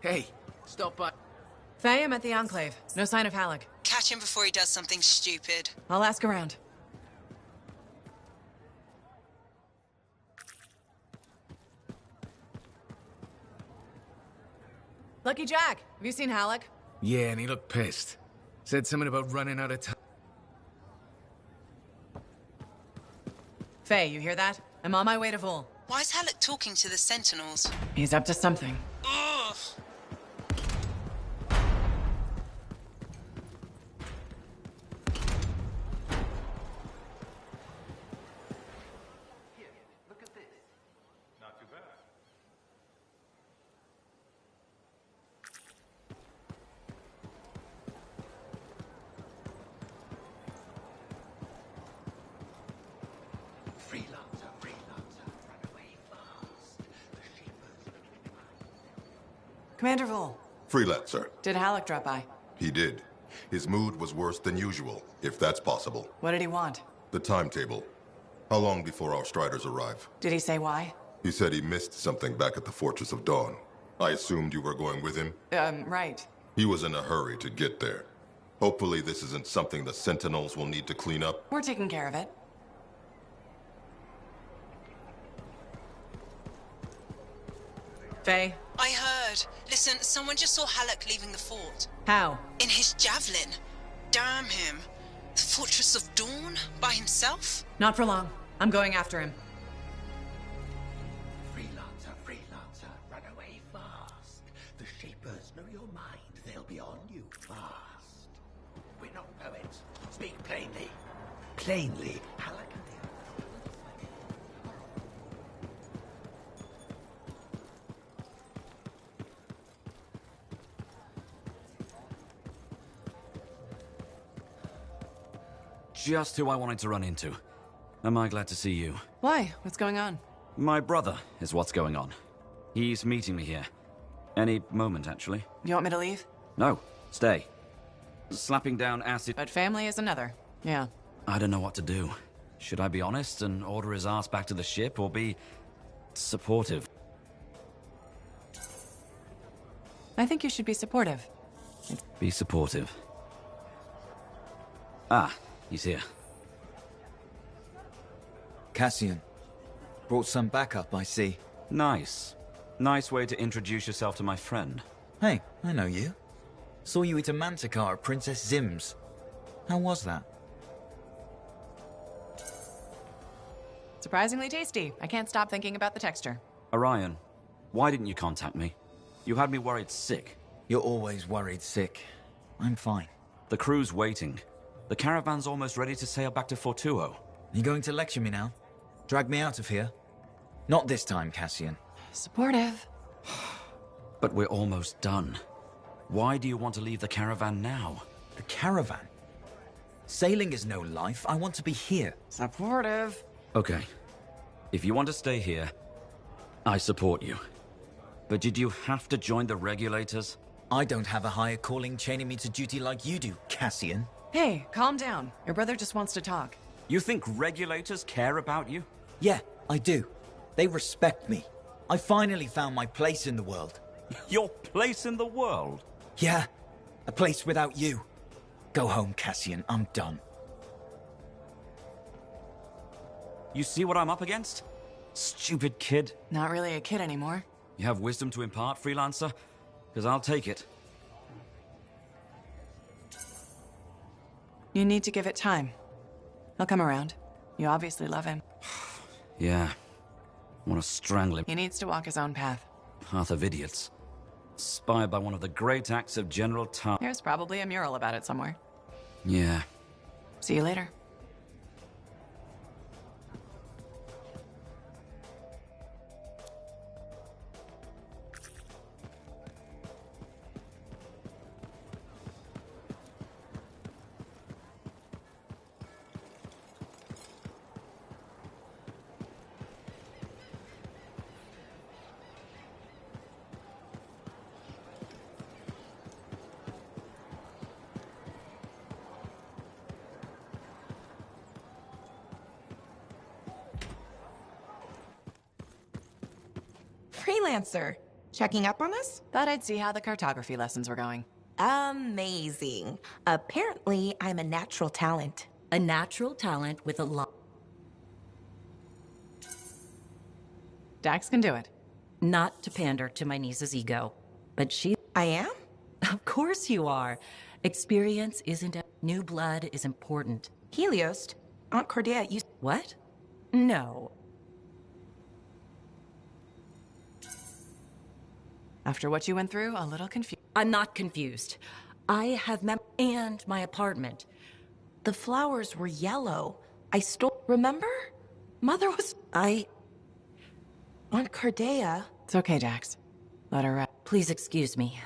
Hey, stop by. Faye, I'm at the Enclave. No sign of Halleck. Catch him before he does something stupid. I'll ask around. Lucky Jack, have you seen Halleck? Yeah, and he looked pissed. Said something about running out of time. Faye, you hear that? I'm on my way to Vol. Why is Halleck talking to the Sentinels? He's up to something. Ugh. Commander Vol. Freelancer. Did Halleck drop by? He did. His mood was worse than usual, if that's possible. What did he want? The timetable. How long before our Striders arrive? Did he say why? He said he missed something back at the Fortress of Dawn. I assumed you were going with him? Right. He was in a hurry to get there. Hopefully this isn't something the Sentinels will need to clean up. We're taking care of it. Faye? I heard. Listen, someone just saw Halleck leaving the fort. How? In his javelin. Damn him. The Fortress of Dawn? By himself? Not for long. I'm going after him. Freelancer, freelancer, run away fast. The Shapers know your mind. They'll be on you fast. We're not poets. Speak plainly. Plainly, Halleck and the Just who I wanted to run into. Am I glad to see you? Why? What's going on? My brother is what's going on. He's meeting me here. Any moment, actually. You want me to leave? No, stay. Slapping down acid. But family is another. Yeah. I don't know what to do. Should I be honest and order his ass back to the ship, or be supportive? I think you should be supportive. Be supportive. Ah, he's here. Cassian. Brought some backup, I see. Nice. Nice way to introduce yourself to my friend. Hey, I know you. Saw you eat a manticore at Princess Zim's. How was that? Surprisingly tasty. I can't stop thinking about the texture. Orion, why didn't you contact me? You had me worried sick. You're always worried sick. I'm fine. The crew's waiting. The caravan's almost ready to sail back to Fortuo. You going to lecture me now? Drag me out of here? Not this time, Cassian. Supportive. But we're almost done. Why do you want to leave the caravan now? The caravan? Sailing is no life. I want to be here. Supportive. Okay. If you want to stay here, I support you. But did you have to join the regulators? I don't have a higher calling chaining me to duty like you do, Cassian. Hey, calm down. Your brother just wants to talk. You think regulators care about you? Yeah, I do. They respect me. I finally found my place in the world. Your place in the world? Yeah, a place without you. Go home, Cassian. I'm done. You see what I'm up against? Stupid kid. Not really a kid anymore. You have wisdom to impart, freelancer? Because I'll take it. You need to give it time. He'll come around. You obviously love him. Yeah. I want to strangle him. He needs to walk his own path. Path of idiots. Inspired by one of the great acts of General Tar. There's probably a mural about it somewhere. Yeah. See you later. Freelancer. Checking up on us? Thought I'd see how the cartography lessons were going. Amazing. Apparently, I'm a natural talent. A natural talent with a lot. Dax can do it. Not to pander to my niece's ego, but she... I am? Of course you are. Experience isn't... New blood is important. Helios, Aunt Cordelia, you... What? No. After what you went through, a little confused. I'm not confused. I have and my apartment. The flowers were yellow. I stole... Remember? Mother was... Aunt Cordelia... It's okay, Dax. Let her rest. Please excuse me.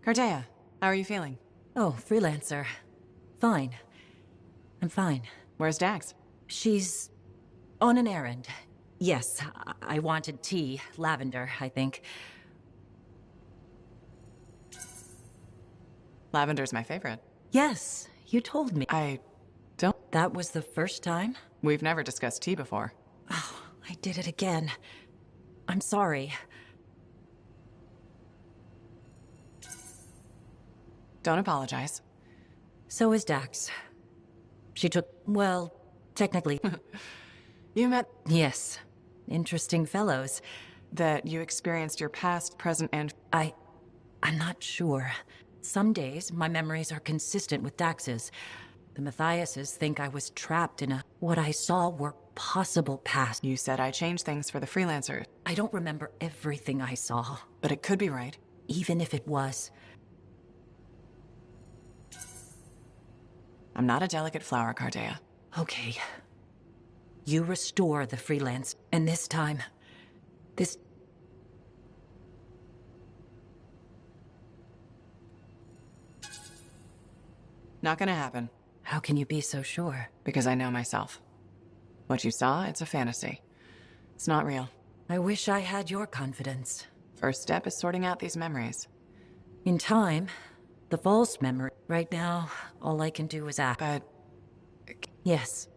Herdea, how are you feeling? Oh, freelancer. Fine. I'm fine. Where's Dax? She's on an errand. Yes, I wanted tea. Lavender, I think. Lavender's my favorite. Yes, you told me. I don't... That was the first time? We've never discussed tea before. Oh, I did it again. I'm sorry. Don't apologize. So is Dax. She took, well, technically... You met... Yes. Interesting fellows. That you experienced your past, present, and... I'm not sure. Some days, my memories are consistent with Dax's. The Matthiases think I was trapped in what I saw were possible past. You said I changed things for the freelancer. I don't remember everything I saw. But it could be right. Even if it was. I'm not a delicate flower, Cardea. Okay. You restore the freelance, and this time... Not gonna happen. How can you be so sure? Because I know myself. What you saw, it's a fantasy. It's not real. I wish I had your confidence. First step is sorting out these memories. In time, the false memory. Right now, all I can do is act. But... Yes,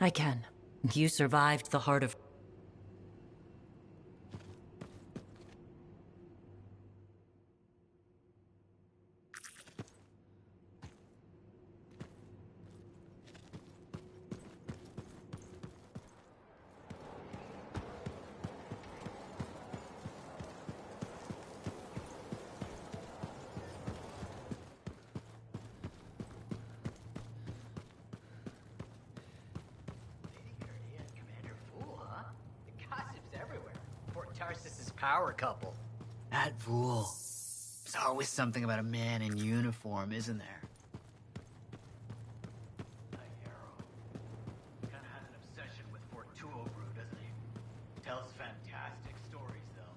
I can. You survived the heart of... Power couple. That fool. There's always something about a man in uniform, isn't there? Kind of has an obsession with Fortuo brew, doesn't he? Tells fantastic stories, though.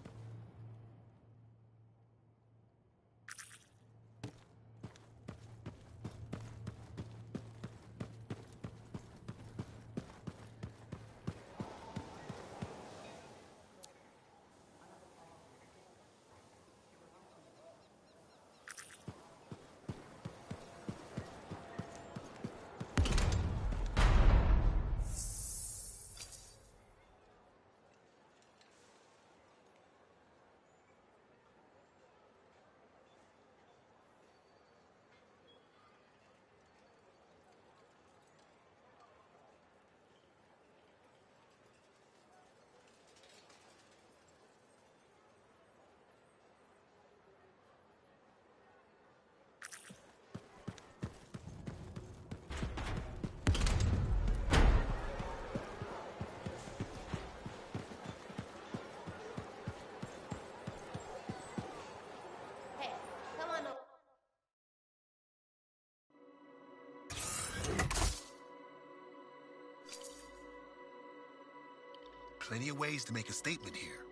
Plenty of ways to make a statement here.